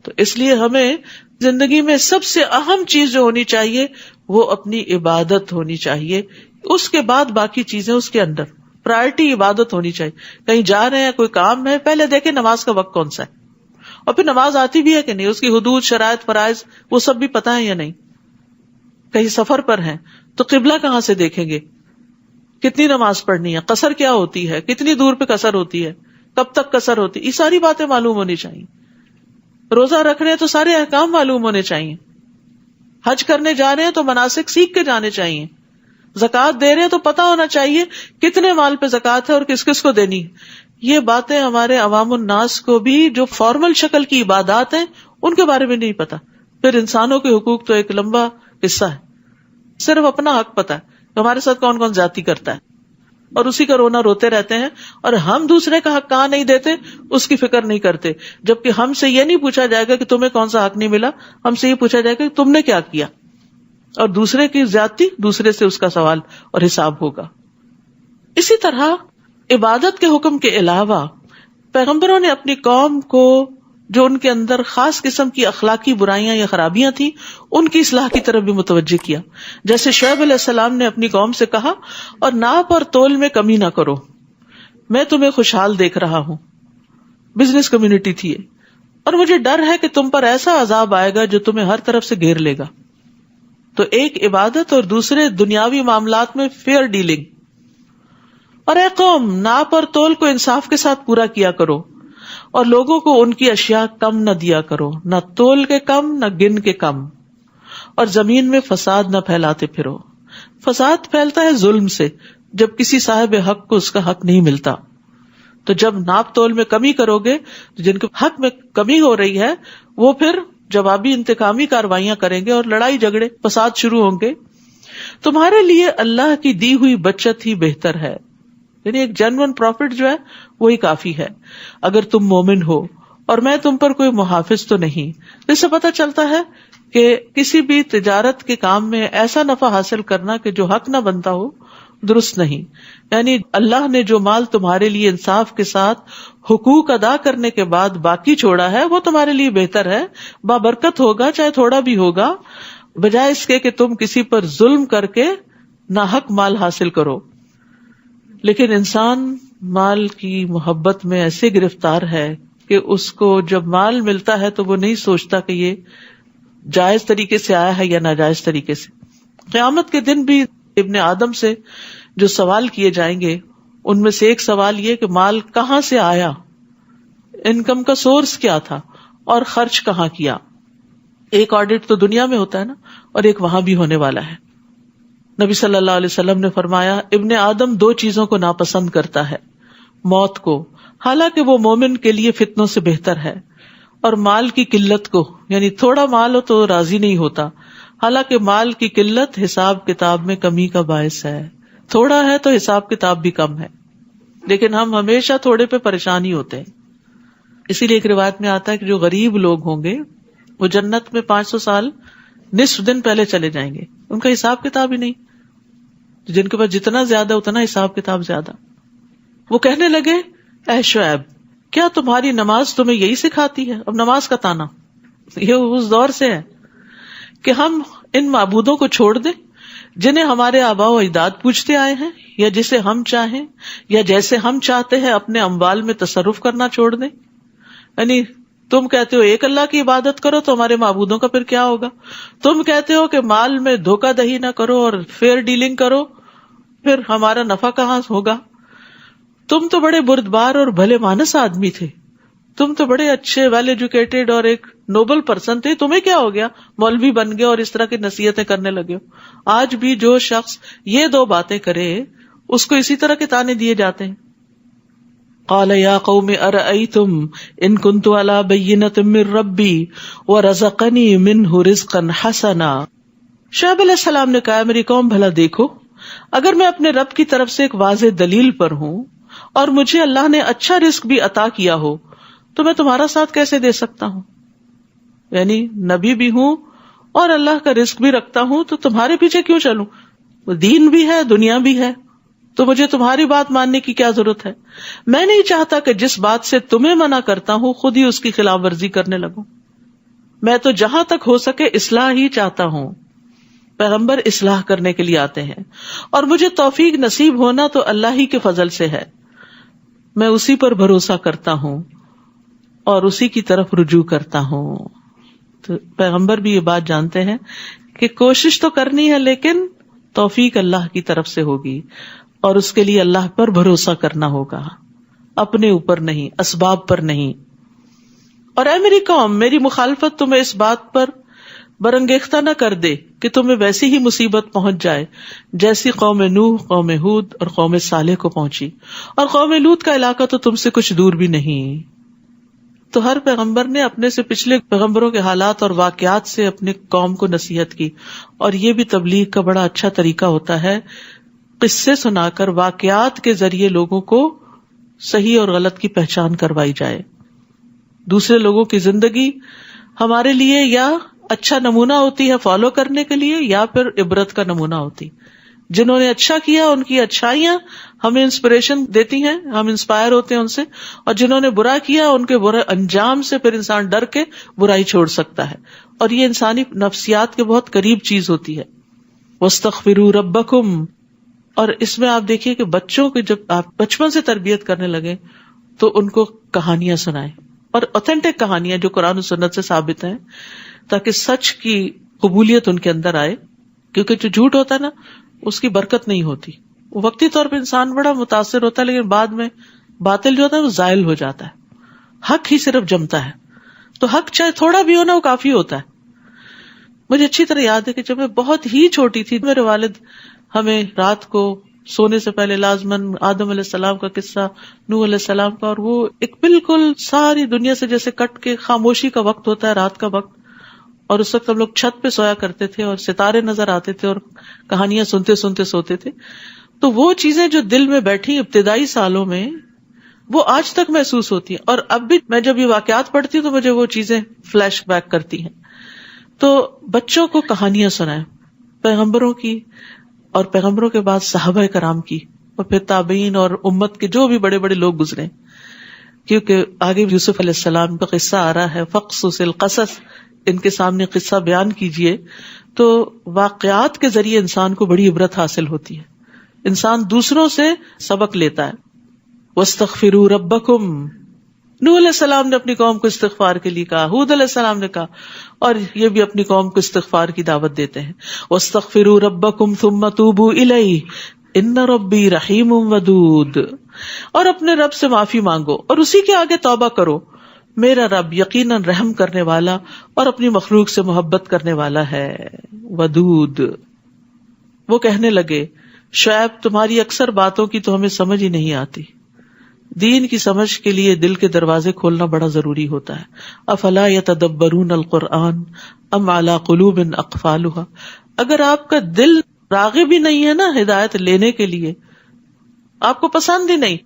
تو اس لیے ہمیں زندگی میں سب سے اہم چیز جو ہونی چاہیے وہ اپنی عبادت ہونی چاہیے. اس کے بعد باقی چیزیں اس کے اندر, پرائرٹی عبادت ہونی چاہیے. کہیں جا رہے ہیں, کوئی کام ہے, پہلے دیکھیں نماز کا وقت کون سا ہے, اور پھر نماز آتی بھی ہے کہ نہیں, اس کی حدود, شرائط, فرائض وہ سب بھی پتہ ہے یا نہیں. کہیں سفر پر ہیں تو قبلہ کہاں سے دیکھیں گے, کتنی نماز پڑھنی ہے, قصر کیا ہوتی ہے, کتنی دور پہ قصر ہوتی ہے, کب تک قصر ہوتی ہے, یہ ساری باتیں معلوم ہونی چاہیے. روزہ رکھ رہے ہیں تو سارے احکام معلوم ہونے چاہیے. حج کرنے جا رہے ہیں تو مناسک سیکھ کے جانے چاہیے. زکوٰۃ دے رہے ہیں تو پتہ ہونا چاہیے کتنے مال پہ زکوٰۃ ہے اور کس کس کو دینی ہے. یہ باتیں ہمارے عوام الناس کو بھی جو فارمل شکل کی عبادات ہیں ان کے بارے میں نہیں پتا. پھر انسانوں کے حقوق تو ایک لمبا قصہ ہے, صرف اپنا حق پتا ہے ہمارے ساتھ کون کون زیادتی کرتا ہے, اور اسی کا رونا روتے رہتے ہیں, اور ہم دوسرے کا حق کہاں نہیں دیتے اس کی فکر نہیں کرتے. جبکہ ہم سے یہ نہیں پوچھا جائے گا کہ تمہیں کون سا حق نہیں ملا, ہم سے یہ پوچھا جائے گا کہ تم نے کیا کیا, اور دوسرے کی زیادتی دوسرے سے اس کا سوال اور حساب ہوگا. اسی طرح عبادت کے حکم کے علاوہ پیغمبروں نے اپنی قوم کو جو ان کے اندر خاص قسم کی اخلاقی برائیاں یا خرابیاں تھیں ان کی اصلاح کی طرف بھی متوجہ کیا. جیسے شعیب علیہ السلام نے اپنی قوم سے کہا, اور ناپ اور تول میں کمی نہ کرو, میں تمہیں خوشحال دیکھ رہا ہوں. بزنس کمیونٹی تھی یہ, اور مجھے ڈر ہے کہ تم پر ایسا عذاب آئے گا جو تمہیں ہر طرف سے گھیر لے گا. تو ایک عبادت اور دوسرے دنیاوی معاملات میں فیئر ڈیلنگ. اور اے قوم, ناپ اور تول کو انصاف کے ساتھ پورا کیا کرو, اور لوگوں کو ان کی اشیاء کم نہ دیا کرو, نہ تول کے کم نہ گن کے کم. اور زمین میں فساد نہ پھیلاتے پھرو. فساد پھیلتا ہے ظلم سے، جب کسی صاحب حق کو اس کا حق نہیں ملتا. تو جب ناپ تول میں کمی کرو گے تو جن کے حق میں کمی ہو رہی ہے وہ پھر جوابی انتقامی کارروائیاں کریں گے اور لڑائی جھگڑے فساد شروع ہوں گے. تمہارے لیے اللہ کی دی ہوئی بچت ہی بہتر ہے، یعنی ایک جینوئن پروفٹ جو ہے وہی کافی ہے اگر تم مومن ہو، اور میں تم پر کوئی محافظ تو نہیں. اس سے پتہ چلتا ہے کہ کسی بھی تجارت کے کام میں ایسا نفع حاصل کرنا کہ جو حق نہ بنتا ہو درست نہیں. یعنی اللہ نے جو مال تمہارے لیے انصاف کے ساتھ حقوق ادا کرنے کے بعد باقی چھوڑا ہے وہ تمہارے لیے بہتر ہے، بابرکت ہوگا چاہے تھوڑا بھی ہوگا، بجائے اس کے کہ تم کسی پر ظلم کر کے ناحق مال حاصل کرو. لیکن انسان مال کی محبت میں ایسے گرفتار ہے کہ اس کو جب مال ملتا ہے تو وہ نہیں سوچتا کہ یہ جائز طریقے سے آیا ہے یا ناجائز طریقے سے. قیامت کے دن بھی ابن آدم سے جو سوال کیے جائیں گے ان میں سے ایک سوال یہ کہ مال کہاں سے آیا، انکم کا سورس کیا تھا اور خرچ کہاں کیا. ایک آڈٹ تو دنیا میں ہوتا ہے نا، اور ایک وہاں بھی ہونے والا ہے. نبی صلی اللہ علیہ وسلم نے فرمایا ابن آدم دو چیزوں کو ناپسند کرتا ہے، موت کو، حالانکہ وہ مومن کے لیے فتنوں سے بہتر ہے، اور مال کی قلت کو، یعنی تھوڑا مال ہو تو راضی نہیں ہوتا، حالانکہ مال کی قلت حساب کتاب میں کمی کا باعث ہے. تھوڑا ہے تو حساب کتاب بھی کم ہے، لیکن ہم ہمیشہ تھوڑے پہ پریشان ہی ہوتے ہیں. اسی لیے ایک روایت میں آتا ہے کہ جو غریب لوگ ہوں گے وہ جنت میں 500 سال نصف دن پہلے چلے جائیں گے، ان کا حساب کتاب ہی نہیں. جن کے پاس جتنا زیادہ اتنا حساب کتاب زیادہ. وہ کہنے لگے اے شعیب کیا تمہاری نماز تمہیں یہی سکھاتی ہے؟ اب نماز کا تانا یہ اس دور سے ہے کہ ہم ان معبودوں کو چھوڑ دیں جنہیں ہمارے آباء و اجداد پوجتے آئے ہیں، یا جسے ہم چاہیں یا جیسے ہم چاہتے ہیں اپنے اموال میں تصرف کرنا چھوڑ دیں. یعنی تم کہتے ہو ایک اللہ کی عبادت کرو تو ہمارے معبودوں کا پھر کیا ہوگا؟ تم کہتے ہو کہ مال میں دھوکہ دہی نہ کرو اور فیئر ڈیلنگ کرو، پھر ہمارا نفع کہاں ہوگا؟ تم تو بڑے بردبار اور بھلے مانس آدمی تھے، تم تو بڑے اچھے ویل ایجوکیٹڈ اور ایک نوبل پرسن تھے، تمہیں کیا ہو گیا مولوی بن گئے اور اس طرح کی نصیحتیں کرنے لگے ہو؟ آج بھی جو شخص یہ دو باتیں کرے اس کو اسی طرح کے تانے دیے جاتے ہیں. قال یا قوم ارأیتم ان کنت علی بینۃ من ربی ورزقنی منہ رزقا حسنا. شعیب علیہ السلام نے کہا میری قوم بھلا دیکھو، اگر میں اپنے رب کی طرف سے ایک واضح دلیل پر ہوں اور مجھے اللہ نے اچھا رزق بھی عطا کیا ہو تو میں تمہارا ساتھ کیسے دے سکتا ہوں؟ یعنی نبی بھی ہوں اور اللہ کا رزق بھی رکھتا ہوں تو تمہارے پیچھے کیوں چلوں؟ دین بھی ہے دنیا بھی ہے تو مجھے تمہاری بات ماننے کی کیا ضرورت ہے؟ میں نہیں چاہتا کہ جس بات سے تمہیں منع کرتا ہوں خود ہی اس کی خلاف ورزی کرنے لگوں. میں تو جہاں تک ہو سکے اصلاح ہی چاہتا ہوں. پیغمبر اصلاح کرنے کے لیے آتے ہیں اور مجھے توفیق نصیب ہونا تو اللہ ہی کے فضل سے ہے. میں اسی پر بھروسہ کرتا ہوں اور اسی کی طرف رجوع کرتا ہوں. تو پیغمبر بھی یہ بات جانتے ہیں کہ کوشش تو کرنی ہے لیکن توفیق اللہ کی طرف سے ہوگی اور اس کے لیے اللہ پر بھروسہ کرنا ہوگا، اپنے اوپر نہیں، اسباب پر نہیں. اور اے میری قوم میری مخالفت تمہیں اس بات پر برانگیختہ نہ کر دے کہ تمہیں ویسی ہی مصیبت پہنچ جائے جیسی قوم نوح، قوم ہود اور قوم صالح کو پہنچی، اور قوم لوط کا علاقہ تو تم سے کچھ دور بھی نہیں. تو ہر پیغمبر نے اپنے سے پچھلے پیغمبروں کے حالات اور واقعات سے اپنے قوم کو نصیحت کی، اور یہ بھی تبلیغ کا بڑا اچھا طریقہ ہوتا ہے، قصے سنا کر واقعات کے ذریعے لوگوں کو صحیح اور غلط کی پہچان کروائی جائے. دوسرے لوگوں کی زندگی ہمارے لیے یا اچھا نمونہ ہوتی ہے فالو کرنے کے لیے، یا پھر عبرت کا نمونہ ہوتی. جنہوں نے اچھا کیا ان کی اچھائیاں ہمیں انسپریشن دیتی ہیں، ہم انسپائر ہوتے ہیں ان سے، اور جنہوں نے برا کیا ان کے برے انجام سے پھر انسان ڈر کے برائی چھوڑ سکتا ہے. اور یہ انسانی نفسیات کے بہت قریب چیز ہوتی ہے. وَاسْتَغْفِرُوا رَبَّكُمْ. اور اس میں آپ دیکھیے کہ بچوں کی جب آپ بچپن سے تربیت کرنے لگے تو ان کو کہانیاں سنائیں، اور اوتھینٹک کہانیاں جو قرآن و سنت سے ثابت ہیں، تاکہ سچ کی قبولیت ان کے اندر آئے. کیونکہ جو جھوٹ ہوتا ہے نا اس کی برکت نہیں ہوتی. وہ وقتی طور پہ انسان بڑا متاثر ہوتا ہے لیکن بعد میں باطل جو ہوتا ہے وہ زائل ہو جاتا ہے، حق ہی صرف جمتا ہے. تو حق چاہے تھوڑا بھی ہو نا وہ کافی ہوتا ہے. مجھے اچھی طرح یاد ہے کہ جب میں بہت ہی چھوٹی تھی، میرے والد ہمیں رات کو سونے سے پہلے لازماً آدم علیہ السلام کا قصہ، نوح علیہ السلام کا، اور وہ ایک بالکل ساری دنیا سے جیسے کٹ کے خاموشی کا وقت ہوتا ہے رات کا وقت، اور اس وقت ہم لوگ چھت پہ سویا کرتے تھے اور ستارے نظر آتے تھے اور کہانیاں سنتے سنتے سوتے تھے. تو وہ چیزیں جو دل میں بیٹھی ابتدائی سالوں میں، وہ آج تک محسوس ہوتی ہیں، اور اب بھی میں جب یہ واقعات پڑھتی ہوں تو مجھے وہ چیزیں فلیش بیک کرتی ہیں. تو بچوں کو کہانیاں سنائیں پیغمبروں کی، اور پیغمبروں کے بعد صحابہ کرام کی، اور پھر تابعین اور امت کے جو بھی بڑے بڑے لوگ گزرے، کیونکہ آگے یوسف علیہ السلام کا قصہ آ رہا ہے، فقصص القصص، ان کے سامنے قصہ بیان کیجئے. تو واقعات کے ذریعے انسان کو بڑی عبرت حاصل ہوتی ہے، انسان دوسروں سے سبق لیتا ہے. وَاسْتَغْفِرُوا رَبَّكُمْ، نوح علیہ السلام نے اپنی قوم کو استغفار کے لیے کہا، ہود علیہ السلام نے کہا، اور یہ بھی اپنی قوم کو استغفار کی دعوت دیتے ہیں. وَاسْتَغْفِرُوا رَبَّكُمْ ثُمَّ تُوبُوا إِلَيْهِ إِنَّ رَبِّي رَحِيمٌ وَدُودٌ، اور اپنے رب سے معافی مانگو اور اسی کے آگے توبہ کرو، میرا رب یقیناً رحم کرنے والا اور اپنی مخلوق سے محبت کرنے والا ہے. ودود. وہ کہنے لگے، شعیب تمہاری اکثر باتوں کی تو ہمیں سمجھ ہی نہیں آتی، دین کی سمجھ کے لیے دل کے دروازے کھولنا بڑا ضروری ہوتا ہے. افلا یتدبرون القرآن ام علی قلوب اقفالها، اگر آپ کا دل راغب ہی نہیں ہے نا ہدایت لینے کے لیے، آپ کو پسند ہی نہیں،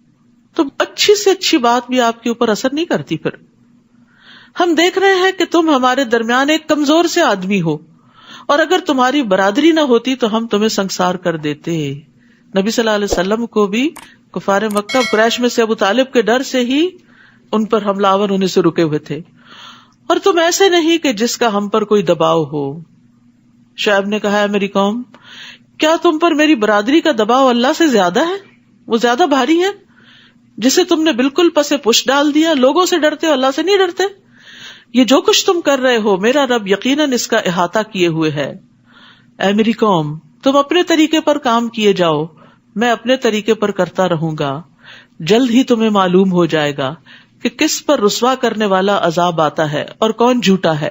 تو اچھی سے اچھی بات بھی آپ کے اوپر اثر نہیں کرتی. پھر ہم دیکھ رہے ہیں کہ تم ہمارے درمیان ایک کمزور سے آدمی ہو، اور اگر تمہاری برادری نہ ہوتی تو ہم تمہیں سنگسار کر دیتے. نبی صلی اللہ علیہ وسلم کو بھی کفار مکہ قریش میں سے ابو طالب کے ڈر سے ہی ان پر حملہ آور ہونے سے رکے ہوئے تھے، اور تم ایسے نہیں کہ جس کا ہم پر کوئی دباؤ ہو. شعیب نے کہا، ہے میری قوم، کیا تم پر میری برادری کا دباؤ اللہ سے زیادہ ہے؟ وہ زیادہ بھاری ہے جسے تم نے بالکل پسے پش ڈال دیا. لوگوں سے ڈرتے ہو، اللہ سے نہیں ڈرتے. یہ جو کچھ تم کر رہے ہو میرا رب یقیناً اس کا احاطہ کیے ہوئے ہے. اے میری قوم، تم اپنے طریقے پر کام کیے جاؤ، میں اپنے طریقے پر کرتا رہوں گا. جلد ہی تمہیں معلوم ہو جائے گا کہ کس پر رسوا کرنے والا عذاب آتا ہے اور کون جھوٹا ہے.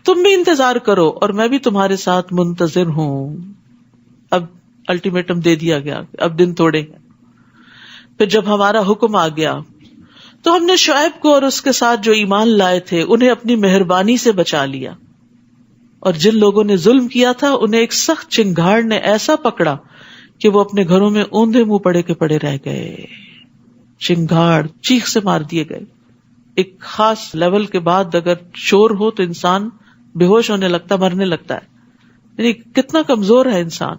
تم بھی انتظار کرو اور میں بھی تمہارے ساتھ منتظر ہوں. اب الٹیمیٹم دے دیا گیا، اب دن توڑے ہیں. پھر جب ہمارا حکم آ گیا تو ہم نے شعیب کو اور اس کے ساتھ جو ایمان لائے تھے انہیں اپنی مہربانی سے بچا لیا، اور جن لوگوں نے ظلم کیا تھا انہیں ایک سخت چنگھاڑ نے ایسا پکڑا کہ وہ اپنے گھروں میں اوندھے منہ پڑے کے پڑے رہ گئے. چنگھاڑ، چیخ سے مار دیے گئے. ایک خاص لیول کے بعد اگر شور ہو تو انسان بے ہوش ہونے لگتا، مرنے لگتا ہے. یعنی کتنا کمزور ہے انسان.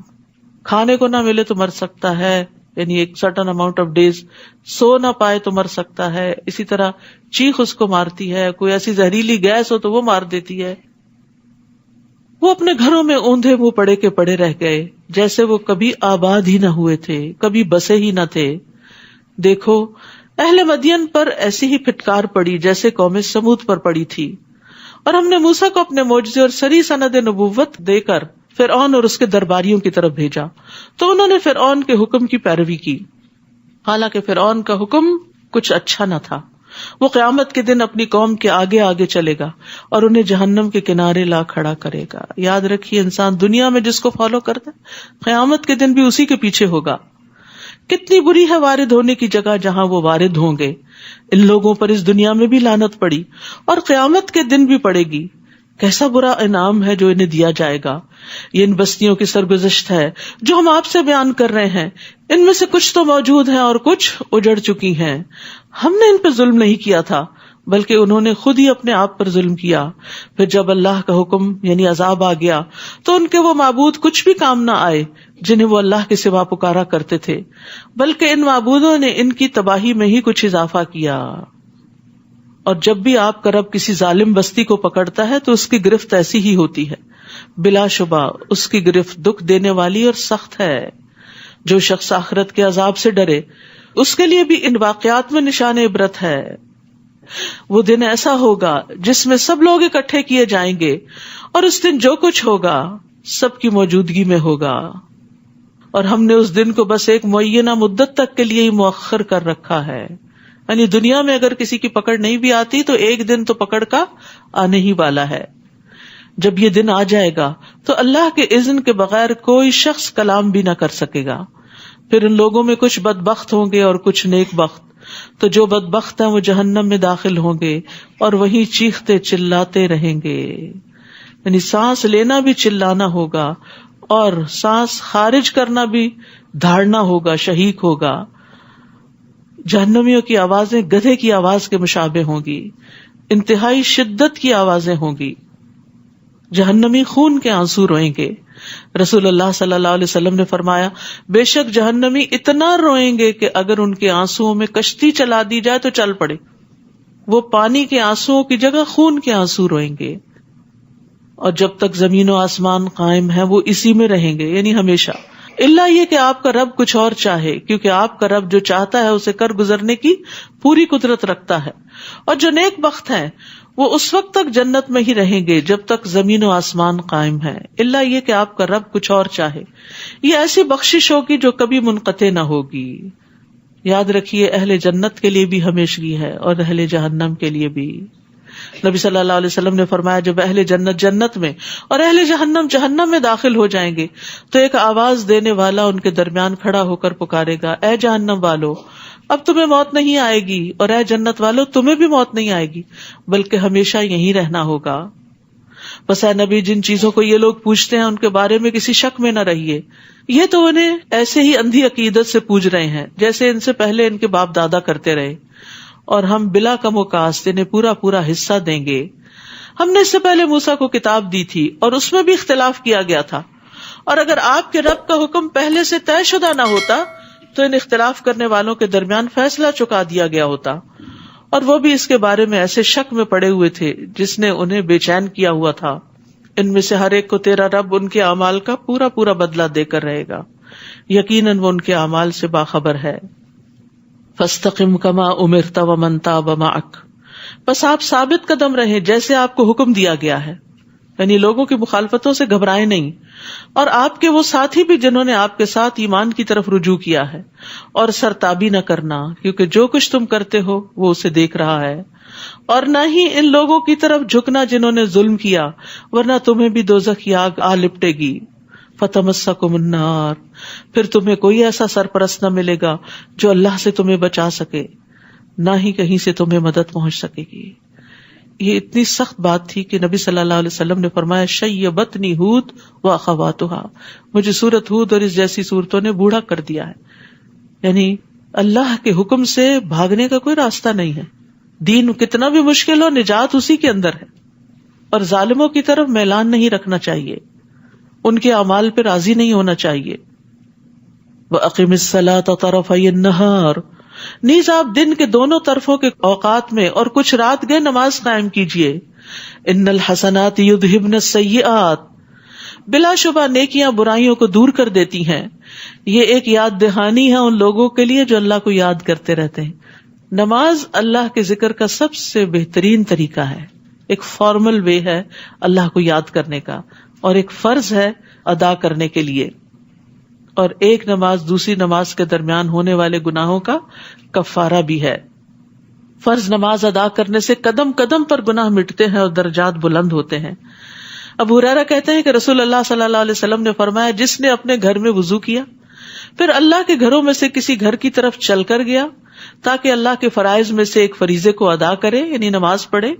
کھانے کو نہ ملے تو مر سکتا ہے، یعنی ایک سرٹن اماؤنٹ آف ڈیز سو نہ پائے تو مر سکتا ہے. اسی طرح چیخ اس کو مارتی ہے، کوئی ایسی زہریلی گیس ہو تو وہ مار دیتی ہے. وہ اپنے گھروں میں اوندھے منہ پڑے کے پڑے رہ گئے، جیسے وہ کبھی آباد ہی نہ ہوئے تھے، کبھی بسے ہی نہ تھے. دیکھو اہل مدین پر ایسی ہی پھٹکار پڑی جیسے قوم سمود پر پڑی تھی. اور ہم نے موسیٰ کو اپنے معجزے اور سری سند نبوت دے کر فرعون اور اس کے درباریوں کی طرف بھیجا، تو انہوں نے فرعون کے حکم کی پیروی کی، حالانکہ فرعون کا حکم کچھ اچھا نہ تھا. وہ قیامت کے دن اپنی قوم کے آگے آگے چلے گا اور انہیں جہنم کے کنارے لا کھڑا کرے گا. یاد رکھیے، انسان دنیا میں جس کو فالو کرتا ہے قیامت کے دن بھی اسی کے پیچھے ہوگا. کتنی بری ہے وارد ہونے کی جگہ جہاں وہ وارد ہوں گے. ان لوگوں پر اس دنیا میں بھی لعنت پڑی اور قیامت کے دن بھی پڑے گی. کیسا برا انعام ہے جو انہیں دیا جائے گا. یہ ان بستیوں کی سرگزشت ہے جو ہم آپ سے بیان کر رہے ہیں. ان میں سے کچھ تو موجود ہیں اور کچھ اجڑ چکی ہیں. ہم نے ان پہ ظلم نہیں کیا تھا بلکہ انہوں نے خود ہی اپنے آپ پر ظلم کیا. پھر جب اللہ کا حکم یعنی عذاب آ گیا تو ان کے وہ معبود کچھ بھی کام نہ آئے جنہیں وہ اللہ کے سوا پکارا کرتے تھے، بلکہ ان معبودوں نے ان کی تباہی میں ہی کچھ اضافہ کیا. اور جب بھی آپ کا رب کسی ظالم بستی کو پکڑتا ہے تو اس کی گرفت ایسی ہی ہوتی ہے. بلا شبہ اس کی گرفت دکھ دینے والی اور سخت ہے. جو شخص آخرت کے عذاب سے ڈرے اس کے لیے بھی ان واقعات میں نشان عبرت ہے. وہ دن ایسا ہوگا جس میں سب لوگ اکٹھے کیے جائیں گے، اور اس دن جو کچھ ہوگا سب کی موجودگی میں ہوگا. اور ہم نے اس دن کو بس ایک معینہ مدت تک کے لیے ہی مؤخر کر رکھا ہے. یعنی دنیا میں اگر کسی کی پکڑ نہیں بھی آتی تو ایک دن تو پکڑ کا آنے ہی والا ہے. جب یہ دن آ جائے گا تو اللہ کے اذن کے بغیر کوئی شخص کلام بھی نہ کر سکے گا. پھر ان لوگوں میں کچھ بدبخت ہوں گے اور کچھ نیک بخت. تو جو بدبخت ہیں وہ جہنم میں داخل ہوں گے اور وہیں چیختے چلاتے رہیں گے. یعنی سانس لینا بھی چلانا ہوگا اور سانس خارج کرنا بھی دھاڑنا ہوگا، شہیق ہوگا. جہنمیوں کی آوازیں گدھے کی آواز کے مشابہ ہوں گی، انتہائی شدت کی آوازیں ہوں گی. جہنمی خون کے آنسو روئیں گے. رسول اللہ صلی اللہ علیہ وسلم نے فرمایا بے شک جہنمی اتنا روئیں گے کہ اگر ان کے آنسوؤں میں کشتی چلا دی جائے تو چل پڑے. وہ پانی کے آنسوؤں کی جگہ خون کے آنسو روئیں گے. اور جب تک زمین و آسمان قائم ہے وہ اسی میں رہیں گے، یعنی ہمیشہ، الا یہ کہ آپ کا رب کچھ اور چاہے، کیونکہ آپ کا رب جو چاہتا ہے اسے کر گزرنے کی پوری قدرت رکھتا ہے. اور جو نیک بخت ہیں وہ اس وقت تک جنت میں ہی رہیں گے جب تک زمین و آسمان قائم ہے، الا یہ کہ آپ کا رب کچھ اور چاہے. یہ ایسی بخشش ہوگی جو کبھی منقطع نہ ہوگی. یاد رکھیے اہل جنت کے لیے بھی ہمیشگی ہے اور اہل جہنم کے لیے بھی. نبی صلی اللہ علیہ وسلم نے فرمایا جب اہل جنت جنت میں اور اہل جہنم جہنم میں داخل ہو جائیں گے تو ایک آواز دینے والا ان کے درمیان کھڑا ہو کر پکارے گا، اے جہنم والو اب تمہیں موت نہیں آئے گی، اور اے جنت والو تمہیں بھی موت نہیں آئے گی، بلکہ ہمیشہ یہیں رہنا ہوگا. بس اے نبی جن چیزوں کو یہ لوگ پوچھتے ہیں ان کے بارے میں کسی شک میں نہ رہیے. یہ تو انہیں ایسے ہی اندھی عقیدت سے پوچھ رہے ہیں جیسے ان سے پہلے ان کے باپ دادا کرتے رہے، اور ہم بلا کم و کاست انہیں پورا پورا حصہ دیں گے. ہم نے اس سے پہلے موسیٰ کو کتاب دی تھی اور اس میں بھی اختلاف کیا گیا تھا، اور اگر آپ کے رب کا حکم پہلے سے طے شدہ نہ ہوتا تو ان اختلاف کرنے والوں کے درمیان فیصلہ چکا دیا گیا ہوتا. اور وہ بھی اس کے بارے میں ایسے شک میں پڑے ہوئے تھے جس نے انہیں بے چین کیا ہوا تھا. ان میں سے ہر ایک کو تیرا رب ان کے اعمال کا پورا پورا بدلہ دے کر رہے گا، یقیناً وہ ان کے اعمال سے باخبر ہے. فاستقم کما امرت ومن تاب معک، بس آپ ثابت قدم رہیں جیسے آپ کو حکم دیا گیا ہے، یعنی لوگوں کی مخالفتوں سے گھبرائیں نہیں، اور آپ کے وہ ساتھی بھی جنہوں نے آپ کے ساتھ ایمان کی طرف رجوع کیا ہے. اور سرتابی نہ کرنا، کیونکہ جو کچھ تم کرتے ہو وہ اسے دیکھ رہا ہے. اور نہ ہی ان لوگوں کی طرف جھکنا جنہوں نے ظلم کیا، ورنہ تمہیں بھی دوزخ کی آگ آ لپٹے گی. فتمسکم النار، پھر تمہیں کوئی ایسا سرپرست نہ ملے گا جو اللہ سے تمہیں بچا سکے، نہ ہی کہیں سے تمہیں مدد پہنچ سکے گی. یہ اتنی سخت بات تھی کہ نبی صلی اللہ علیہ وسلم نے فرمایا شیبتنی ہود واخواتها، مجھے سورۃ ہود اور اس جیسی صورتوں نے بوڑھا کر دیا ہے. یعنی اللہ کے حکم سے بھاگنے کا کوئی راستہ نہیں ہے. دین کتنا بھی مشکل ہو، نجات اسی کے اندر ہے. اور ظالموں کی طرف میلان نہیں رکھنا چاہیے، ان کے اعمال پہ راضی نہیں ہونا چاہیے. وَأَقِمِ الصَّلَاةَ طَرَفَيِ النَّهَارِ، نیز آپ دن کے دونوں طرفوں کے اوقات میں اور کچھ رات گئے نماز قائم کیجیے. ان الحسنات یذہبن السیئات، بلا شبہ نیکیاں برائیوں کو دور کر دیتی ہیں. یہ ایک یاد دہانی ہے ان لوگوں کے لیے جو اللہ کو یاد کرتے رہتے ہیں. نماز اللہ کے ذکر کا سب سے بہترین طریقہ ہے، ایک فارمل وے ہے اللہ کو یاد کرنے کا، اور ایک فرض ہے ادا کرنے کے لیے. اور ایک نماز دوسری نماز کے درمیان ہونے والے گناہوں کا کفارہ بھی ہے. فرض نماز ادا کرنے سے قدم قدم پر گناہ مٹتے ہیں اور درجات بلند ہوتے ہیں. ابو ہریرہ کہتے ہیں کہ رسول اللہ صلی اللہ علیہ وسلم نے فرمایا جس نے اپنے گھر میں وضو کیا پھر اللہ کے گھروں میں سے کسی گھر کی طرف چل کر گیا تاکہ اللہ کے فرائض میں سے ایک فریضے کو ادا کرے، یعنی نماز پڑھے،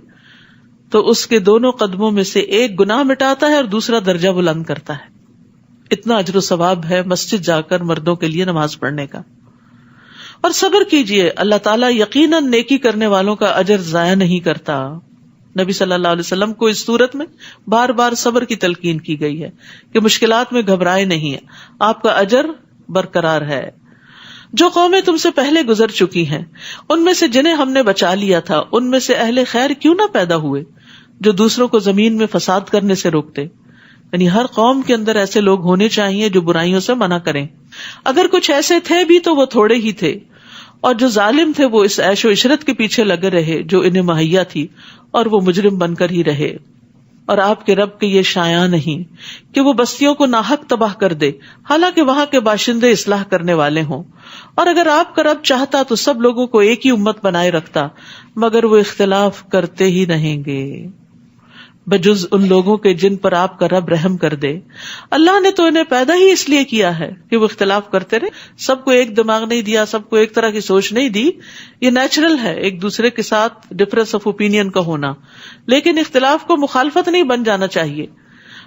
تو اس کے دونوں قدموں میں سے ایک گناہ مٹاتا ہے اور دوسرا درجہ بلند کرتا ہے. اتنا اجر و ثواب ہے مسجد جا کر مردوں کے لیے نماز پڑھنے کا. اور صبر کیجئے، اللہ تعالیٰ یقیناً نیکی کرنے والوں کا اجر ضائع نہیں کرتا. نبی صلی اللہ علیہ وسلم کو اس صورت میں بار بار صبر کی تلقین کی گئی ہے کہ مشکلات میں گھبرائے نہیں ہیں، آپ کا اجر برقرار ہے. جو قومیں تم سے پہلے گزر چکی ہیں ان میں سے جنہیں ہم نے بچا لیا تھا ان میں سے اہل خیر کیوں نہ پیدا ہوئے جو دوسروں کو زمین میں فساد کرنے سے روکتے. یعنی ہر قوم کے اندر ایسے لوگ ہونے چاہیے جو برائیوں سے منع کریں. اگر کچھ ایسے تھے بھی تو وہ تھوڑے ہی تھے، اور جو ظالم تھے وہ اس عیش و عشرت کے پیچھے لگے رہے جو انہیں مہیا تھی، اور وہ مجرم بن کر ہی رہے. اور آپ کے رب کے یہ شایع نہیں کہ وہ بستیوں کو ناحق تباہ کر دے حالانکہ وہاں کے باشندے اصلاح کرنے والے ہوں. اور اگر آپ کا رب چاہتا تو سب لوگوں کو ایک ہی امت بنائے رکھتا، مگر وہ اختلاف کرتے ہی رہیں گے. بجز ان لوگوں کے جن پر آپ کا رب رحم کر دے. اللہ نے تو انہیں پیدا ہی اس لیے کیا ہے کہ وہ اختلاف کرتے رہے. سب کو ایک دماغ نہیں دیا, سب کو ایک طرح کی سوچ نہیں دی. یہ نیچرل ہے ایک دوسرے کے ساتھ ڈفرنس آف اوپینین کا ہونا, لیکن اختلاف کو مخالفت نہیں بن جانا چاہیے.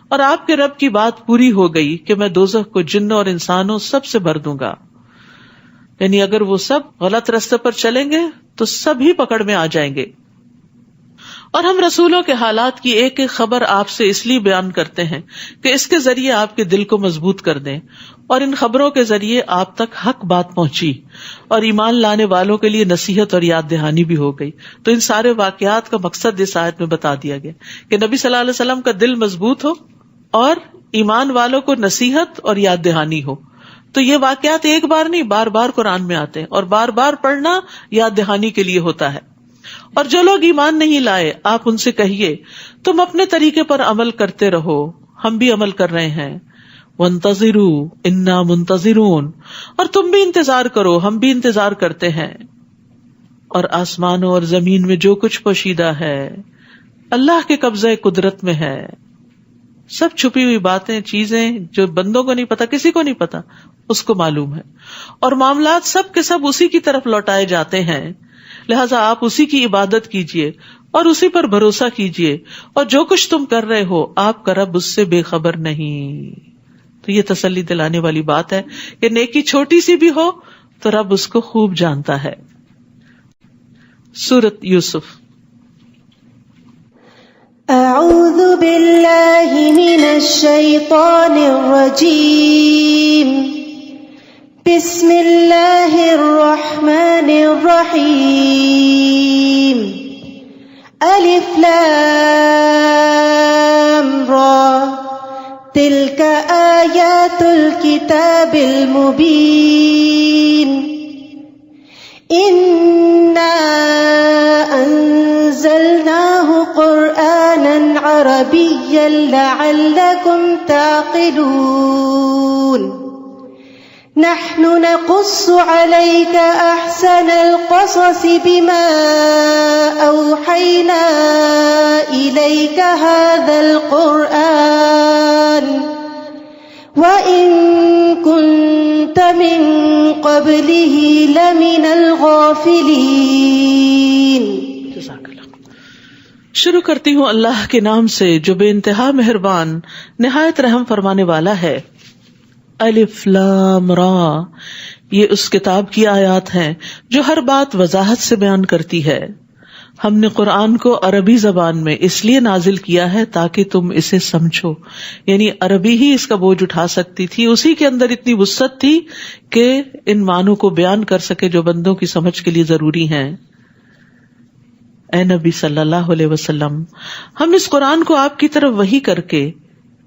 اور آپ کے رب کی بات پوری ہو گئی کہ میں دوزخ کو جنوں اور انسانوں سب سے بھر دوں گا. یعنی اگر وہ سب غلط راستے پر چلیں گے تو سب ہی پکڑ میں آ جائیں گے. اور ہم رسولوں کے حالات کی ایک ایک خبر آپ سے اس لیے بیان کرتے ہیں کہ اس کے ذریعے آپ کے دل کو مضبوط کر دیں, اور ان خبروں کے ذریعے آپ تک حق بات پہنچی اور ایمان لانے والوں کے لیے نصیحت اور یاد دہانی بھی ہو گئی. تو ان سارے واقعات کا مقصد اس آیت میں بتا دیا گیا کہ نبی صلی اللہ علیہ وسلم کا دل مضبوط ہو اور ایمان والوں کو نصیحت اور یاد دہانی ہو. تو یہ واقعات ایک بار نہیں, بار بار قرآن میں آتے ہیں, اور بار بار پڑھنا یاد دہانی کے لیے ہوتا ہے. اور جو لوگ ایمان نہیں لائے آپ ان سے کہیے تم اپنے طریقے پر عمل کرتے رہو, ہم بھی عمل کر رہے ہیں. وانتظروا انا منتظرون, اور تم بھی انتظار کرو ہم بھی انتظار کرتے ہیں. اور آسمانوں اور زمین میں جو کچھ پوشیدہ ہے اللہ کے قبضہ قدرت میں ہے. سب چھپی ہوئی باتیں, چیزیں جو بندوں کو نہیں پتا, کسی کو نہیں پتا, اس کو معلوم ہے. اور معاملات سب کے سب اسی کی طرف لوٹائے جاتے ہیں, لہذا آپ اسی کی عبادت کیجئے اور اسی پر بھروسہ کیجئے, اور جو کچھ تم کر رہے ہو آپ کا رب اس سے بے خبر نہیں. تو یہ تسلی دلانے والی بات ہے کہ نیکی چھوٹی سی بھی ہو تو رب اس کو خوب جانتا ہے. سورۃ یوسف. اعوذ باللہ من الشیطان الرجیم. بسم اللہ الرحمن الرحیم. الف لام را تلک آیات الکتاب المبین. انا انزلناہ قرآنا عربیا لعلکم تعقلون. نحن نقص عليك أحسن القصص بما أوحينا إليك هذا القرآن وإن كنت من قبله لمن الغافلين. شروع کرتی ہوں اللہ کے نام سے جو بے انتہا مہربان نہایت رحم فرمانے والا ہے. الف لام را, یہ اس کتاب کی آیات ہیں جو ہر بات وضاحت سے بیان کرتی ہے. ہم نے قرآن کو عربی زبان میں اس لیے نازل کیا ہے تاکہ تم اسے سمجھو. یعنی عربی ہی اس کا بوجھ اٹھا سکتی تھی, اسی کے اندر اتنی وسعت تھی کہ ان معنوں کو بیان کر سکے جو بندوں کی سمجھ کے لیے ضروری ہیں. اے نبی صلی اللہ علیہ وسلم, ہم اس قرآن کو آپ کی طرف وحی کر کے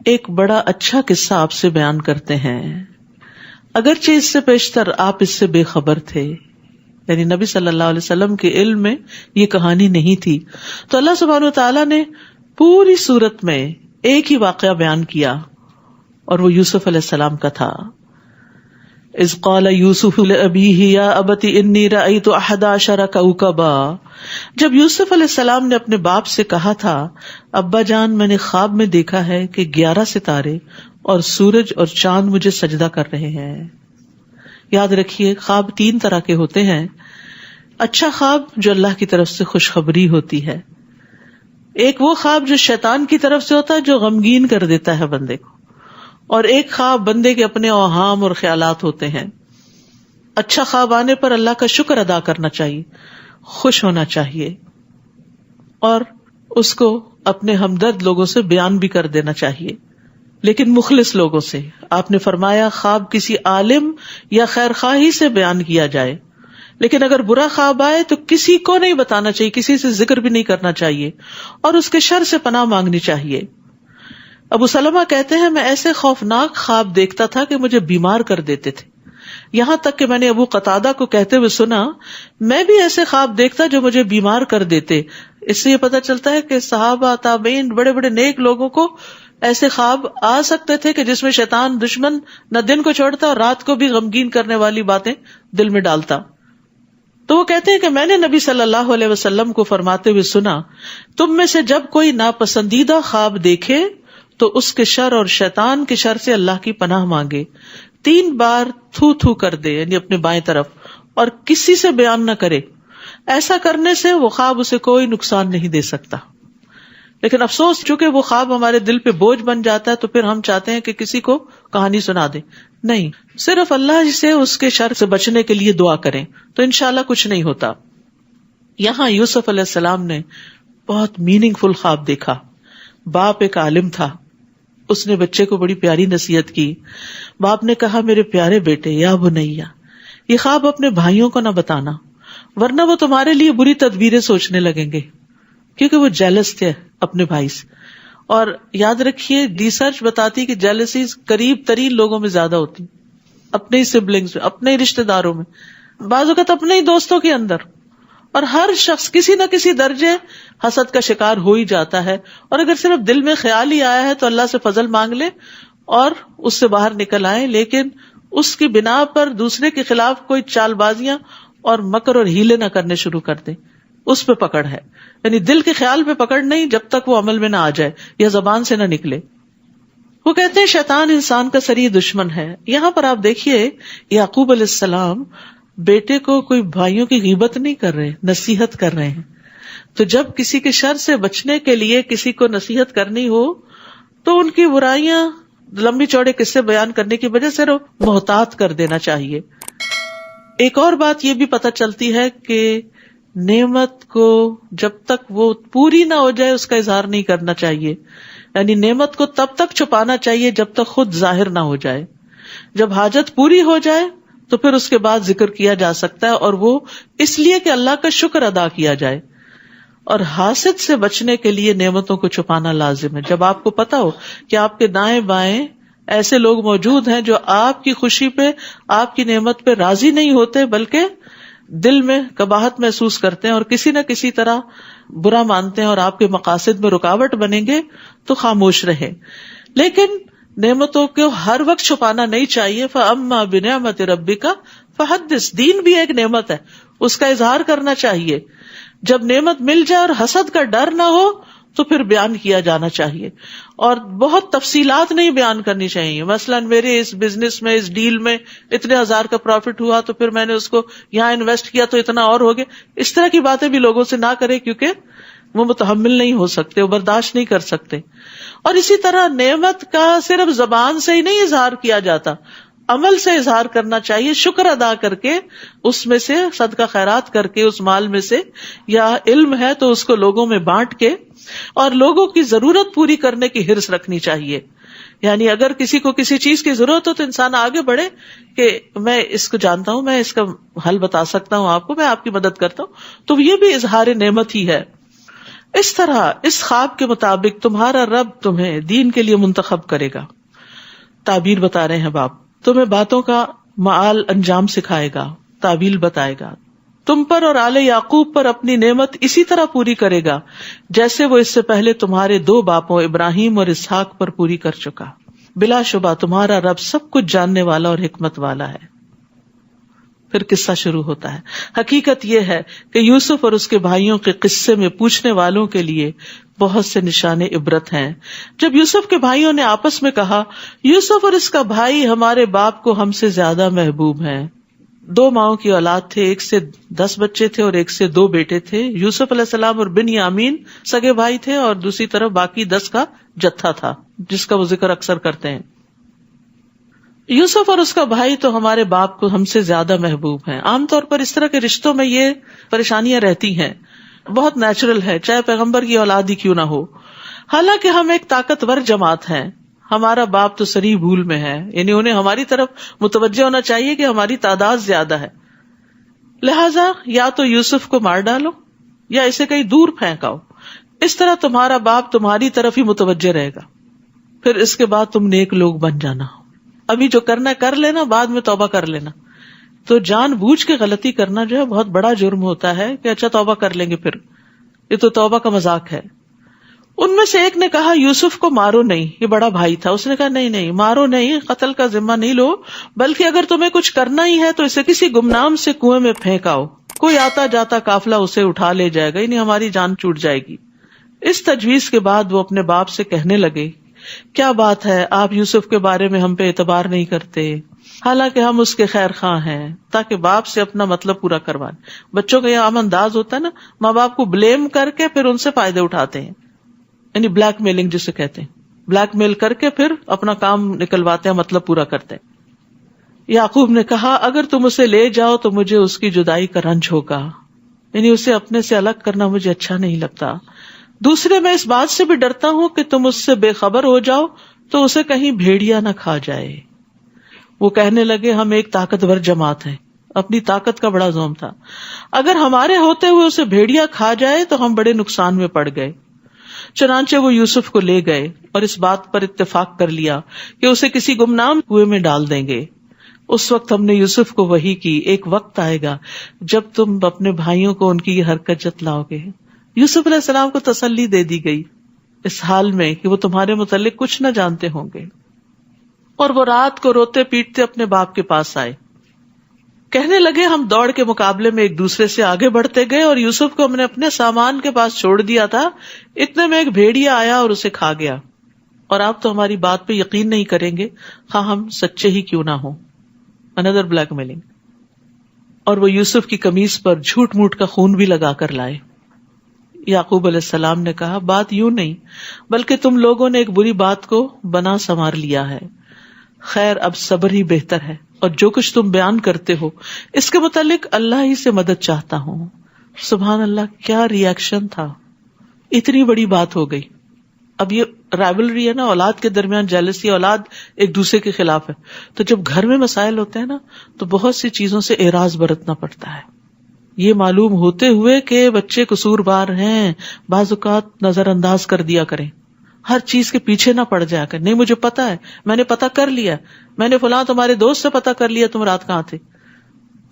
ایک بڑا اچھا قصہ آپ سے بیان کرتے ہیں, اگرچہ اس سے پیشتر آپ اس سے بے خبر تھے. یعنی نبی صلی اللہ علیہ وسلم کے علم میں یہ کہانی نہیں تھی. تو اللہ سبحانہ وتعالیٰ نے پوری صورت میں ایک ہی واقعہ بیان کیا, اور وہ یوسف علیہ السلام کا تھا. اذ قال یوسف لأبیہ یا ابت انی رأیت 11 کوکبا. جب یوسف علیہ السلام نے اپنے باپ سے کہا تھا ابا جان میں نے خواب میں دیکھا ہے کہ 11 ستارے اور سورج اور چاند مجھے سجدہ کر رہے ہیں. یاد رکھیے خواب 3 طرح کے ہوتے ہیں. اچھا خواب جو اللہ کی طرف سے خوشخبری ہوتی ہے, ایک وہ خواب جو شیطان کی طرف سے ہوتا ہے جو غمگین کر دیتا ہے بندے کو, اور ایک خواب بندے کے اپنے اوہام اور خیالات ہوتے ہیں. اچھا خواب آنے پر اللہ کا شکر ادا کرنا چاہیے, خوش ہونا چاہیے, اور اس کو اپنے ہمدرد لوگوں سے بیان بھی کر دینا چاہیے, لیکن مخلص لوگوں سے. آپ نے فرمایا خواب کسی عالم یا خیر خواہی سے بیان کیا جائے, لیکن اگر برا خواب آئے تو کسی کو نہیں بتانا چاہیے, کسی سے ذکر بھی نہیں کرنا چاہیے, اور اس کے شر سے پناہ مانگنی چاہیے. ابو سلمہ کہتے ہیں میں ایسے خوفناک خواب دیکھتا تھا کہ مجھے بیمار کر دیتے تھے, یہاں تک کہ میں نے ابو قتادہ کو کہتے ہوئے سنا میں بھی ایسے خواب دیکھتا جو مجھے بیمار کر دیتے. اس سے یہ پتہ چلتا ہے کہ صحابہ تابعین بڑے بڑے نیک لوگوں کو ایسے خواب آ سکتے تھے کہ جس میں شیطان دشمن نہ دن کو چھوڑتا اور رات کو بھی غمگین کرنے والی باتیں دل میں ڈالتا. تو وہ کہتے ہیں کہ میں نے نبی صلی اللہ علیہ وسلم کو فرماتے ہوئے سنا، تم میں سے جب کوئی ناپسندیدہ خواب دیکھے تو اس کے شر اور شیطان کے شر سے اللہ کی پناہ مانگے، 3 بار تھو تھو کر دے، یعنی اپنے بائیں طرف، اور کسی سے بیان نہ کرے. ایسا کرنے سے وہ خواب اسے کوئی نقصان نہیں دے سکتا. لیکن افسوس، چونکہ وہ خواب ہمارے دل پہ بوجھ بن جاتا ہے تو پھر ہم چاہتے ہیں کہ کسی کو کہانی سنا دے. نہیں، صرف اللہ سے اس کے شر سے بچنے کے لیے دعا کریں تو انشاءاللہ کچھ نہیں ہوتا. یہاں یوسف علیہ السلام نے بہت میننگ فل خواب دیکھا. باپ ایک عالم تھا، اس نے بچے کو بڑی پیاری نصیحت کی. باپ نے کہا، میرے پیارے بیٹے، یا بنیا، یہ خواب اپنے بھائیوں کو نہ بتانا، ورنہ وہ تمہارے لیے بری تدبیریں سوچنے لگیں گے، کیونکہ وہ جیلس تھے اپنے بھائی سے. اور یاد رکھیے، ریسرچ بتاتی کہ جیلسیز قریب ترین لوگوں میں زیادہ ہوتی، اپنے ہی سبلنگز میں، اپنے ہی رشتے داروں میں، بعض اوقات اپنے ہی دوستوں کے اندر. اور ہر شخص کسی نہ کسی درجے حسد کا شکار ہو ہی جاتا ہے. اور اگر صرف دل میں خیال ہی آیا ہے تو اللہ سے فضل مانگ لے اور اس سے باہر نکل آئے، لیکن اس کی بنا پر دوسرے کے خلاف کوئی چال بازیاں اور مکر اور ہیلے نہ کرنے شروع کر دیں، اس پہ پکڑ ہے. یعنی دل کے خیال پہ پکڑ نہیں جب تک وہ عمل میں نہ آ جائے یا زبان سے نہ نکلے. وہ کہتے ہیں شیطان انسان کا سری دشمن ہے. یہاں پر آپ دیکھیے، یعقوب علیہ السلام بیٹے کو کوئی بھائیوں کی غیبت نہیں کر رہے، نصیحت کر رہے ہیں. تو جب کسی کے شر سے بچنے کے لیے کسی کو نصیحت کرنی ہو تو ان کی برائیاں لمبی چوڑے قصے بیان کرنے کی وجہ سے محتاط کر دینا چاہیے. ایک اور بات یہ بھی پتہ چلتی ہے کہ نعمت کو جب تک وہ پوری نہ ہو جائے اس کا اظہار نہیں کرنا چاہیے. یعنی نعمت کو تب تک چھپانا چاہیے جب تک خود ظاہر نہ ہو جائے. جب حاجت پوری ہو جائے تو پھر اس کے بعد ذکر کیا جا سکتا ہے، اور وہ اس لیے کہ اللہ کا شکر ادا کیا جائے. اور حاسد سے بچنے کے لیے نعمتوں کو چھپانا لازم ہے. جب آپ کو پتا ہو کہ آپ کے دائیں بائیں ایسے لوگ موجود ہیں جو آپ کی خوشی پہ، آپ کی نعمت پہ راضی نہیں ہوتے، بلکہ دل میں قباحت محسوس کرتے ہیں اور کسی نہ کسی طرح برا مانتے ہیں اور آپ کے مقاصد میں رکاوٹ بنیں گے، تو خاموش رہیں. لیکن نعمتوں کو ہر وقت چھپانا نہیں چاہیے. فَأَمَّا بِنِعْمَتِ رَبِّكَ فَحَدِّثْ. دین بھی ایک نعمت ہے، اس کا اظہار کرنا چاہیے. جب نعمت مل جائے اور حسد کا ڈر نہ ہو تو پھر بیان کیا جانا چاہیے، اور بہت تفصیلات نہیں بیان کرنی چاہیے. مثلا میرے اس بزنس میں، اس ڈیل میں اتنے 1000 کا پروفٹ ہوا تو پھر میں نے اس کو یہاں انویسٹ کیا تو اتنا اور ہو گیا. اس طرح کی باتیں بھی لوگوں سے نہ کرے، کیونکہ وہ متحمل نہیں ہو سکتے، وہ برداشت نہیں کر سکتے. اور اسی طرح نعمت کا صرف زبان سے ہی نہیں اظہار کیا جاتا، عمل سے اظہار کرنا چاہیے. شکر ادا کر کے، اس میں سے صدقہ خیرات کر کے، اس مال میں سے، یا علم ہے تو اس کو لوگوں میں بانٹ کے، اور لوگوں کی ضرورت پوری کرنے کی حرص رکھنی چاہیے. یعنی اگر کسی کو کسی چیز کی ضرورت ہو تو انسان آگے بڑھے کہ میں اس کو جانتا ہوں، میں اس کا حل بتا سکتا ہوں آپ کو، میں آپ کی مدد کرتا ہوں. تو یہ بھی اظہار نعمت ہی ہے. اس طرح اس خواب کے مطابق تمہارا رب تمہیں دین کے لیے منتخب کرے گا. تعبیر بتا رہے ہیں باپ، تمہیں باتوں کا معال انجام سکھائے گا، تعبیر بتائے گا. تم پر اور آل یعقوب پر اپنی نعمت اسی طرح پوری کرے گا جیسے وہ اس سے پہلے تمہارے 2 باپوں ابراہیم اور اسحاق پر پوری کر چکا. بلا شبہ تمہارا رب سب کچھ جاننے والا اور حکمت والا ہے. پھر قصہ شروع ہوتا ہے. حقیقت یہ ہے کہ یوسف اور اس کے بھائیوں کے قصے میں پوچھنے والوں کے لیے بہت سے نشان عبرت ہیں. جب یوسف کے بھائیوں نے آپس میں کہا، یوسف اور اس کا بھائی ہمارے باپ کو ہم سے زیادہ محبوب ہیں. 2 ماؤں کی اولاد تھے، ایک سے 10 بچے تھے اور ایک سے 2 بیٹے تھے. یوسف علیہ السلام اور بنیامین سگے بھائی تھے، اور دوسری طرف باقی 10 کا جتھا تھا جس کا وہ ذکر اکثر کرتے ہیں. یوسف اور اس کا بھائی تو ہمارے باپ کو ہم سے زیادہ محبوب ہیں. عام طور پر اس طرح کے رشتوں میں یہ پریشانیاں رہتی ہیں، بہت نیچرل ہے، چاہے پیغمبر کی اولاد ہی کیوں نہ ہو. حالانکہ ہم ایک طاقتور جماعت ہیں، ہمارا باپ تو سری بھول میں ہے. یعنی انہیں ہماری طرف متوجہ ہونا چاہیے کہ ہماری تعداد زیادہ ہے، لہذا یا تو یوسف کو مار ڈالو یا اسے کہیں دور پھینکاؤ. اس طرح تمہارا باپ تمہاری طرف ہی متوجہ رہے گا، پھر اس کے بعد تم نیک لوگ بن جانا. ابھی جو کرنا کر لینا، بعد میں توبہ کر لینا. تو جان بوجھ کے غلطی کرنا جو ہے بہت بڑا جرم ہوتا ہے کہ اچھا توبہ کر لیں گے، پھر یہ تو توبہ کا مذاق ہے. ان میں سے ایک نے کہا، یوسف کو مارو نہیں، یہ بڑا بھائی تھا. اس نے کہا نہیں مارو نہیں، قتل کا ذمہ نہیں لو، بلکہ اگر تمہیں کچھ کرنا ہی ہے تو اسے کسی گمنام سے کنویں میں پھینکاؤ. کوئی آتا جاتا قافلہ اسے اٹھا لے جائے گا، یعنی ہماری جان چھوٹ جائے گی۔ اس تجویز کے بعد وہ اپنے باپ سے کہنے لگے، کیا بات ہے آپ یوسف کے بارے میں ہم پہ اعتبار نہیں کرتے، حالانکہ ہم اس کے خیر خواہ ہیں، تاکہ باپ سے اپنا مطلب پورا کروائیں۔ بچوں کا یہ عام انداز ہوتا ہے نا، ماں باپ کو بلیم کر کے پھر ان سے فائدے اٹھاتے ہیں، یعنی بلیک میلنگ جسے کہتے ہیں، بلیک میل کر کے پھر اپنا کام نکلواتے ہیں، مطلب پورا کرتے ہیں۔ یعقوب نے کہا، اگر تم اسے لے جاؤ تو مجھے اس کی جدائی کا رنج ہوگا، یعنی اسے اپنے سے الگ کرنا مجھے اچھا نہیں لگتا۔ دوسرے میں اس بات سے بھی ڈرتا ہوں کہ تم اس سے بے خبر ہو جاؤ تو اسے کہیں بھیڑیا نہ کھا جائے۔ وہ کہنے لگے، ہم ایک طاقتور جماعت ہیں، اپنی طاقت کا بڑا زوم تھا، اگر ہمارے ہوتے ہوئے اسے بھیڑیا کھا جائے تو ہم بڑے نقصان میں پڑ گئے۔ چنانچہ وہ یوسف کو لے گئے اور اس بات پر اتفاق کر لیا کہ اسے کسی گمنام کنویں میں ڈال دیں گے۔ اس وقت ہم نے یوسف کو وحی کی، ایک وقت آئے گا جب تم اپنے بھائیوں کو ان کی یہ حرکت جتلاؤ گے۔ یوسف علیہ السلام کو تسلی دے دی گئی اس حال میں کہ وہ تمہارے متعلق کچھ نہ جانتے ہوں گے۔ اور وہ رات کو روتے پیٹتے اپنے باپ کے پاس آئے، کہنے لگے، ہم دوڑ کے مقابلے میں ایک دوسرے سے آگے بڑھتے گئے اور یوسف کو ہم نے اپنے سامان کے پاس چھوڑ دیا تھا، اتنے میں ایک بھیڑیا آیا اور اسے کھا گیا، اور آپ تو ہماری بات پہ یقین نہیں کریں گے، ہاں ہم سچے ہی کیوں نہ ہوں۔ اندر بلیک میلنگ۔ اور وہ یوسف کی قمیص پر جھوٹ موٹ کا خون بھی لگا کر لائے۔ یعقوب علیہ السلام نے کہا، بات یوں نہیں، بلکہ تم لوگوں نے ایک بری بات کو بنا سنوار لیا ہے، خیر اب صبر ہی بہتر ہے، اور جو کچھ تم بیان کرتے ہو اس کے متعلق اللہ ہی سے مدد چاہتا ہوں۔ سبحان اللہ، کیا ریئیکشن تھا، اتنی بڑی بات ہو گئی۔ اب یہ رائولری ہے نا، اولاد کے درمیان جیلسی، اولاد ایک دوسرے کے خلاف ہے، تو جب گھر میں مسائل ہوتے ہیں نا تو بہت سی چیزوں سے اعراض برتنا پڑتا ہے۔ یہ معلوم ہوتے ہوئے کہ بچے قصوروار ہیں، بعض اوقات نظر انداز کر دیا کریں، ہر چیز کے پیچھے نہ پڑ جایا کریں، نہیں مجھے پتا ہے، میں نے پتا کر لیا، میں نے فلاں تمہارے دوست سے پتا کر لیا تم رات کہاں تھے،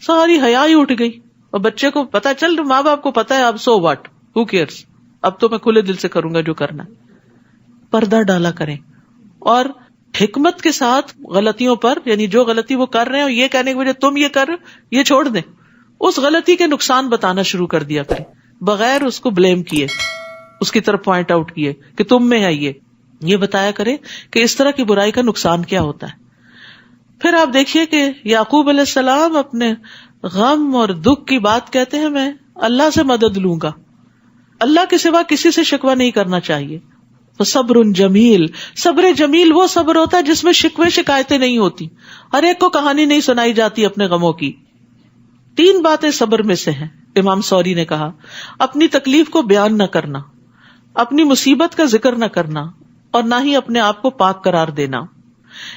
ساری حیا ہی اٹھ گئی۔ اور بچے کو پتا چل، ماں باپ کو پتا ہے، اب سو واٹ، ہو کیئرس، اب تو میں کھلے دل سے کروں گا جو کرنا ہے۔ پردہ ڈالا کریں اور حکمت کے ساتھ غلطیوں پر، یعنی جو غلطی وہ کر رہے ہیں یہ کہنے کی وجہ تم یہ کر یہ چھوڑ دیں، اس غلطی کے نقصان بتانا شروع کر دیا کریں بغیر اس کو بلیم کیے، اس کی طرف پوائنٹ آؤٹ کیے کہ تم میں ہے یہ بتایا کرے کہ اس طرح کی برائی کا نقصان کیا ہوتا ہے۔ پھر آپ دیکھیے کہ یعقوب علیہ السلام اپنے غم اور دکھ کی بات کہتے ہیں، میں اللہ سے مدد لوں گا، اللہ کے سوا کسی سے شکوہ نہیں کرنا چاہیے۔ صبر جمیل، صبر جمیل وہ صبر ہوتا ہے جس میں شکوے شکایتیں نہیں ہوتی، ہر ایک کو کہانی نہیں سنائی جاتی اپنے غموں کی۔ 3 باتیں صبر میں سے ہیں، امام سوری نے کہا، اپنی تکلیف کو بیان نہ کرنا، اپنی مصیبت کا ذکر نہ کرنا، اور نہ ہی اپنے آپ کو پاک قرار دینا۔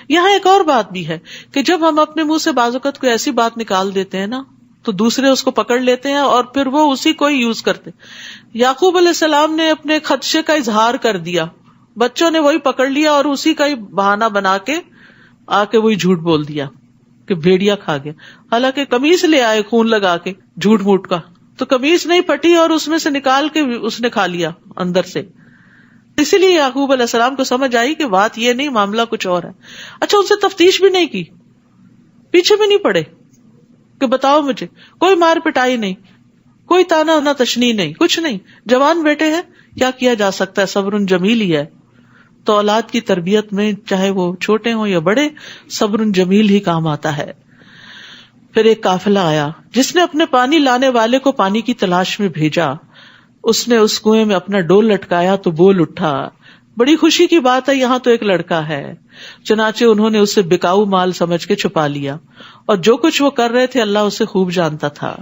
یہاں ایک اور بات بھی ہے کہ جب ہم اپنے منہ سے بعض اوقات کوئی ایسی بات نکال دیتے ہیں نا تو دوسرے اس کو پکڑ لیتے ہیں اور پھر وہ اسی کو ہی یوز کرتے۔ یعقوب علیہ السلام نے اپنے خدشے کا اظہار کر دیا، بچوں نے وہی پکڑ لیا اور اسی کا ہی بہانہ بنا کے آ کے وہی جھوٹ بول دیا کہ بھیڑیا کھا گیا، حالانکہ قمیص لے آئے خون لگا کے جھوٹ موٹ کا، تو قمیص نہیں پھٹی اور اس میں سے نکال کے اس نے کھا لیا اندر سے۔ اسی لیے یعقوب علیہ السلام کو سمجھ آئی کہ بات یہ نہیں، معاملہ کچھ اور ہے۔ اچھا، ان سے تفتیش بھی نہیں کی، پیچھے بھی نہیں پڑے کہ بتاؤ مجھے، کوئی مار پٹائی نہیں، کوئی تانا نہ تشنی نہیں، کچھ نہیں، جوان بیٹے ہیں، کیا کیا جا سکتا ہے، صبر جمیل ہی ہے۔ تو اولاد کی تربیت میں چاہے وہ چھوٹے ہوں یا بڑے، صبر جمیل ہی کام آتا ہے۔ پھر ایک قافلہ آیا جس نے اپنے پانی لانے والے کو پانی کی تلاش میں بھیجا، اس نے اس کنویں میں اپنا ڈول لٹکایا تو بول اٹھا، بڑی خوشی کی بات ہے، یہاں تو ایک لڑکا ہے۔ چنانچہ انہوں نے اسے بکاؤ مال سمجھ کے چھپا لیا، اور جو کچھ وہ کر رہے تھے اللہ اسے خوب جانتا تھا۔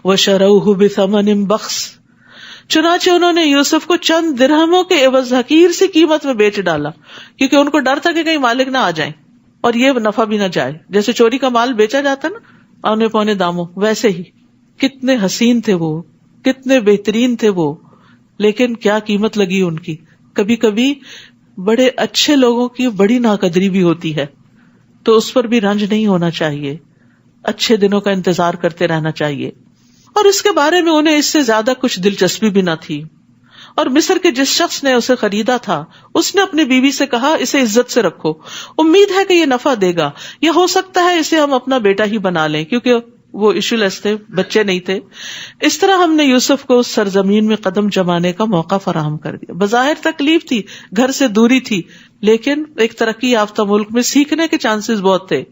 وَشَرَوْهُ بِثَمَنٍ بَخْسٍ، چنانچہ انہوں نے یوسف کو چند درہموں کے عوض حقیر سی قیمت میں بیچ ڈالا، کیونکہ ان کو ڈر تھا کہ کہیں مالک نہ آ جائیں اور یہ نفع بھی نہ جائے، جیسے چوری کا مال بیچا جاتا نا اونے پونے داموں، ویسے ہی۔ کتنے حسین تھے وہ، کتنے بہترین تھے وہ، لیکن کیا قیمت لگی ان کی۔ کبھی کبھی بڑے اچھے لوگوں کی بڑی ناقدری بھی ہوتی ہے، تو اس پر بھی رنج نہیں ہونا چاہیے، اچھے دنوں کا انتظار کرتے رہنا چاہیے۔ اور اس کے بارے میں انہیں اس سے زیادہ کچھ دلچسپی بھی نہ تھی۔ اور مصر کے جس شخص نے اسے خریدا تھا اس نے اپنی بیوی سے کہا، اسے عزت سے رکھو، امید ہے کہ یہ نفع دے گا، یا ہو سکتا ہے اسے ہم اپنا بیٹا ہی بنا لیں، کیونکہ وہ ایشو لیس تھے، بچے نہیں تھے. اس طرح ہم نے یوسف کو اس سرزمین میں قدم جمانے کا موقع فراہم کر دیا. بظاہر تکلیف تھی، گھر سے دوری تھی، لیکن ایک ترقی یافتہ ملک میں سیکھنے کے چانسز بہت تھے.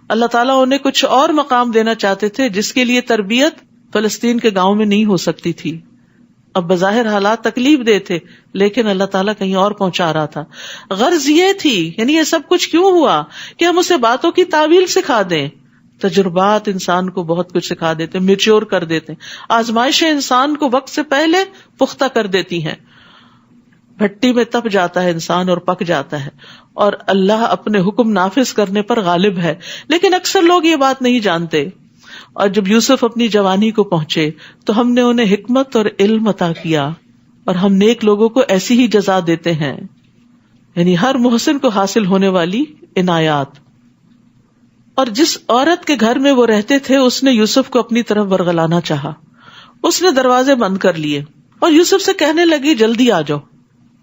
اللہ تعالیٰ انہیں کچھ اور مقام دینا چاہتے تھے جس کے لیے تربیت فلسطین کے گاؤں میں نہیں ہو سکتی تھی. اب بظاہر حالات تکلیف دہ تھے، لیکن اللہ تعالیٰ کہیں اور پہنچا رہا تھا. غرض یہ تھی، یعنی یہ سب کچھ کیوں ہوا کہ ہم اسے باتوں کی تعویل سکھا دیں. تجربات انسان کو بہت کچھ سکھا دیتے، میچور کر دیتے. آزمائشیں انسان کو وقت سے پہلے پختہ کر دیتی ہیں. بھٹی میں تپ جاتا ہے انسان اور پک جاتا ہے، اور اللہ اپنے حکم نافذ کرنے پر غالب ہے. لیکن اکثر لوگ یہ بات نہیں جانتے. اور جب یوسف اپنی جوانی کو پہنچے تو ہم نے انہیں حکمت اور علم عطا کیا، اور ہم نیک لوگوں کو ایسی ہی جزا دیتے ہیں، یعنی ہر محسن کو حاصل ہونے والی عنایات. اور جس عورت کے گھر میں وہ رہتے تھے اس نے یوسف کو اپنی طرف ورغلانا چاہا. اس نے دروازے بند کر لیے اور یوسف سے کہنے لگی جلدی آ جاؤ،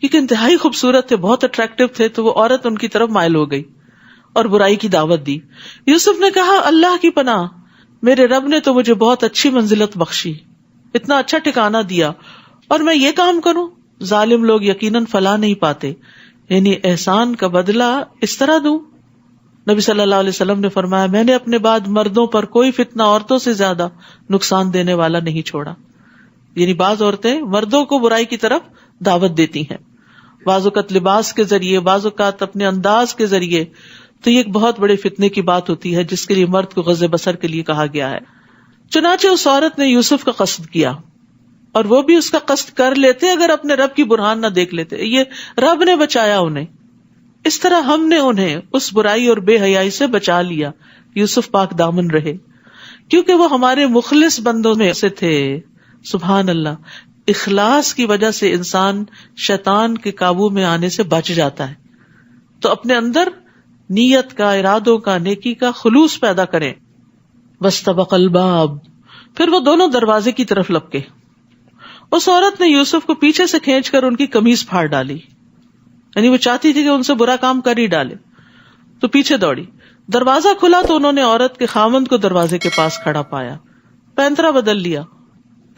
کیونکہ انتہائی خوبصورت تھے، بہت اٹریکٹیو تھے. تو وہ عورت ان کی طرف مائل ہو گئی اور برائی کی دعوت دی. یوسف نے کہا اللہ کی پناہ، میرے رب نے تو مجھے بہت اچھی منزلت بخشی، اتنا اچھا ٹھکانہ دیا، اور میں یہ کام کروں؟ ظالم لوگ یقیناً فلاح نہیں پاتے، یعنی احسان کا بدلہ اس طرح دوں. نبی صلی اللہ علیہ وسلم نے فرمایا میں نے اپنے بعد مردوں پر کوئی فتنہ عورتوں سے زیادہ نقصان دینے والا نہیں چھوڑا. یعنی بعض عورتیں مردوں کو برائی کی طرف دعوت دیتی ہیں، بعض اوقات لباس کے ذریعے، بعض اوقات اپنے انداز کے ذریعے. تو یہ ایک بہت بڑے فتنے کی بات ہوتی ہے جس کے لیے مرد کو غض بصر کے لیے کہا گیا ہے. چنانچہ اس عورت نے یوسف کا قصد کیا، اور وہ بھی اس کا قصد کر لیتے اگر اپنے رب کی برہان نہ دیکھ لیتے. یہ رب نے بچایا انہیں. اس طرح ہم نے انہیں اس برائی اور بے حیائی سے بچا لیا. یوسف پاک دامن رہے کیونکہ وہ ہمارے مخلص بندوں میں سے تھے. سبحان اللہ. اخلاص کی وجہ سے انسان شیطان کے قابو میں آنے سے بچ جاتا ہے. تو اپنے اندر نیت کا، ارادوں کا، نیکی کا خلوص پیدا کریں. واستبق الباب، پھر وہ دونوں دروازے کی طرف لپکے. اس عورت نے یوسف کو پیچھے سے کھینچ کر ان کی قمیص پھاڑ ڈالی، یعنی وہ چاہتی تھی کہ ان سے برا کام کر ہی ڈالے، تو پیچھے دوڑی. دروازہ کھلا تو انہوں نے عورت کے خاوند کو دروازے کے پاس کھڑا پایا. پینترا بدل لیا.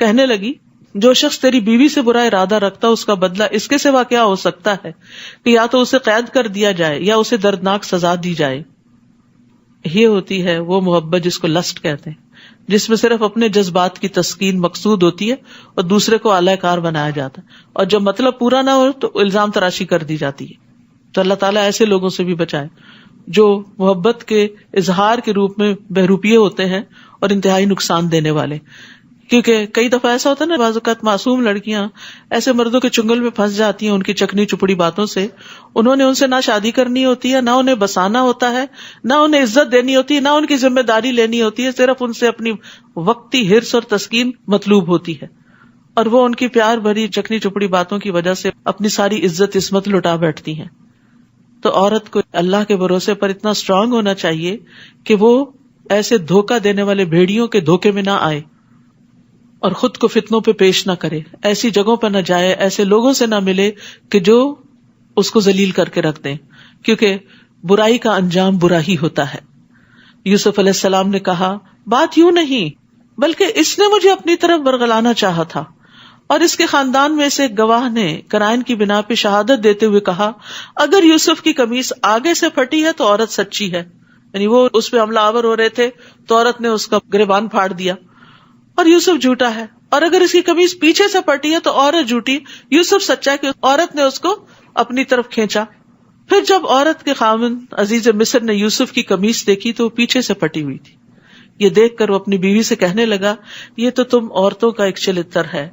کہنے لگی جو شخص تیری بیوی سے برا ارادہ رکھتا اس کا بدلہ اس کے سوا کیا ہو سکتا ہے کہ یا تو اسے قید کر دیا جائے یا اسے دردناک سزا دی جائے. یہ ہوتی ہے وہ محبت جس کو لسٹ کہتے ہیں، جس میں صرف اپنے جذبات کی تسکین مقصود ہوتی ہے اور دوسرے کو اعلی کار بنایا جاتا ہے، اور جب مطلب پورا نہ ہو تو الزام تراشی کر دی جاتی ہے. تو اللہ تعالیٰ ایسے لوگوں سے بھی بچائے جو محبت کے اظہار کے روپ میں بہروپیے ہوتے ہیں اور انتہائی نقصان دینے والے. کیونکہ کئی دفعہ ایسا ہوتا ہے نا، بعض اوقات معصوم لڑکیاں ایسے مردوں کے چنگل میں پھنس جاتی ہیں ان کی چکنی چپڑی باتوں سے. انہوں نے ان سے نہ شادی کرنی ہوتی ہے، نہ انہیں بسانا ہوتا ہے، نہ انہیں عزت دینی ہوتی ہے، نہ ان کی ذمہ داری لینی ہوتی ہے. صرف ان سے اپنی وقتی حرص اور تسکین مطلوب ہوتی ہے، اور وہ ان کی پیار بھری چکنی چپڑی باتوں کی وجہ سے اپنی ساری عزت عصمت لٹا بیٹھتی ہیں. تو عورت کو اللہ کے بھروسے پر اتنا اسٹرانگ ہونا چاہیے کہ وہ ایسے دھوکہ دینے والے بھیڑیوں کے دھوکے میں نہ آئے اور خود کو فتنوں پہ پیش نہ کرے، ایسی جگہوں پہ نہ جائے، ایسے لوگوں سے نہ ملے کہ جو اس کو ذلیل کر کے رکھ دیں، کیونکہ برائی کا انجام برا ہی ہوتا ہے. یوسف علیہ السلام نے کہا بات یوں نہیں، بلکہ اس نے مجھے اپنی طرف ورغلانا چاہا تھا. اور اس کے خاندان میں سے ایک گواہ نے قرائن کی بنا پہ شہادت دیتے ہوئے کہا اگر یوسف کی قمیص آگے سے پھٹی ہے تو عورت سچی ہے. یعنی وہ اس پہ حملہ آور ہو رہے تھے تو عورت نے اس کا گریبان پھاڑ دیا، اور یوسف جھوٹا ہے. اور اگر اس کی قمیص پیچھے سے پھٹی ہے تو عورت جھوٹی، یوسف سچا کہ عورت نے اس کو اپنی طرف کھینچا. پھر جب عورت کے خاوند عزیز مصر نے یوسف کی قمیص دیکھی تو وہ پیچھے سے پھٹی ہوئی تھی. یہ دیکھ کر وہ اپنی بیوی سے کہنے لگا یہ تو تم عورتوں کا ایک چلتر ہے،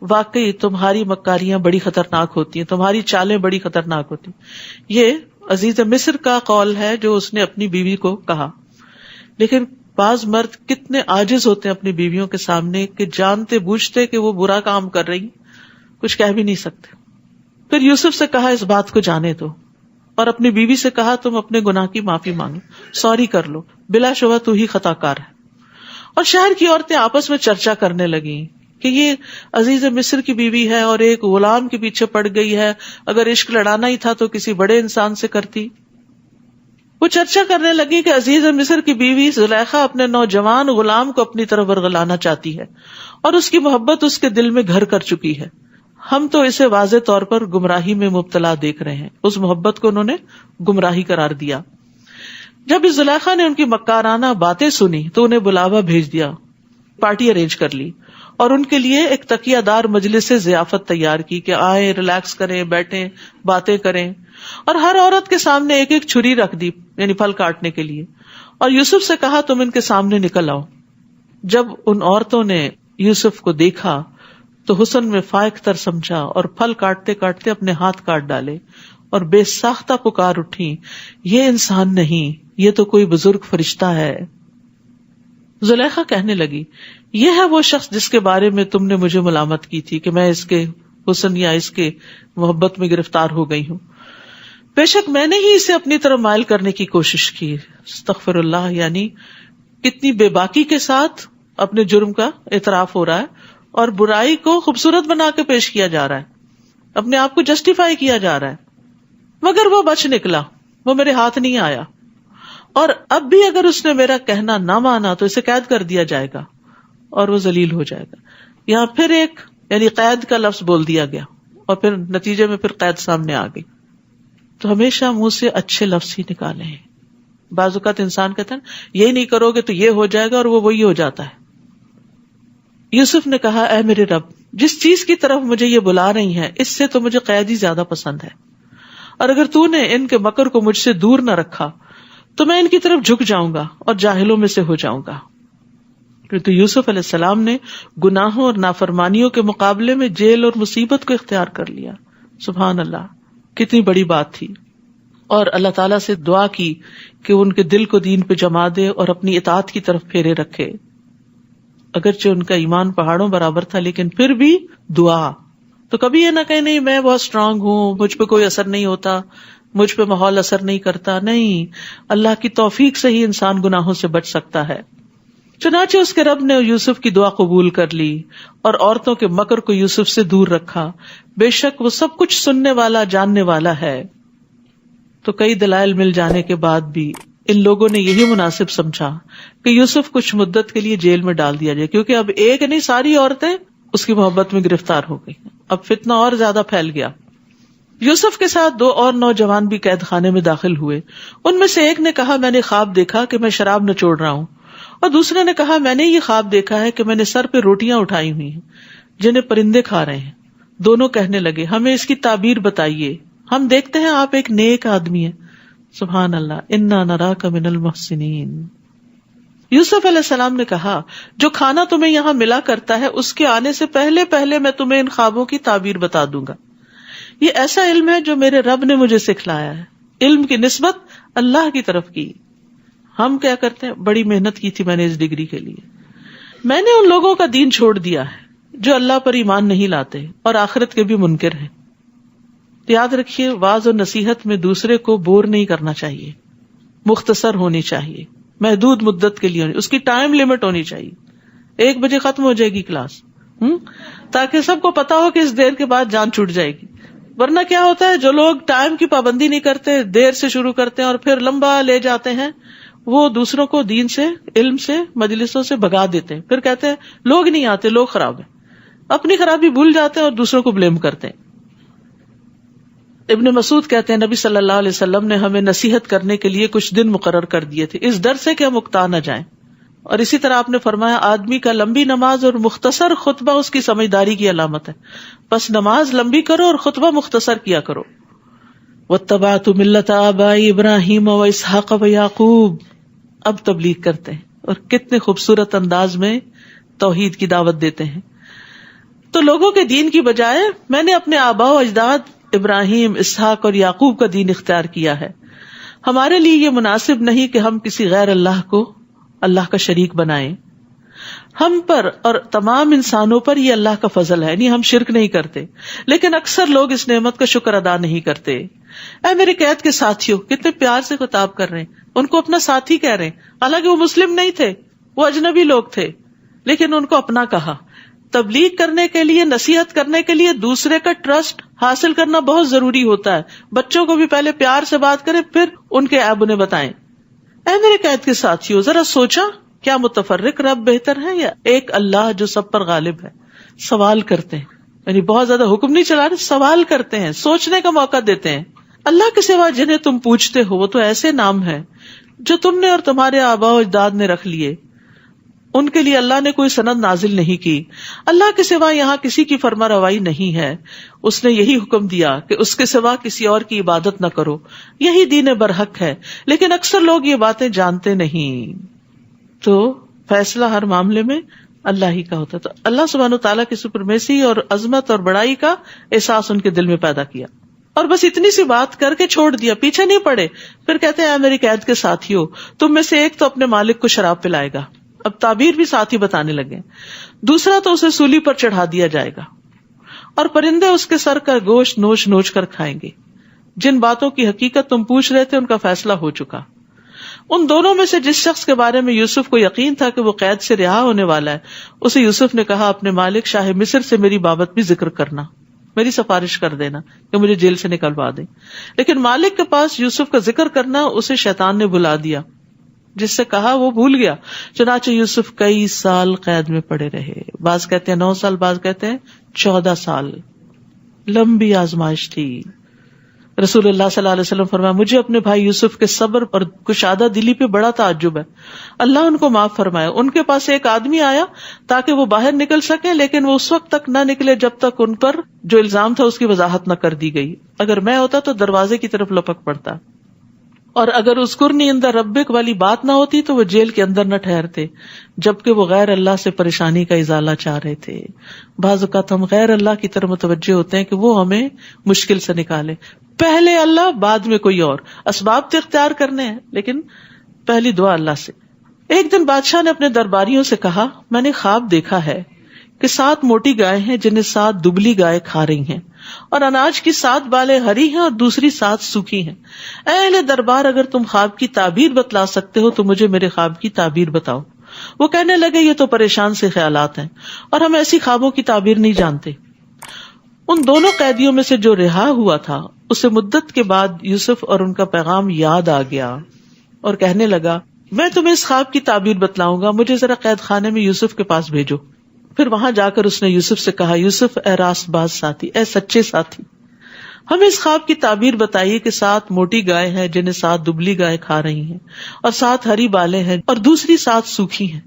واقعی تمہاری مکاریاں بڑی خطرناک ہوتی ہیں، تمہاری چالیں بڑی خطرناک ہوتی ہیں. یہ عزیز مصر کا قول ہے جو اس نے اپنی بیوی کو کہا. لیکن بعض مرد کتنے عاجز ہوتے ہیں اپنی بیویوں کے سامنے کہ جانتے بوجھتے کہ وہ برا کام کر رہی کچھ کہہ بھی نہیں سکتے. پھر یوسف سے کہا اس بات کو جانے دو، اور اپنی بیوی سے کہا تم اپنے گناہ کی معافی مانگو، سوری کر لو، بلا شبہ تو ہی خطا کار ہے. اور شہر کی عورتیں آپس میں چرچا کرنے لگیں کہ یہ عزیز مصر کی بیوی ہے اور ایک غلام کے پیچھے پڑ گئی ہے، اگر عشق لڑانا ہی تھا تو کسی بڑے انسان سے کرتی. وہ چرچا کرنے لگی کہ عزیز مصر کی بیوی زلیخا اپنے نوجوان غلام کو اپنی طرف ورغلانا چاہتی ہے اور اس کی محبت اس کے دل میں گھر کر چکی ہے. ہم تو اسے واضح طور پر گمراہی میں مبتلا دیکھ رہے ہیں. اس محبت کو انہوں نے گمراہی قرار دیا. جب اس زلیخا نے ان کی مکارانہ باتیں سنی تو انہیں بلاوا بھیج دیا, پارٹی ارینج کر لی اور ان کے لیے ایک تکیہ دار مجلس سے ضیافت تیار کی کہ آئیں, ریلیکس کریں, بیٹھیں, باتیں کریں. اور ہر عورت کے سامنے ایک ایک چھری رکھ دی, یعنی پھل کاٹنے کے لیے, اور یوسف سے کہا تم ان کے سامنے نکل آؤ. جب ان عورتوں نے یوسف کو دیکھا تو حسن میں فائق تر سمجھا اور پھل کاٹتے کاٹتے اپنے ہاتھ کاٹ ڈالے اور بے ساختہ پکار اٹھی, یہ انسان نہیں, یہ تو کوئی بزرگ فرشتہ ہے. زلیخا کہنے لگی, یہ ہے وہ شخص جس کے بارے میں تم نے مجھے ملامت کی تھی کہ میں اس کے حسن یا اس کے محبت میں گرفتار ہو گئی ہوں. بے شک میں نے ہی اسے اپنی طرف مائل کرنے کی کوشش کی. استغفر اللہ, یعنی کتنی بے باکی کے ساتھ اپنے جرم کا اعتراف ہو رہا ہے اور برائی کو خوبصورت بنا کے پیش کیا جا رہا ہے, اپنے آپ کو جسٹیفائی کیا جا رہا ہے. مگر وہ بچ نکلا, وہ میرے ہاتھ نہیں آیا, اور اب بھی اگر اس نے میرا کہنا نہ مانا تو اسے قید کر دیا جائے گا اور وہ ذلیل ہو جائے گا. یہاں پھر ایک یعنی قید کا لفظ بول دیا گیا اور پھر نتیجے میں پھر قید سامنے آ گئی. تو ہمیشہ منہ سے اچھے لفظ ہی نکالے ہیں. بعض اوقات انسان کہتا ہے یہ نہیں کرو گے تو یہ ہو جائے گا, اور وہ وہی ہو جاتا ہے. یوسف نے کہا, اے میرے رب, جس چیز کی طرف مجھے یہ بلا رہی ہیں اس سے تو مجھے قید ہی زیادہ پسند ہے, اور اگر تو نے ان کے مکر کو مجھ سے دور نہ رکھا تو میں ان کی طرف جھک جاؤں گا اور جاہلوں میں سے ہو جاؤں گا. تو یوسف علیہ السلام نے گناہوں اور نافرمانیوں کے مقابلے میں جیل اور مصیبت کو اختیار کر لیا. سبحان اللہ, کتنی بڑی بات تھی. اور اللہ تعالیٰ سے دعا کی کہ ان کے دل کو دین پہ جما دے اور اپنی اطاعت کی طرف پھیرے رکھے. اگرچہ ان کا ایمان پہاڑوں برابر تھا لیکن پھر بھی دعا. تو کبھی یہ نہ کہیں نہیں میں بہت اسٹرانگ ہوں, مجھ پہ کوئی اثر نہیں ہوتا, مجھ پہ ماحول اثر نہیں کرتا. نہیں, اللہ کی توفیق سے ہی انسان گناہوں سے بچ سکتا ہے. چنانچہ اس کے رب نے یوسف کی دعا قبول کر لی اور عورتوں کے مکر کو یوسف سے دور رکھا. بے شک وہ سب کچھ سننے والا, جاننے والا ہے. تو کئی دلائل مل جانے کے بعد بھی ان لوگوں نے یہی مناسب سمجھا کہ یوسف کچھ مدت کے لیے جیل میں ڈال دیا جائے, کیونکہ اب ایک نہیں ساری عورتیں اس کی محبت میں گرفتار ہو گئی. اب فتنہ اور زیادہ پھیل گیا. یوسف کے ساتھ 2 اور نوجوان بھی قید خانے میں داخل ہوئے. ان میں سے ایک نے کہا میں نے خواب دیکھا کہ میں شراب نچوڑ رہا ہوں, اور دوسرے نے کہا میں نے یہ خواب دیکھا ہے کہ میں نے سر پہ روٹیاں اٹھائی ہوئی ہیں جنہیں پرندے کھا رہے ہیں. دونوں کہنے لگے ہمیں اس کی تعبیر بتائیے, ہم دیکھتے ہیں آپ ایک نیک آدمی ہیں. سبحان اللہ, انا نراک من المحسنین. یوسف علیہ السلام نے کہا جو کھانا تمہیں یہاں ملا کرتا ہے اس کے آنے سے پہلے پہلے میں تمہیں ان خوابوں کی تعبیر بتا دوں گا. یہ ایسا علم ہے جو میرے رب نے مجھے سکھلایا ہے. علم کی نسبت اللہ کی طرف کی. ہم کیا کرتے ہیں, بڑی محنت کی تھی میں نے اس ڈگری کے لیے. میں نے ان لوگوں کا دین چھوڑ دیا ہے جو اللہ پر ایمان نہیں لاتے اور آخرت کے بھی منکر ہیں. یاد رکھیے, واعظ اور نصیحت میں دوسرے کو بور نہیں کرنا چاہیے, مختصر ہونی چاہیے, محدود مدت کے لیے, اس کی ٹائم لمٹ ہونی چاہیے. 1 بجے ختم ہو جائے گی کلاس, تاکہ سب کو پتا ہو کہ اس دیر کے بعد جان چھوٹ جائے گی. ورنہ کیا ہوتا ہے, جو لوگ ٹائم کی پابندی نہیں کرتے, دیر سے شروع کرتے ہیں اور پھر لمبا لے جاتے ہیں, وہ دوسروں کو دین سے, علم سے, مجلسوں سے بھگا دیتے ہیں. پھر کہتے ہیں لوگ نہیں آتے, لوگ خراب ہیں. اپنی خرابی بھول جاتے ہیں اور دوسروں کو بلیم کرتے ہیں. ابن مسعود کہتے ہیں نبی صلی اللہ علیہ وسلم نے ہمیں نصیحت کرنے کے لیے کچھ دن مقرر کر دیے تھے, اس ڈر سے کہ ہم اکتا نہ جائیں. اور اسی طرح آپ نے فرمایا آدمی کا لمبی نماز اور مختصر خطبہ اس کی سمجھداری کی علامت ہے, بس نماز لمبی کرو اور خطبہ مختصر کیا کرو. واتبعت ملت آبائی ابراہیم و اسحاق و یعقوب. اب تبلیغ کرتے ہیں اور کتنے خوبصورت انداز میں توحید کی دعوت دیتے ہیں. تو لوگوں کے دین کی بجائے میں نے اپنے آباء و اجداد ابراہیم, اسحاق اور یعقوب کا دین اختیار کیا ہے. ہمارے لیے یہ مناسب نہیں کہ ہم کسی غیر اللہ کو اللہ کا شریک بنائیں. ہم پر اور تمام انسانوں پر یہ اللہ کا فضل ہے, نہیں ہم شرک نہیں کرتے, لیکن اکثر لوگ اس نعمت کا شکر ادا نہیں کرتے. اے میرے قید کے ساتھیوں, کتنے پیار سے خطاب کر رہے ہیں, ان کو اپنا ساتھی کہہ رہے ہیں, حالانکہ وہ مسلم نہیں تھے, وہ اجنبی لوگ تھے, لیکن ان کو اپنا کہا تبلیغ کرنے کے لیے، نصیحت کرنے کے لیے دوسرے کا ٹرسٹ حاصل کرنا بہت ضروری ہوتا ہے. بچوں کو بھی پہلے پیار سے بات کریں، پھر ان کے عیب انہیں بتائیں. اے میرے قید کے ساتھیو، ذرا سوچا کیا متفرق رب بہتر ہے یا ایک اللہ جو سب پر غالب ہے؟ سوال کرتے ہیں، یعنی بہت زیادہ حکم نہیں چلا رہے، سوال کرتے ہیں، سوچنے کا موقع دیتے ہیں. اللہ کے سوا جنہیں تم پوچھتے ہو وہ تو ایسے نام ہیں جو تم نے اور تمہارے آباء و اجداد نے رکھ لیے، ان کے لیے اللہ نے کوئی سند نازل نہیں کی. اللہ کے سوا یہاں کسی کی فرما روائی نہیں ہے. اس نے یہی حکم دیا کہ اس کے سوا کسی اور کی عبادت نہ کرو، یہی دین برحق ہے، لیکن اکثر لوگ یہ باتیں جانتے نہیں. تو فیصلہ ہر معاملے میں اللہ ہی کا ہوتا ہے. تو اللہ سبحانہ وتعالیٰ کی سپرمیسی اور عظمت اور بڑائی کا احساس ان کے دل میں پیدا کیا، اور بس اتنی سی بات کر کے چھوڑ دیا، پیچھے نہیں پڑے. پھر کہتے ہیں میری قید کے ساتھیو، تم میں سے ایک تو اپنے مالک کو شراب پلائے گا. اب تعبیر بھی ساتھ ہی بتانے لگے. دوسرا تو اسے سولی پر چڑھا دیا جائے گا، اور پرندے اس کے سر کا گوشت نوچ نوچ کر کھائیں گے. جن باتوں کی حقیقت تم پوچھ رہے تھے ان کا فیصلہ ہو چکا. ان دونوں میں سے جس شخص کے بارے میں یوسف کو یقین تھا کہ وہ قید سے رہا ہونے والا ہے، اسے یوسف نے کہا اپنے مالک شاہ مصر سے میری بابت بھی ذکر کرنا، میری سفارش کر دینا کہ مجھے جیل سے نکلوا دیں. لیکن مالک کے پاس یوسف کا ذکر کرنا اسے شیطان نے بلا دیا، جس سے کہا وہ بھول گیا. چنانچہ یوسف کئی سال قید میں پڑے رہے. بعض کہتے ہیں 9 سال، بعض کہتے ہیں 14 سال. لمبی آزمائش تھی. رسول اللہ صلی اللہ علیہ وسلم فرمایا مجھے اپنے بھائی یوسف کے صبر اور کشادہ دلی پہ بڑا تعجب ہے. اللہ ان کو معاف فرمائے. ان کے پاس ایک آدمی آیا تاکہ وہ باہر نکل سکے، لیکن وہ اس وقت تک نہ نکلے جب تک ان پر جو الزام تھا اس کی وضاحت نہ کر دی گئی. اگر میں ہوتا تو دروازے کی طرف لپک پڑتا، اور اگر اذکرنی عند ربک والی بات نہ ہوتی تو وہ جیل کے اندر نہ ٹھہرتے، جبکہ وہ غیر اللہ سے پریشانی کا ازالہ چاہ رہے تھے. بعض اوقات ہم غیر اللہ کی طرف متوجہ ہوتے ہیں کہ وہ ہمیں مشکل سے نکالے. پہلے اللہ، بعد میں کوئی اور. اسباب تو اختیار کرنے ہیں، لیکن پہلی دعا اللہ سے. ایک دن بادشاہ نے اپنے درباریوں سے کہا میں نے خواب دیکھا ہے کہ 7 موٹی گائے ہیں جنہیں 7 دبلی گائے کھا رہی ہیں، اور اناج کی 7 بالیں ہری ہیں اور دوسری 7 سوکھی ہیں. اے اہل دربار، اگر تم خواب کی تعبیر بتلا سکتے ہو تو مجھے میرے خواب کی تعبیر بتاؤ. وہ کہنے لگے یہ تو پریشان سے خیالات ہیں اور ہم ایسی خوابوں کی تعبیر نہیں جانتے. ان دونوں قیدیوں میں سے جو رہا ہوا تھا اسے مدت کے بعد یوسف اور ان کا پیغام یاد آ گیا اور کہنے لگا میں تمہیں اس خواب کی تعبیر بتلاؤں گا، مجھے ذرا قید خانے میں یوسف کے پاس بھیجو. پھر وہاں جا کر اس نے یوسف سے کہا یوسف اے راست باز ساتھی، اے سچے ساتھی، ہمیں اس خواب کی تعبیر بتائیے کہ 7 موٹی گائے ہیں جنہیں 7 دبلی گائے کھا رہی ہیں، اور 7 ہری بالیں ہیں اور دوسری 7 سوکھی ہیں،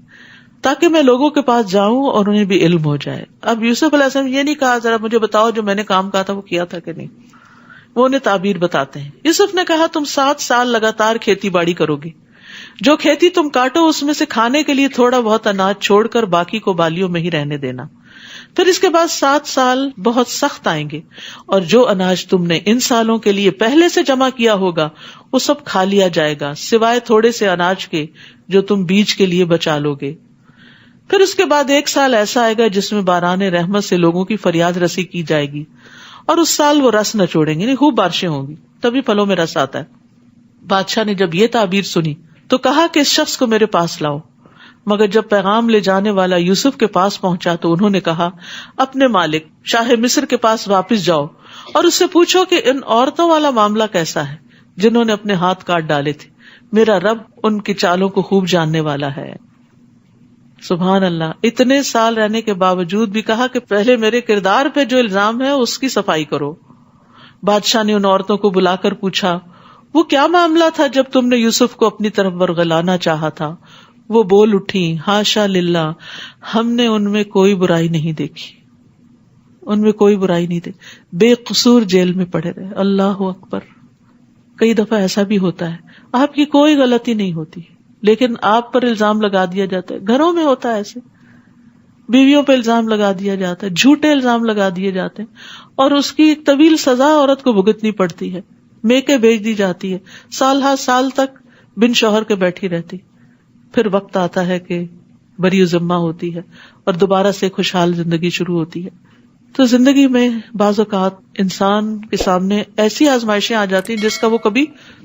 تاکہ میں لوگوں کے پاس جاؤں اور انہیں بھی علم ہو جائے. اب یوسف علیہ السلام یہ نہیں کہا ذرا مجھے بتاؤ جو میں نے کام کہا تھا وہ کیا تھا کہ نہیں، وہ انہیں تعبیر بتاتے ہیں. یوسف نے کہا تم 7 سال لگاتار کھیتی باڑی کرو گے، جو کھیتی تم کاٹو اس میں سے کھانے کے لیے تھوڑا بہت اناج چھوڑ کر باقی کو بالیوں میں ہی رہنے دینا. پھر اس کے بعد 7 سال بہت سخت آئیں گے، اور جو اناج تم نے ان سالوں کے لیے پہلے سے جمع کیا ہوگا وہ سب کھا لیا جائے گا، سوائے تھوڑے سے اناج کے جو تم بیج کے لیے بچا لو گے. پھر اس کے بعد 1 سال ایسا آئے گا جس میں باران رحمت سے لوگوں کی فریاد رسی کی جائے گی، اور اس سال وہ رس نہ چھوڑیں گے، یعنی خوب بارشیں ہوں گی، تبھی پھلوں میں رس آتا ہے. بادشاہ نے جب یہ تعبیر سنی تو کہا کہ اس شخص کو میرے پاس لاؤ. مگر جب پیغام لے جانے والا یوسف کے پاس پہنچا تو انہوں نے کہا اپنے مالک شاہ مصر کے پاس واپس جاؤ اور اس سے پوچھو کہ ان عورتوں والا معاملہ کیسا ہے جنہوں نے اپنے ہاتھ کاٹ ڈالے تھے. میرا رب ان کی چالوں کو خوب جاننے والا ہے. سبحان اللہ. اتنے سال رہنے کے باوجود بھی کہا کہ پہلے میرے کردار پہ جو الزام ہے اس کی صفائی کرو. بادشاہ نے ان عورتوں کو بلا کر پوچھا وہ کیا معاملہ تھا جب تم نے یوسف کو اپنی طرف ورگلانا چاہا تھا. وہ بول اٹھی ہاشا للہ، ہم نے ان میں کوئی برائی نہیں دیکھی، ان میں کوئی برائی نہیں دیکھی، بے قصور جیل میں پڑے رہے. اللہ اکبر. کئی دفعہ ایسا بھی ہوتا ہے آپ کی کوئی غلطی نہیں ہوتی لیکن آپ پر الزام لگا دیا جاتا ہے. گھروں میں ہوتا ہے ایسے، بیویوں پہ الزام لگا دیا جاتا ہے، جھوٹے الزام لگا دیے جاتے ہیں اور اس کی ایک طویل سزا عورت کو بھگتنی پڑتی ہے، میکے بھیج دی جاتی ہے، سال ہر سال تک بن شوہر کے بیٹھی رہتی. پھر وقت آتا ہے کہ بری ذمہ ہوتی ہے اور دوبارہ سے خوشحال زندگی شروع ہوتی ہے. تو زندگی میں بعض اوقات انسان کے سامنے ایسی آزمائشیں آ جاتی ہیں جس کا وہ کبھی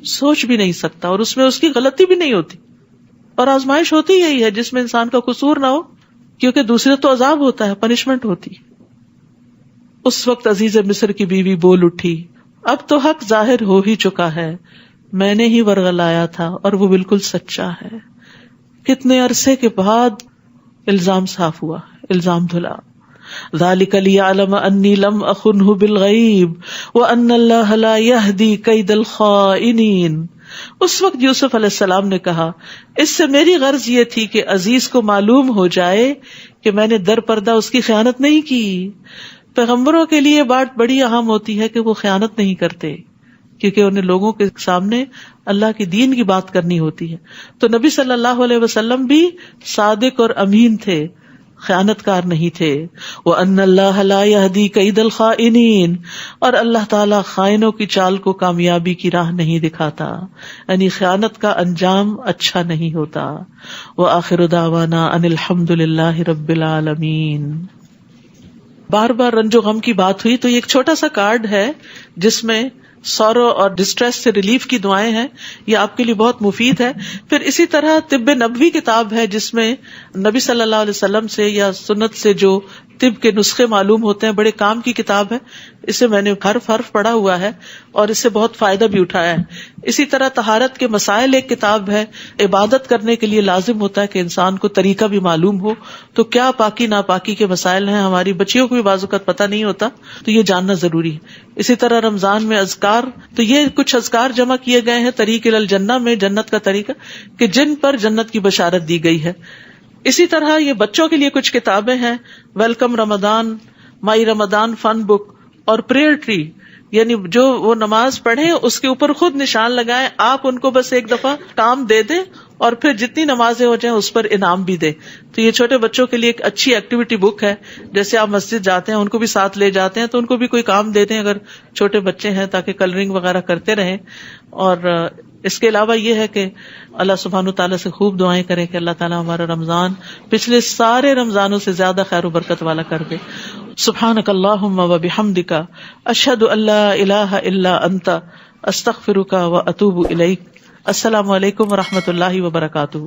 سوچ بھی نہیں سکتا اور اس میں اس کی غلطی بھی نہیں ہوتی. اور آزمائش ہوتی یہی ہے جس میں انسان کا قصور نہ ہو کیونکہ دوسرے تو عذاب ہوتا ہے، پنشمنٹ ہوتی. اس وقت عزیز مصر کی بیوی بول اٹھی، اب تو حق ظاہر ہو ہی چکا ہے، میں نے ہی ورغلایا تھا اور وہ بالکل سچا ہے. کتنے عرصے کے بعد الزام صاف ہوا، الزام دھلا. ذالک لیعلم انی لم اخنہ بالغیب وان اللہ لا یہدی کید الخائنین. اس وقت یوسف علیہ السلام نے کہا، اس سے میری غرض یہ تھی کہ عزیز کو معلوم ہو جائے کہ میں نے در پردہ اس کی خیانت نہیں کی. پیغمبروں کے لیے بات بڑی اہم ہوتی ہے کہ وہ خیانت نہیں کرتے، کیونکہ انہیں لوگوں کے سامنے اللہ کی دین کی بات کرنی ہوتی ہے. تو نبی صلی اللہ علیہ وسلم بھی صادق اور امین تھے، خیانت کار نہیں تھے. وَأَنَّ اللَّهَ لَا يَهْدِي كَيْدَ الْخَائِنِينَ، اور اللہ تعالیٰ خائنوں کی چال کو کامیابی کی راہ نہیں دکھاتا، یعنی خیانت کا انجام اچھا نہیں ہوتا. وَآخِرُ دَعْوَانَا أَنِ الْحَمْدُ لِلَّهِ رَبِّ الْعَالَمِينَ. بار بار رنج و غم کی بات ہوئی تو یہ ایک چھوٹا سا کارڈ ہے جس میں سورو اور ڈسٹریس سے ریلیف کی دعائیں ہیں، یہ آپ کے لیے بہت مفید ہے. پھر اسی طرح طب نبوی کتاب ہے جس میں نبی صلی اللہ علیہ وسلم سے یا سنت سے جو طب کے نسخے معلوم ہوتے ہیں، بڑے کام کی کتاب ہے. اسے میں نے حرف پڑھا ہوا ہے اور اس سے بہت فائدہ بھی اٹھایا ہے. اسی طرح طہارت کے مسائل ایک کتاب ہے. عبادت کرنے کے لیے لازم ہوتا ہے کہ انسان کو طریقہ بھی معلوم ہو، تو کیا پاکی ناپاکی کے مسائل ہیں، ہماری بچیوں کو بھی بعض اوقات پتہ نہیں ہوتا، تو یہ جاننا ضروری ہے. اسی طرح رمضان میں اذکار، تو یہ کچھ اذکار جمع کیے گئے ہیں طریق الجنہ میں، جنت کا طریقہ کہ جن پر جنت کی بشارت دی گئی ہے. اسی طرح یہ بچوں کے لیے کچھ کتابیں ہیں، ویلکم رمضان، مائی رمضان فن بک اور پریئر ٹری، یعنی جو وہ نماز پڑھیں اس کے اوپر خود نشان لگائیں، آپ ان کو بس ایک دفعہ کام دے دیں اور پھر جتنی نمازیں ہو جائیں اس پر انعام بھی دے. تو یہ چھوٹے بچوں کے لیے ایک اچھی ایکٹیویٹی بک ہے. جیسے آپ مسجد جاتے ہیں ان کو بھی ساتھ لے جاتے ہیں تو ان کو بھی کوئی کام دے دیں اگر چھوٹے بچے ہیں، تاکہ کلرنگ وغیرہ کرتے رہیں. اور اس کے علاوہ یہ ہے کہ اللہ سبحانہ وتعالیٰ سے خوب دعائیں کریں کہ اللہ تعالیٰ ہمارا رمضان پچھلے سارے رمضانوں سے زیادہ خیر و برکت والا کر دے. سبحانک اللہم و بحمدک، اشہد ان لا الہ الا انت، استغفرک و اتوب الیک. السلام علیکم و رحمۃ اللہ وبرکاتہ.